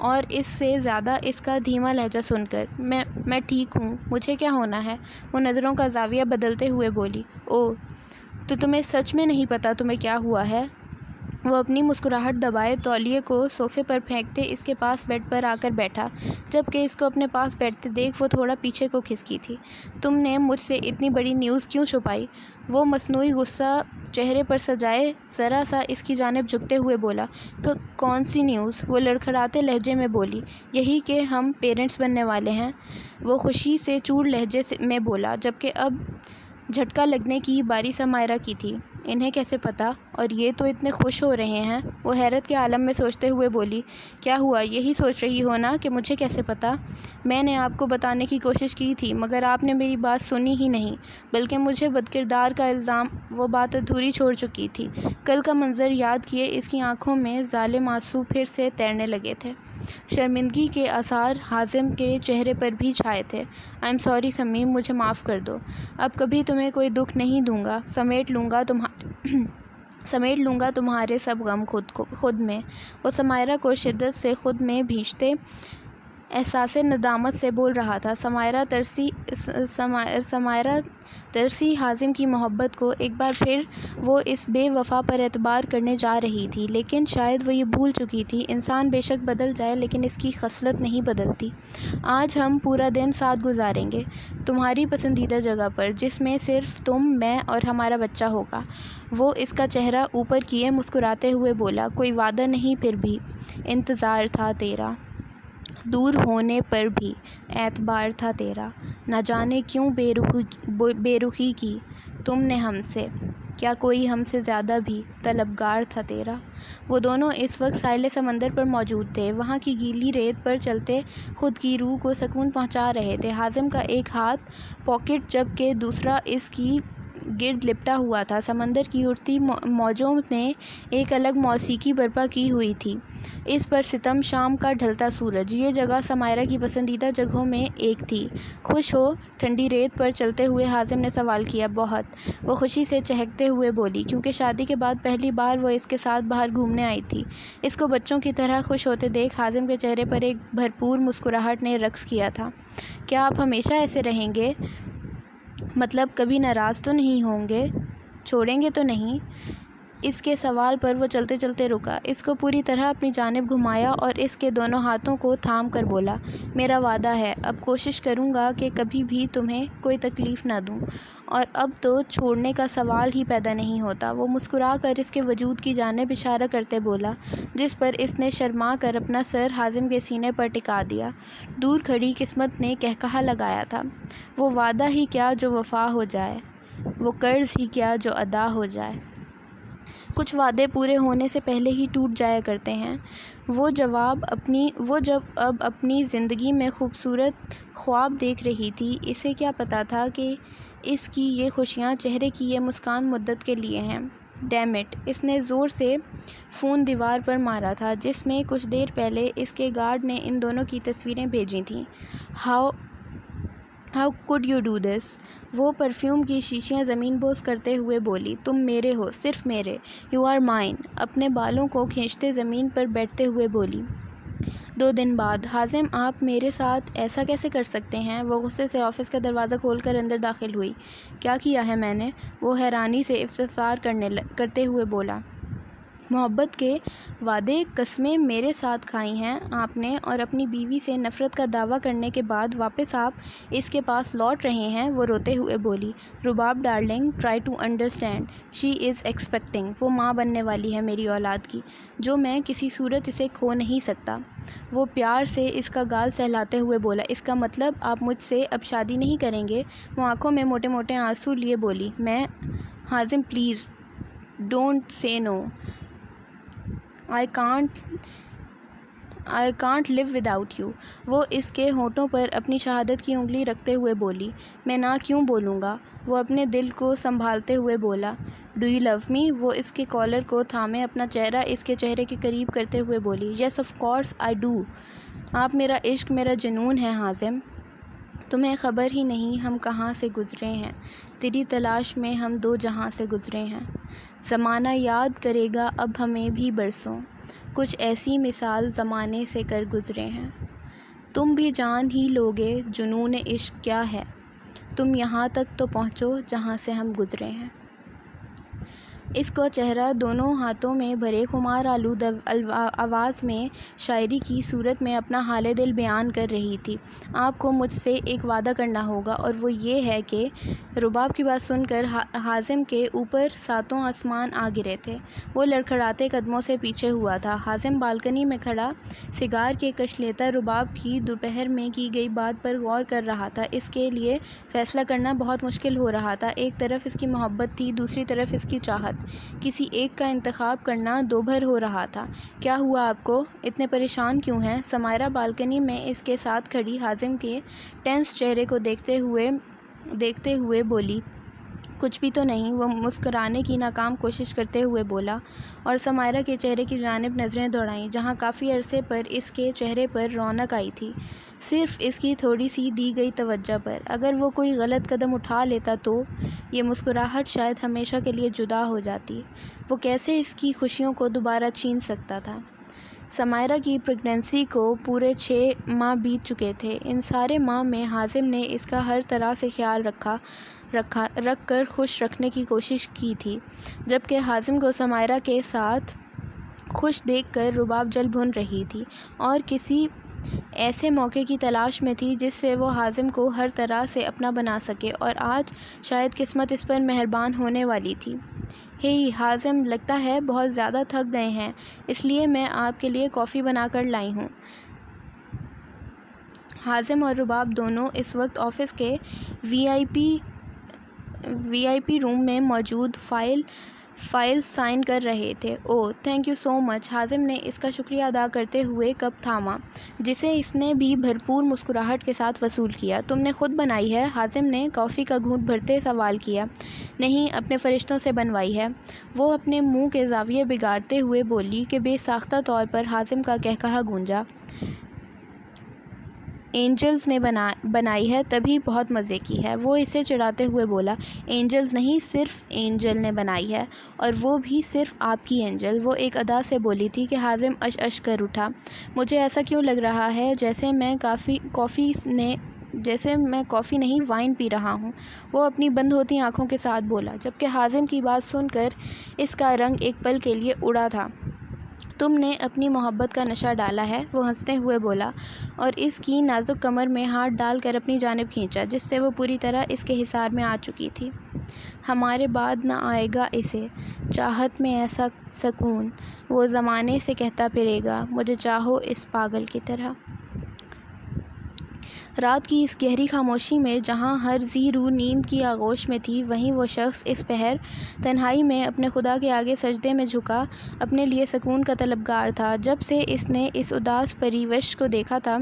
اور اس سے زیادہ اس کا دھیما لہجہ سن کر۔ میں ٹھیک ہوں، مجھے کیا ہونا ہے؟ وہ نظروں کا زاویہ بدلتے ہوئے بولی۔ اوہ، تو تمہیں سچ میں نہیں پتا تمہیں کیا ہوا ہے؟ وہ اپنی مسکراہٹ دبائے تولیے کو صوفے پر پھینکتے اس کے پاس بیڈ پر آ کر بیٹھا، جبکہ اس کو اپنے پاس بیٹھتے دیکھ وہ تھوڑا پیچھے کو کھسکی تھی۔ تم نے مجھ سے اتنی بڑی نیوز کیوں چھپائی؟ وہ مصنوعی غصہ چہرے پر سجائے ذرا سا اس کی جانب جھکتے ہوئے بولا۔ کون سی نیوز؟ وہ لڑکھڑاتے لہجے میں بولی۔ یہی کہ ہم پیرنٹس بننے والے ہیں، وہ خوشی سے چور لہجے میں بولا، جبکہ اب جھٹکا لگنے کی باری سمائرہ کی تھی۔ انہیں کیسے پتا؟ اور یہ تو اتنے خوش ہو رہے ہیں، وہ حیرت کے عالم میں سوچتے ہوئے بولی۔ کیا ہوا؟ یہی سوچ رہی ہو نا کہ مجھے کیسے پتا؟ میں نے آپ کو بتانے کی کوشش کی تھی مگر آپ نے میری بات سنی ہی نہیں، بلکہ مجھے بدکردار کا الزام۔ وہ بات ادھوری چھوڑ چکی تھی۔ کل کا منظر یاد کیے اس کی آنکھوں میں ظالم آنسو پھر سے تیرنے لگے تھے۔ شرمندگی کے آثار حازم کے چہرے پر بھی چھائے تھے۔ آئی ایم سوری سمیم، مجھے معاف کر دو، اب کبھی تمہیں کوئی دکھ نہیں دوں گا، سمیٹ لوں گا تمہارے سب غم خود میں۔ وہ سمائرہ کو شدت سے خود میں بھینچتے احساس ندامت سے بول رہا تھا۔ سمائرہ ترسی حازم کی محبت کو ایک بار پھر وہ اس بے وفا پر اعتبار کرنے جا رہی تھی، لیکن شاید وہ یہ بھول چکی تھی، انسان بے شک بدل جائے لیکن اس کی خصلت نہیں بدلتی۔ آج ہم پورا دن ساتھ گزاریں گے، تمہاری پسندیدہ جگہ پر، جس میں صرف تم، میں اور ہمارا بچہ ہوگا۔ وہ اس کا چہرہ اوپر کیے مسکراتے ہوئے بولا، کوئی وعدہ نہیں، پھر بھی انتظار تھا تیرا، دور ہونے پر بھی اعتبار تھا تیرا، نہ جانے کیوں بے رخی کی تم نے ہم سے، کیا کوئی ہم سے زیادہ بھی طلبگار تھا تیرا۔ وہ دونوں اس وقت ساحل سمندر پر موجود تھے، وہاں کی گیلی ریت پر چلتے خود کی روح کو سکون پہنچا رہے تھے۔ حازم کا ایک ہاتھ پاکٹ جبکہ دوسرا اس کی گرد لپٹا ہوا تھا۔ سمندر کی اٹھتی موجوں نے ایک الگ موسیقی برپا کی ہوئی تھی، اس پر ستم، شام کا ڈھلتا سورج۔ یہ جگہ سمائرہ کی پسندیدہ جگہوں میں ایک تھی۔ خوش ہو ٹھنڈی ریت پر چلتے ہوئے حازم نے سوال کیا۔ بہت، وہ خوشی سے چہکتے ہوئے بولی، کیونکہ شادی کے بعد پہلی بار وہ اس کے ساتھ باہر گھومنے آئی تھی۔ اس کو بچوں کی طرح خوش ہوتے دیکھ حازم کے چہرے پر ایک بھرپور مسکراہٹ نے رقص کیا تھا۔ کیا آپ ہمیشہ ایسے رہیں گے؟ مطلب کبھی ناراض تو نہیں ہوں گے؟ چھوڑیں گے تو نہیں؟ اس کے سوال پر وہ چلتے چلتے رکا، اس کو پوری طرح اپنی جانب گھمایا اور اس کے دونوں ہاتھوں کو تھام کر بولا، میرا وعدہ ہے، اب کوشش کروں گا کہ کبھی بھی تمہیں کوئی تکلیف نہ دوں، اور اب تو چھوڑنے کا سوال ہی پیدا نہیں ہوتا۔ وہ مسکرا کر اس کے وجود کی جانب اشارہ کرتے بولا، جس پر اس نے شرما کر اپنا سر حازم کے سینے پر ٹکا دیا۔ دور کھڑی قسمت نے قہقہا لگایا تھا، وہ وعدہ ہی کیا جو وفا ہو جائے، وہ قرض ہی کیا جو ادا ہو جائے۔ کچھ وعدے پورے ہونے سے پہلے ہی ٹوٹ جایا کرتے ہیں۔ وہ جب اب اپنی زندگی میں خوبصورت خواب دیکھ رہی تھی، اسے کیا پتہ تھا کہ اس کی یہ خوشیاں، چہرے کی یہ مسکان مدت کے لیے ہیں۔ ڈیم اٹ، اس نے زور سے فون دیوار پر مارا تھا جس میں کچھ دیر پہلے اس کے گارڈ نے ان دونوں کی تصویریں بھیجی تھیں۔ How could you do this? وہ پرفیوم کی شیشیاں زمین بوس کرتے ہوئے بولی، تم میرے ہو، صرف میرے، یو آر مائن۔ اپنے بالوں کو کھینچتے زمین پر بیٹھتے ہوئے بولی۔ 2 دن بعد، حازم آپ میرے ساتھ ایسا کیسے کر سکتے ہیں؟ وہ غصے سے آفس کا دروازہ کھول کر اندر داخل ہوئی۔ کیا کیا ہے میں نے؟ وہ حیرانی سے استفسار کرتے ہوئے بولا۔ محبت کے وعدے، قسمیں میرے ساتھ کھائی ہیں آپ نے، اور اپنی بیوی سے نفرت کا دعویٰ کرنے کے بعد واپس آپ اس کے پاس لوٹ رہے ہیں۔ وہ روتے ہوئے بولی، Rabab darling, try to understand, she is expecting, وہ ماں بننے والی ہے میری اولاد کی، جو میں کسی صورت اسے کھو نہیں سکتا۔ وہ پیار سے اس کا گال سہلاتے ہوئے بولا، اس کا مطلب آپ مجھ سے اب شادی نہیں کریں گے؟ وہ آنکھوں میں موٹے موٹے آنسو لیے بولی، میں حازم please don't say no, I can't live without you. وہ اس کے ہونٹوں پر اپنی شہادت کی انگلی رکھتے ہوئے بولی، میں نہ کیوں بولوں گا؟ وہ اپنے دل کو سنبھالتے ہوئے بولا، ڈو یو لو می؟ وہ اس کے کالر کو تھامے اپنا چہرہ اس کے چہرے کے قریب کرتے ہوئے بولی، yes of course I do. آپ میرا عشق، میرا جنون ہے حازم، تمہیں خبر ہی نہیں ہم کہاں سے گزرے ہیں، تیری تلاش میں ہم 2 جہاں سے گزرے ہیں۔ زمانہ یاد کرے گا اب ہمیں بھی برسوں، کچھ ایسی مثال زمانے سے کر گزرے ہیں۔ تم بھی جان ہی لوگے جنون عشق کیا ہے، تم یہاں تک تو پہنچو جہاں سے ہم گزرے ہیں۔ اس کا چہرہ دونوں ہاتھوں میں بھرے خمار آلود آواز میں شاعری کی صورت میں اپنا حال دل بیان کر رہی تھی۔ آپ کو مجھ سے ایک وعدہ کرنا ہوگا، اور وہ یہ ہے کہ رباب کی بات سن کر حازم کے اوپر 7 آسمان آ گرے تھے۔ وہ لڑکھڑاتے قدموں سے پیچھے ہوا تھا۔ حازم بالکنی میں کھڑا سگار کے کش لیتا رباب کی دوپہر میں کی گئی بات پر غور کر رہا تھا۔ اس کے لیے فیصلہ کرنا بہت مشکل ہو رہا تھا، ایک طرف اس کی محبت تھی، دوسری طرف اس کی چاہت۔ کسی ایک کا انتخاب کرنا دوبھر ہو رہا تھا۔ کیا ہوا آپ کو؟ اتنے پریشان کیوں ہیں؟ سمائرہ بالکنی میں اس کے ساتھ کھڑی حازم کے ٹینس چہرے کو دیکھتے ہوئے بولی، کچھ بھی تو نہیں۔ وہ مسکرانے کی ناکام کوشش کرتے ہوئے بولا، اور سمائرہ کے چہرے کی جانب نظریں دوڑائیں جہاں کافی عرصے پر اس کے چہرے پر رونق آئی تھی، صرف اس کی تھوڑی سی دی گئی توجہ پر۔ اگر وہ کوئی غلط قدم اٹھا لیتا تو یہ مسکراہٹ شاید ہمیشہ کے لیے جدا ہو جاتی۔ وہ کیسے اس کی خوشیوں کو دوبارہ چھین سکتا تھا؟ سمائرہ کی پریگننسی کو پورے 6 ماہ بیت چکے تھے۔ ان سارے ماہ میں حازم نے اس کا ہر طرح سے خیال رکھ کر خوش رکھنے کی کوشش کی تھی، جبکہ حازم کو سمائرہ کے ساتھ خوش دیکھ کر رباب جل بھن رہی تھی اور کسی ایسے موقع کی تلاش میں تھی جس سے وہ حازم کو ہر طرح سے اپنا بنا سکے، اور آج شاید قسمت اس پر مہربان ہونے والی تھی۔ "ہے حازم، لگتا ہے بہت زیادہ تھک گئے ہیں، اس لیے میں آپ کے لیے کافی بنا کر لائی ہوں۔" حازم اور رباب دونوں اس وقت آفس کے وی آئی پی روم میں موجود فائل سائن کر رہے تھے۔ "اوہ، تھینک یو سو مچ۔" حازم نے اس کا شکریہ ادا کرتے ہوئے کپ تھاما، جسے اس نے بھی بھرپور مسکراہٹ کے ساتھ وصول کیا۔ "تم نے خود بنائی ہے؟" حازم نے کافی کا گھونٹ بھرتے سوال کیا۔ "نہیں، اپنے فرشتوں سے بنوائی ہے۔" وہ اپنے منہ کے زاویے بگاڑتے ہوئے بولی کہ بے ساختہ طور پر حازم کا قہقہہ گونجا۔ "اینجلز نے بنائی ہے، تبھی بہت مزے کی ہے۔" وہ اسے چڑھاتے ہوئے بولا۔ "اینجلز نہیں، صرف اینجل نے بنائی ہے، اور وہ بھی صرف آپ کی اینجل۔" وہ ایک ادا سے بولی تھی کہ حازم اش کر اٹھا۔ "مجھے ایسا کیوں لگ رہا ہے جیسے میں کافی نہیں وائن پی رہا ہوں؟" وہ اپنی بند ہوتی آنکھوں کے ساتھ بولا، جبکہ حازم کی بات سن کر اس کا رنگ ایک پل کے لیے اڑا تھا۔ "تم نے اپنی محبت کا نشہ ڈالا ہے۔" وہ ہنستے ہوئے بولا اور اس کی نازک کمر میں ہاتھ ڈال کر اپنی جانب کھینچا، جس سے وہ پوری طرح اس کے حصار میں آ چکی تھی۔ "ہمارے بعد نہ آئے گا اسے چاہت میں ایسا سکون، وہ زمانے سے کہتا پھرے گا مجھے چاہو اس پاگل کی طرح۔" رات کی اس گہری خاموشی میں جہاں ہر ذی روح نیند کی آغوش میں تھی، وہیں وہ شخص اس پہر تنہائی میں اپنے خدا کے آگے سجدے میں جھکا اپنے لیے سکون کا طلبگار تھا۔ جب سے اس نے اس اداس پری وش کو دیکھا تھا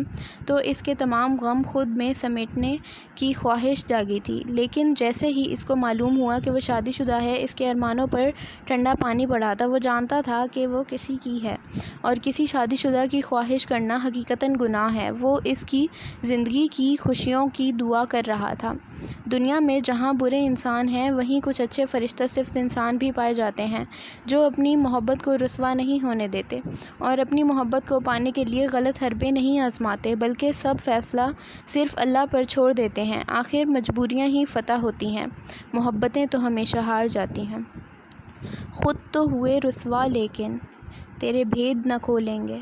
تو اس کے تمام غم خود میں سمیٹنے کی خواہش جاگی تھی، لیکن جیسے ہی اس کو معلوم ہوا کہ وہ شادی شدہ ہے، اس کے ارمانوں پر ٹھنڈا پانی پڑا تھا۔ وہ جانتا تھا کہ وہ کسی کی ہے، اور کسی شادی شدہ کی خواہش کرنا حقیقتاً گناہ ہے۔ وہ اس کی زندگی کی خوشیوں کی دعا کر رہا تھا۔ دنیا میں جہاں برے انسان ہیں، وہیں کچھ اچھے فرشتہ صفت انسان بھی پائے جاتے ہیں، جو اپنی محبت کو رسوا نہیں ہونے دیتے، اور اپنی محبت کو پانے کے لیے غلط حربے نہیں آزماتے، بلکہ سب فیصلہ صرف اللہ پر چھوڑ دیتے ہیں۔ آخر مجبوریاں ہی فتح ہوتی ہیں، محبتیں تو ہمیشہ ہار جاتی ہیں۔ خود تو ہوئے رسوا لیکن تیرے بھید نہ کھولیں گے،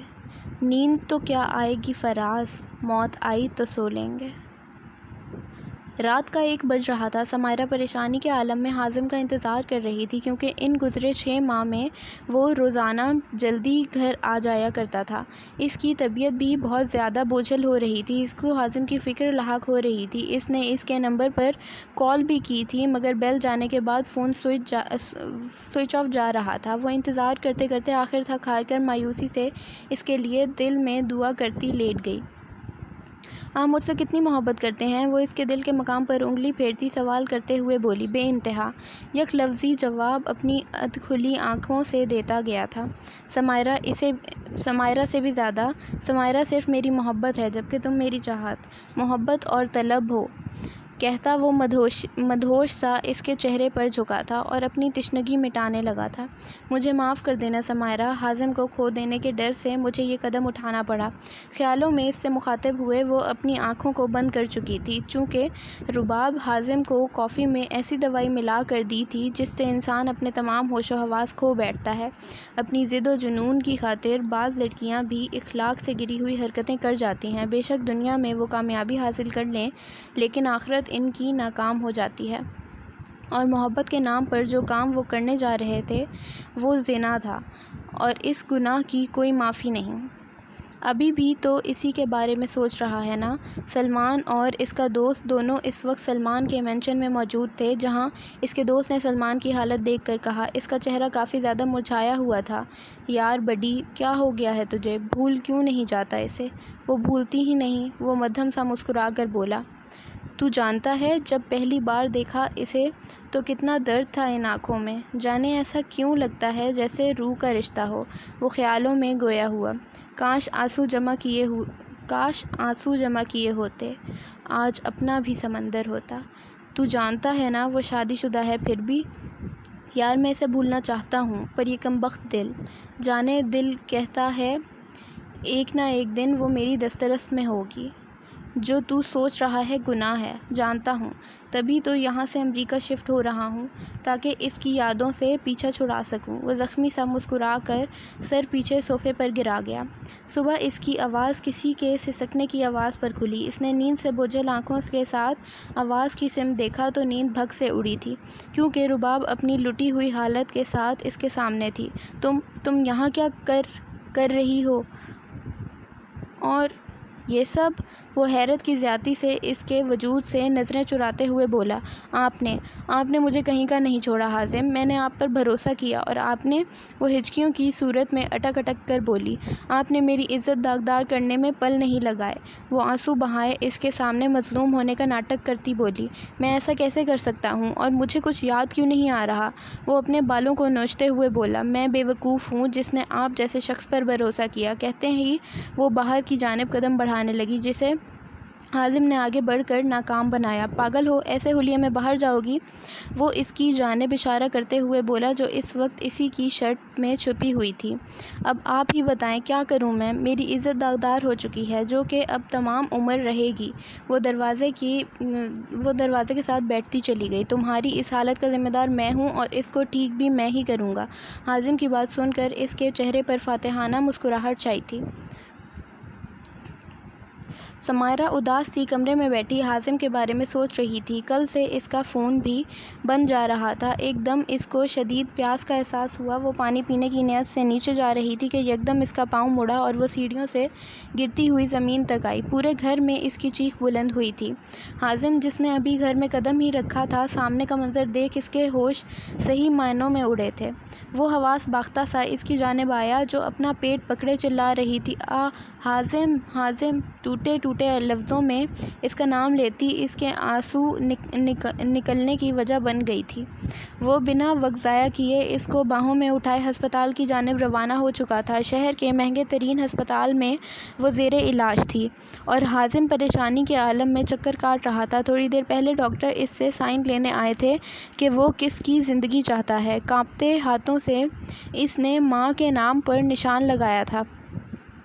نیند تو کیا آئے گی فراز، موت آئی تو سو لیں گے۔ رات کا 1 بج رہا تھا۔ سمائرہ پریشانی کے عالم میں حازم کا انتظار کر رہی تھی، کیونکہ ان گزرے 6 ماہ میں وہ روزانہ جلدی گھر آ جایا کرتا تھا۔ اس کی طبیعت بھی بہت زیادہ بوجھل ہو رہی تھی۔ اس کو حازم کی فکر لاحق ہو رہی تھی۔ اس نے اس کے نمبر پر کال بھی کی تھی، مگر بیل جانے کے بعد فون سوئچ آف جا رہا تھا۔ وہ انتظار کرتے کرتے آخر تھک ہار کر مایوسی سے اس کے لیے دل میں دعا کرتی لیٹ گئی۔ "آپ مجھ سے کتنی محبت کرتے ہیں؟" وہ اس کے دل کے مقام پر انگلی پھیرتی سوال کرتے ہوئے بولی۔ "بے انتہا۔" یک لفظی جواب اپنی ادھ کھلی آنکھوں سے دیتا گیا تھا۔ سمائرہ سے بھی زیادہ۔ سمائرہ صرف میری محبت ہے، جبکہ تم میری چاہت، محبت اور طلب ہو، کہتا وہ مدہوش سا اس کے چہرے پر جھکا تھا اور اپنی تشنگی مٹانے لگا تھا۔ "مجھے معاف کر دینا سمائرہ، حازم کو کھو دینے کے ڈر سے مجھے یہ قدم اٹھانا پڑا۔" خیالوں میں اس سے مخاطب ہوئے وہ اپنی آنکھوں کو بند کر چکی تھی، چونکہ رباب حازم کو کافی میں ایسی دوائی ملا کر دی تھی جس سے انسان اپنے تمام ہوش و حواس کھو بیٹھتا ہے۔ اپنی ضد و جنون کی خاطر بعض لڑکیاں بھی اخلاق سے گری ہوئی حرکتیں کر جاتی ہیں۔ بے شک دنیا میں وہ کامیابی حاصل کر لیں، لیکن آخرت ان کی ناکام ہو جاتی ہے، اور محبت کے نام پر جو کام وہ کرنے جا رہے تھے وہ زنا تھا، اور اس گناہ کی کوئی معافی نہیں۔ ابھی بھی تو اسی کے بارے میں سوچ رہا ہے نا؟ سلمان اور اس کا دوست دونوں اس وقت سلمان کے مینشن میں موجود تھے، جہاں اس کے دوست نے سلمان کی حالت دیکھ کر کہا۔ اس کا چہرہ کافی زیادہ مرجھایا ہوا تھا۔ "یار بڈی، کیا ہو گیا ہے تجھے؟ بھول کیوں نہیں جاتا اسے؟" "وہ بھولتی ہی نہیں۔" وہ مدھم سا مسکرا کر بولا۔ "تو جانتا ہے جب پہلی بار دیکھا اسے تو کتنا درد تھا ان آنکھوں میں، جانے ایسا کیوں لگتا ہے جیسے روح کا رشتہ ہو۔" وہ خیالوں میں گویا ہوا۔ کاش آنسو جمع کیے ہوتے، آج اپنا بھی سمندر ہوتا۔ "تو جانتا ہے نا وہ شادی شدہ ہے پھر بھی۔" "یار میں اسے بھولنا چاہتا ہوں، پر یہ کمبخت دل، جانے دل کہتا ہے ایک نہ ایک دن وہ میری دسترس میں ہوگی۔ جو تو سوچ رہا ہے گناہ ہے، جانتا ہوں، تبھی تو یہاں سے امریکہ شفٹ ہو رہا ہوں تاکہ اس کی یادوں سے پیچھا چھڑا سکوں۔ وہ زخمی سا مسکرا کر سر پیچھے صوفے پر گرا گیا۔ صبح اس کی آواز کسی کے سسکنے کی آواز پر کھلی۔ اس نے نیند سے بوجھل آنکھوں کے ساتھ آواز کی سمت دیکھا تو نیند بھگ سے اڑی تھی، کیونکہ رباب اپنی لٹی ہوئی حالت کے ساتھ اس کے سامنے تھی۔ تم یہاں کیا کر رہی ہو اور یہ سب؟ وہ حیرت کی زیادتی سے اس کے وجود سے نظریں چراتے ہوئے بولا، آپ نے مجھے کہیں کا نہیں چھوڑا حازم، میں نے آپ پر بھروسہ کیا اور آپ نے، وہ ہچکیوں کی صورت میں اٹک اٹک کر بولی، آپ نے میری عزت داغدار کرنے میں پل نہیں لگائے۔ وہ آنسو بہائے اس کے سامنے مظلوم ہونے کا ناٹک کرتی بولی، میں ایسا کیسے کر سکتا ہوں اور مجھے کچھ یاد کیوں نہیں آ رہا؟ وہ اپنے بالوں کو نوچتے ہوئے بولا، میں بے وقوف ہوں جس نے آپ جیسے شخص پر بھروسہ کیا۔ کہتے ہی وہ باہر کی جانب قدم بڑھانے لگی، جسے حازم نے آگے بڑھ کر ناکام بنایا۔ پاگل ہو، ایسے حلیے میں باہر جاؤ گی؟ وہ اس کی جانب اشارہ کرتے ہوئے بولا جو اس وقت اسی کی شرٹ میں چھپی ہوئی تھی۔ اب آپ ہی بتائیں کیا کروں میں؟ میری عزت داغدار ہو چکی ہے، جو کہ اب تمام عمر رہے گی۔ وہ دروازے کے ساتھ بیٹھتی چلی گئی، تمہاری اس حالت کا ذمہ دار میں ہوں اور اس کو ٹھیک بھی میں ہی کروں گا۔ حازم کی بات سن کر اس کے چہرے پر فاتحانہ مسکراہٹ چھائی تھی۔ سمائرہ اداس سی کمرے میں بیٹھی حازم کے بارے میں سوچ رہی تھی۔ کل سے اس کا فون بھی بند جا رہا تھا۔ ایک دم اس کو شدید پیاس کا احساس ہوا۔ وہ پانی پینے کی نیت سے نیچے جا رہی تھی کہ یکدم اس کا پاؤں مڑا اور وہ سیڑھیوں سے گرتی ہوئی زمین تک آئی۔ پورے گھر میں اس کی چیخ بلند ہوئی تھی۔ حازم، جس نے ابھی گھر میں قدم ہی رکھا تھا، سامنے کا منظر دیکھ اس کے ہوش صحیح معنوں میں اڑے تھے۔ وہ حواس باختہ سا اس کی جانب آیا جو اپنا پیٹ پکڑے چلا رہی تھی، حازم حازم! ٹوٹے ٹوٹے لفظوں میں اس کا نام لیتی اس کے آنسو نکلنے کی وجہ بن گئی تھی۔ وہ بنا وقت ضائع کیے اس کو باہوں میں اٹھائے ہسپتال کی جانب روانہ ہو چکا تھا۔ شہر کے مہنگے ترین ہسپتال میں وہ زیر علاج تھی اور حازم پریشانی کے عالم میں چکر کاٹ رہا تھا۔ تھوڑی دیر پہلے ڈاکٹر اس سے سائن لینے آئے تھے کہ وہ کس کی زندگی چاہتا ہے۔ کانپتے ہاتھوں سے اس نے ماں کے نام پر نشان لگایا تھا۔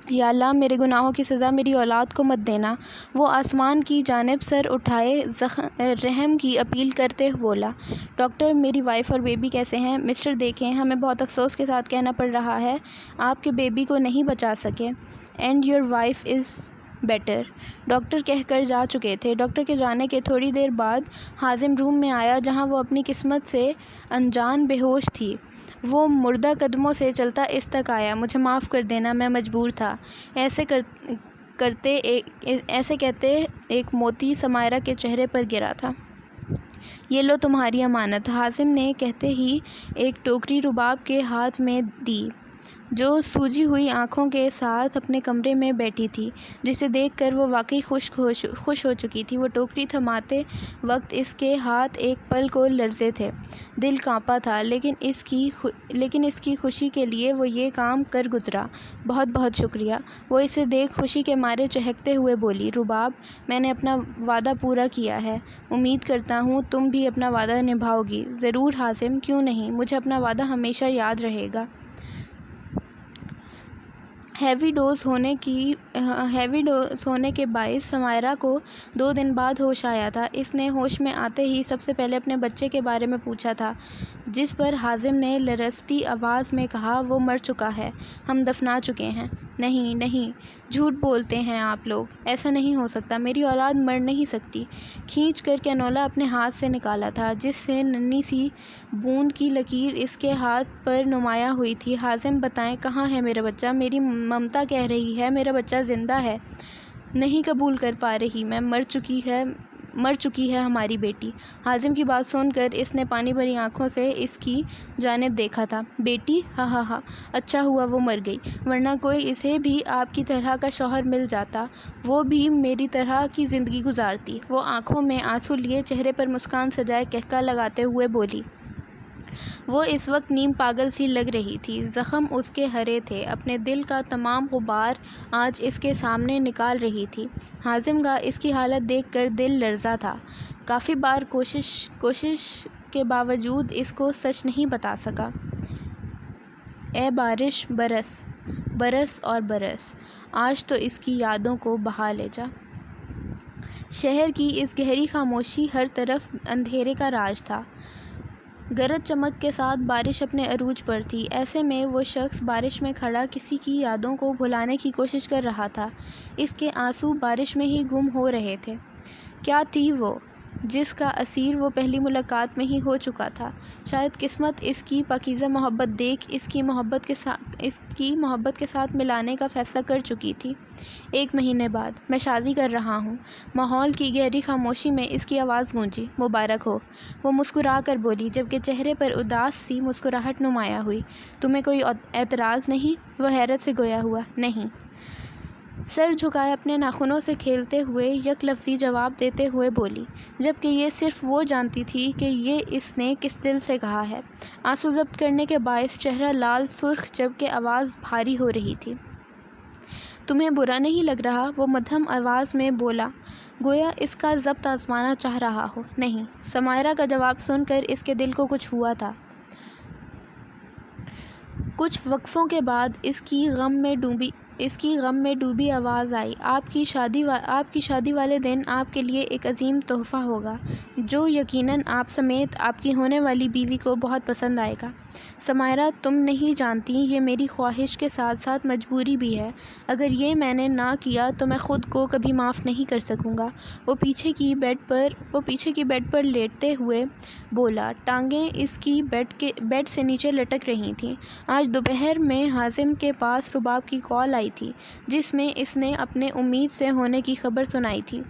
یا اللہ، میرے گناہوں کی سزا میری اولاد کو مت دینا۔ وہ آسمان کی جانب سر اٹھائے رحم کی اپیل کرتے بولا، ڈاکٹر، میری وائف اور بیبی کیسے ہیں؟ مسٹر، دیکھیں، ہمیں بہت افسوس کے ساتھ کہنا پڑ رہا ہے، آپ کے بیبی کو نہیں بچا سکے۔ And your wife is better, doctor کہہ کر جا چکے تھے۔ ڈاکٹر کے جانے کے تھوڑی دیر بعد حازم روم میں آیا جہاں وہ اپنی قسمت سے انجان بے ہوش تھی۔ وہ مردہ قدموں سے چلتا اس تک آیا، مجھے معاف کر دینا، میں مجبور تھا۔ ایسے کہتے ایک موتی سمائرہ کے چہرے پر گرا تھا۔ یہ لو تمہاری امانت، حازم نے کہتے ہی ایک ٹوکری رباب کے ہاتھ میں دی، جو سوجی ہوئی آنکھوں کے ساتھ اپنے کمرے میں بیٹھی تھی، جسے دیکھ کر وہ واقعی خوش ہو چکی تھی۔ وہ ٹوکری تھماتے وقت اس کے ہاتھ ایک پل کو لرزے تھے، دل کانپا تھا، لیکن اس کی خوشی کے لیے وہ یہ کام کر گزرا۔ بہت بہت شکریہ۔ وہ اسے دیکھ خوشی کے مارے چہکتے ہوئے بولی، رباب، میں نے اپنا وعدہ پورا کیا ہے، امید کرتا ہوں تم بھی اپنا وعدہ نبھاؤ گی۔ ضرور حازم، کیوں نہیں، مجھے اپنا وعدہ ہمیشہ یاد رہے گا۔ ہیوی ڈوز ہونے کے باعث سمائرہ کو 2 دن بعد ہوش آیا تھا۔ اس نے ہوش میں آتے ہی سب سے پہلے اپنے بچے کے بارے میں پوچھا تھا، جس پر حازم نے لرزتی آواز میں کہا، وہ مر چکا ہے، ہم دفنا چکے ہیں۔ نہیں نہیں، جھوٹ بولتے ہیں آپ لوگ، ایسا نہیں ہو سکتا، میری اولاد مر نہیں سکتی۔ کھینچ کر کینولا اپنے ہاتھ سے نکالا تھا، جس سے ننھی سی بوند کی لکیر اس کے ہاتھ پر نمایاں ہوئی تھی۔ حازم، بتائیں کہاں ہے میرا بچہ؟ میری ممتا کہہ رہی ہے میرا بچہ زندہ ہے، نہیں قبول کر پا رہی میں، مر چکی ہے ہماری بیٹی۔ حازم کی بات سن کر اس نے پانی بھری آنکھوں سے اس کی جانب دیکھا تھا۔ بیٹی؟ ہاں ہاں ہاں، اچھا ہوا وہ مر گئی، ورنہ کوئی اسے بھی آپ کی طرح کا شوہر مل جاتا، وہ بھی میری طرح کی زندگی گزارتی۔ وہ آنکھوں میں آنسو لیے چہرے پر مسکان سجائے قہقہ لگاتے ہوئے بولی۔ وہ اس وقت نیم پاگل سی لگ رہی تھی، زخم اس کے ہرے تھے، اپنے دل کا تمام غبار آج اس کے سامنے نکال رہی تھی۔ حازم کا اس کی حالت دیکھ کر دل لرزا تھا۔ کافی بار کوشش کے باوجود اس کو سچ نہیں بتا سکا۔ اے بارش برس، برس اور برس، آج تو اس کی یادوں کو بہا لے جا۔ شہر کی اس گہری خاموشی ہر طرف اندھیرے کا راج تھا۔ گرج چمک کے ساتھ بارش اپنے عروج پر تھی۔ ایسے میں وہ شخص بارش میں کھڑا کسی کی یادوں کو بھلانے کی کوشش کر رہا تھا۔ اس کے آنسو بارش میں ہی گم ہو رہے تھے۔ کیا تھی وہ، جس کا اسیر وہ پہلی ملاقات میں ہی ہو چکا تھا؟ شاید قسمت اس کی پاکیزہ محبت دیکھ اس کی محبت کے ساتھ ملانے کا فیصلہ کر چکی تھی۔ 1 مہینے بعد میں شادی کر رہا ہوں۔ ماحول کی گہری خاموشی میں اس کی آواز گونجی۔ مبارک ہو، وہ مسکرا کر بولی، جبکہ چہرے پر اداس سی مسکراہٹ نمایاں ہوئی۔ تمہیں کوئی اعتراض نہیں؟ وہ حیرت سے گویا ہوا، نہیں۔ سر جھکائے اپنے ناخنوں سے کھیلتے ہوئے یک لفظی جواب دیتے ہوئے بولی، جبکہ یہ صرف وہ جانتی تھی کہ یہ اس نے کس دل سے کہا ہے۔ آنسو ضبط کرنے کے باعث چہرہ لال سرخ جبکہ آواز بھاری ہو رہی تھی۔ تمہیں برا نہیں لگ رہا؟ وہ مدھم آواز میں بولا، گویا اس کا ضبط آزمانا چاہ رہا ہو۔ نہیں۔ سمائرہ کا جواب سن کر اس کے دل کو کچھ ہوا تھا۔ کچھ وقفوں کے بعد اس کی غم میں ڈوبی آواز آئی، آپ کی شادی والے دن آپ کے لیے ایک عظیم تحفہ ہوگا، جو یقیناً آپ سمیت آپ کی ہونے والی بیوی کو بہت پسند آئے گا۔ سمائرہ، تم نہیں جانتی، یہ میری خواہش کے ساتھ ساتھ مجبوری بھی ہے۔ اگر یہ میں نے نہ کیا تو میں خود کو کبھی معاف نہیں کر سکوں گا۔ وہ پیچھے کی بیڈ پر لیٹتے ہوئے بولا، ٹانگیں اس کی بیڈ سے نیچے لٹک رہی تھیں۔ آج دوپہر میں حازم کے پاس رباب کی کال آئی تھی، جس میں اس نے اپنے امید سے ہونے کی خبر سنائی تھی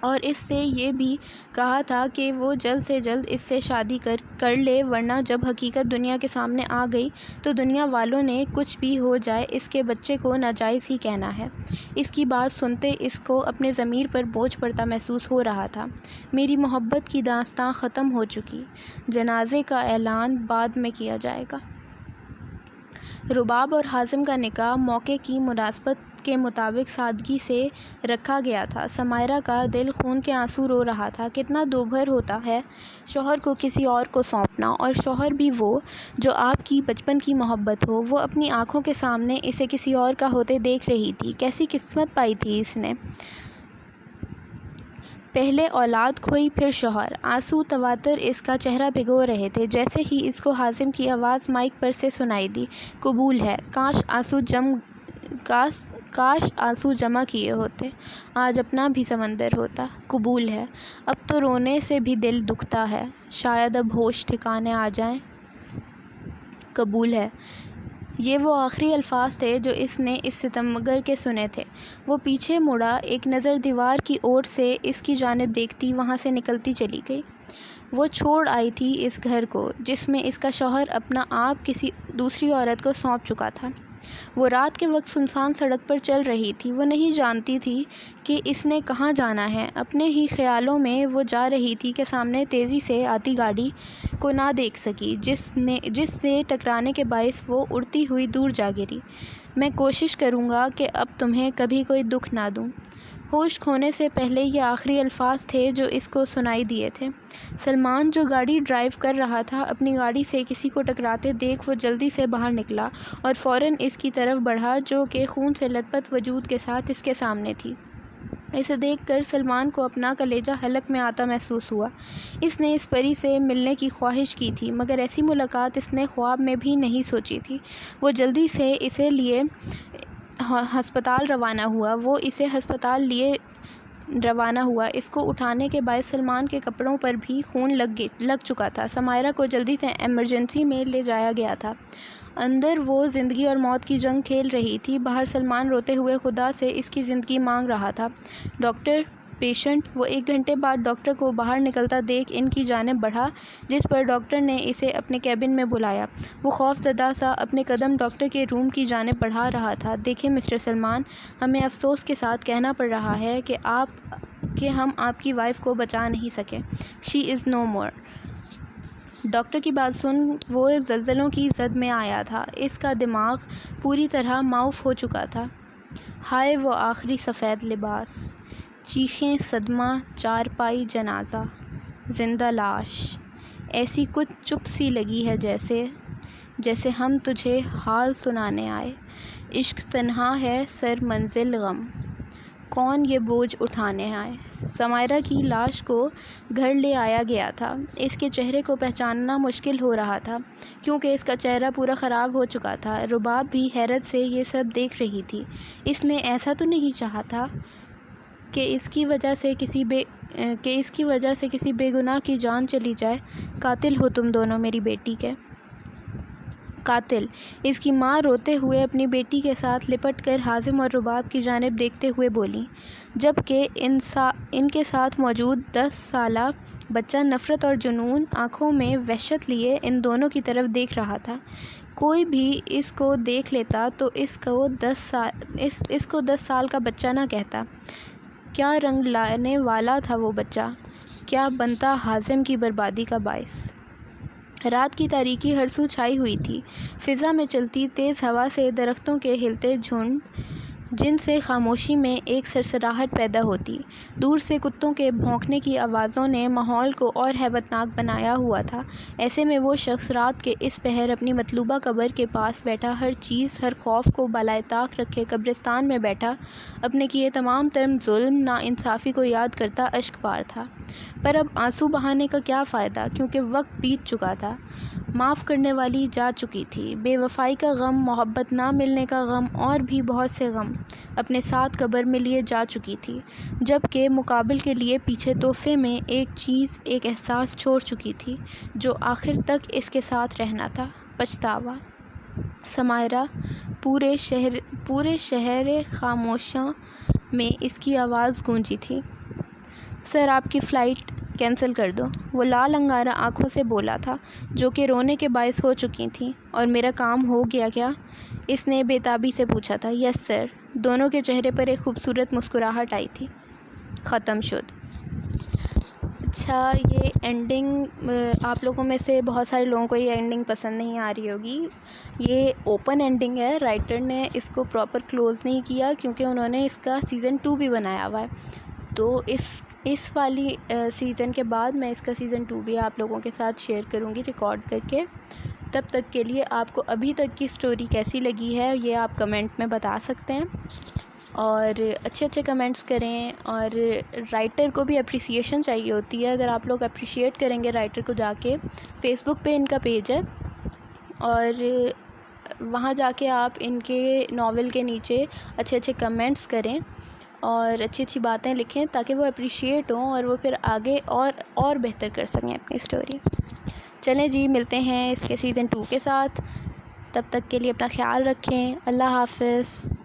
اور اس سے یہ بھی کہا تھا کہ وہ جلد سے جلد اس سے شادی کر لے، ورنہ جب حقیقت دنیا کے سامنے آ گئی تو دنیا والوں نے کچھ بھی ہو جائے اس کے بچے کو ناجائز ہی کہنا ہے۔ اس کی بات سنتے اس کو اپنے ضمیر پر بوجھ پڑتا محسوس ہو رہا تھا۔ میری محبت کی داستان ختم ہو چکی، جنازے کا اعلان بعد میں کیا جائے گا۔ رباب اور حازم کا نکاح موقع کی مناسبت کے مطابق سادگی سے رکھا گیا تھا۔ سمائرہ کا دل خون کے آنسو رو رہا تھا۔ کتنا دوبھر ہوتا ہے شوہر کو کسی اور کو سونپنا، اور شوہر بھی وہ جو آپ کی بچپن کی محبت ہو۔ وہ اپنی آنکھوں کے سامنے اسے کسی اور کا ہوتے دیکھ رہی تھی۔ کیسی قسمت پائی تھی اس نے، پہلے اولاد کھوئی پھر شوہر۔ آنسو تواتر اس کا چہرہ بھگو رہے تھے۔ جیسے ہی اس کو حازم کی آواز مائک پر سے سنائی دی، قبول ہے، کاش آنسو جمع کیے ہوتے، آج اپنا بھی سمندر ہوتا۔ قبول ہے، اب تو رونے سے بھی دل دکھتا ہے، شاید اب ہوش ٹھکانے آ جائیں۔ قبول ہے، یہ وہ آخری الفاظ تھے جو اس نے اس ستمگر کے سنے تھے۔ وہ پیچھے مڑا، ایک نظر دیوار کی اوٹ سے اس کی جانب دیکھتی وہاں سے نکلتی چلی گئی۔ وہ چھوڑ آئی تھی اس گھر کو جس میں اس کا شوہر اپنا آپ کسی دوسری عورت کو سونپ چکا تھا۔ وہ رات کے وقت سنسان سڑک پر چل رہی تھی۔ وہ نہیں جانتی تھی کہ اس نے کہاں جانا ہے۔ اپنے ہی خیالوں میں وہ جا رہی تھی کہ سامنے تیزی سے آتی گاڑی کو نہ دیکھ سکی جس سے ٹکرانے کے باعث وہ اڑتی ہوئی دور جا گری۔ میں کوشش کروں گا کہ اب تمہیں کبھی کوئی دکھ نہ دوں۔ ہوش کھونے سے پہلے یہ آخری الفاظ تھے جو اس کو سنائی دیے تھے۔ سلمان جو گاڑی ڈرائیو کر رہا تھا، اپنی گاڑی سے کسی کو ٹکراتے دیکھ وہ جلدی سے باہر نکلا اور فوراً اس کی طرف بڑھا جو کہ خون سے لت پت وجود کے ساتھ اس کے سامنے تھی۔ اسے دیکھ کر سلمان کو اپنا کلیجہ حلق میں آتا محسوس ہوا۔ اس نے اس پری سے ملنے کی خواہش کی تھی، مگر ایسی ملاقات اس نے خواب میں بھی نہیں سوچی تھی۔ وہ جلدی سے اسے لیے ہسپتال روانہ ہوا۔ اس کو اٹھانے کے باعث سلمان کے کپڑوں پر بھی خون لگ چکا تھا۔ سمائرہ کو جلدی سے ایمرجنسی میں لے جایا گیا تھا۔ اندر وہ زندگی اور موت کی جنگ کھیل رہی تھی، باہر سلمان روتے ہوئے خدا سے اس کی زندگی مانگ رہا تھا۔ Doctor, patient. وہ 1 گھنٹے بعد ڈاکٹر کو باہر نکلتا دیکھ ان کی جانب بڑھا، جس پر ڈاکٹر نے اسے اپنے کیبن میں بلایا۔ وہ خوف زدہ سا اپنے قدم ڈاکٹر کے روم کی جانب بڑھا رہا تھا۔ دیکھیں مسٹر سلمان، ہمیں افسوس کے ساتھ کہنا پڑ رہا ہے کہ ہم آپ کی وائف کو بچا نہیں سکے۔ شی از نو مور۔ ڈاکٹر کی بات سن وہ زلزلوں کی زد میں آیا تھا۔ اس کا دماغ پوری طرح معاف ہو چکا تھا۔ ہائے وہ آخری سفید لباس، چیخیں، صدمہ، چارپائی، جنازہ، زندہ لاش، ایسی کچھ چپ سی لگی ہے جیسے جیسے ہم تجھے حال سنانے آئے۔ عشق تنہا ہے سر منزل غم، کون یہ بوجھ اٹھانے آئے۔ سمائرہ کی لاش کو گھر لے آیا گیا تھا۔ اس کے چہرے کو پہچاننا مشکل ہو رہا تھا کیونکہ اس کا چہرہ پورا خراب ہو چکا تھا۔ رباب بھی حیرت سے یہ سب دیکھ رہی تھی۔ اس نے ایسا تو نہیں چاہا تھا کہ اس کی وجہ سے کسی بے گناہ کی جان چلی جائے۔ قاتل ہو تم دونوں میری بیٹی کے، قاتل۔ اس کی ماں روتے ہوئے اپنی بیٹی کے ساتھ لپٹ کر حازم اور رباب کی جانب دیکھتے ہوئے بولیں، جبکہ ان کے ساتھ موجود 10 سالہ بچہ نفرت اور جنون آنکھوں میں وحشت لیے ان دونوں کی طرف دیکھ رہا تھا۔ کوئی بھی اس کو دیکھ لیتا تو اس کو 10 سال کا بچہ نہ کہتا۔ کیا رنگ لانے والا تھا وہ بچہ، کیا بنتا حازم کی بربادی کا باعث۔ رات کی تاریکی ہر سو چھائی ہوئی تھی۔ فضا میں چلتی تیز ہوا سے درختوں کے ہلتے جھنڈ، جن سے خاموشی میں ایک سرسراہٹ پیدا ہوتی۔ دور سے کتوں کے بھونکنے کی آوازوں نے ماحول کو اور ہیبت ناک بنایا ہوا تھا۔ ایسے میں وہ شخص رات کے اس پہر اپنی مطلوبہ قبر کے پاس بیٹھا، ہر چیز، ہر خوف کو بالائے طاق رکھے قبرستان میں بیٹھا، اپنے کیے تمام تر ظلم، ناانصافی کو یاد کرتا اشک بار تھا۔ پر اب آنسو بہانے کا کیا فائدہ، کیونکہ وقت بیت چکا تھا۔ معاف کرنے والی جا چکی تھی۔ بے وفائی کا غم، محبت نہ ملنے کا غم اور بھی بہت سے غم اپنے ساتھ قبر میں لیے جا چکی تھی، جبکہ مقابل کے لیے پیچھے تحفے میں ایک چیز، ایک احساس چھوڑ چکی تھی جو آخر تک اس کے ساتھ رہنا تھا: پچھتاوا۔ سمائرہ، پورے شہر خاموشاں میں اس کی آواز گونجی تھی۔ سر، آپ کی فلائٹ کینسل کر دو، وہ لال انگارہ آنکھوں سے بولا تھا جو کہ رونے کے باعث ہو چکی تھیں۔ اور میرا کام ہو گیا کیا؟ اس نے بے تابی سے پوچھا تھا۔ یس سر۔ دونوں کے چہرے پر ایک خوبصورت مسکراہٹ آئی تھی۔ ختم شد۔ اچھا، یہ اینڈنگ آپ لوگوں میں سے بہت سارے لوگوں کو یہ اینڈنگ پسند نہیں آ رہی ہوگی۔ یہ اوپن اینڈنگ ہے، رائٹر نے اس کو پراپر کلوز نہیں کیا کیونکہ انہوں نے اس کا سیزن 2 بھی بنایا ہوا ہے۔ تو اس والی سیزن کے بعد میں اس کا سیزن 2 بھی آپ لوگوں کے ساتھ شیئر کروں گی ریکارڈ کر کے۔ تب تک کے لیے آپ کو ابھی تک کی سٹوری کیسی لگی ہے یہ آپ کمنٹ میں بتا سکتے ہیں، اور اچھے کمنٹس کریں۔ اور رائٹر کو بھی اپریسیشن چاہیے ہوتی ہے، اگر آپ لوگ اپریشیٹ کریں گے رائٹر کو، جا کے فیس بک پہ ان کا پیج ہے، اور وہاں جا کے آپ ان کے ناول کے نیچے اچھے کمنٹس کریں اور اچھی باتیں لکھیں تاکہ وہ اپریشیٹ ہوں اور وہ پھر آگے اور بہتر کر سکیں اپنی سٹوری۔ چلیں جی، ملتے ہیں اس کے سیزن 2 کے ساتھ۔ تب تک کے لیے اپنا خیال رکھیں۔ اللہ حافظ۔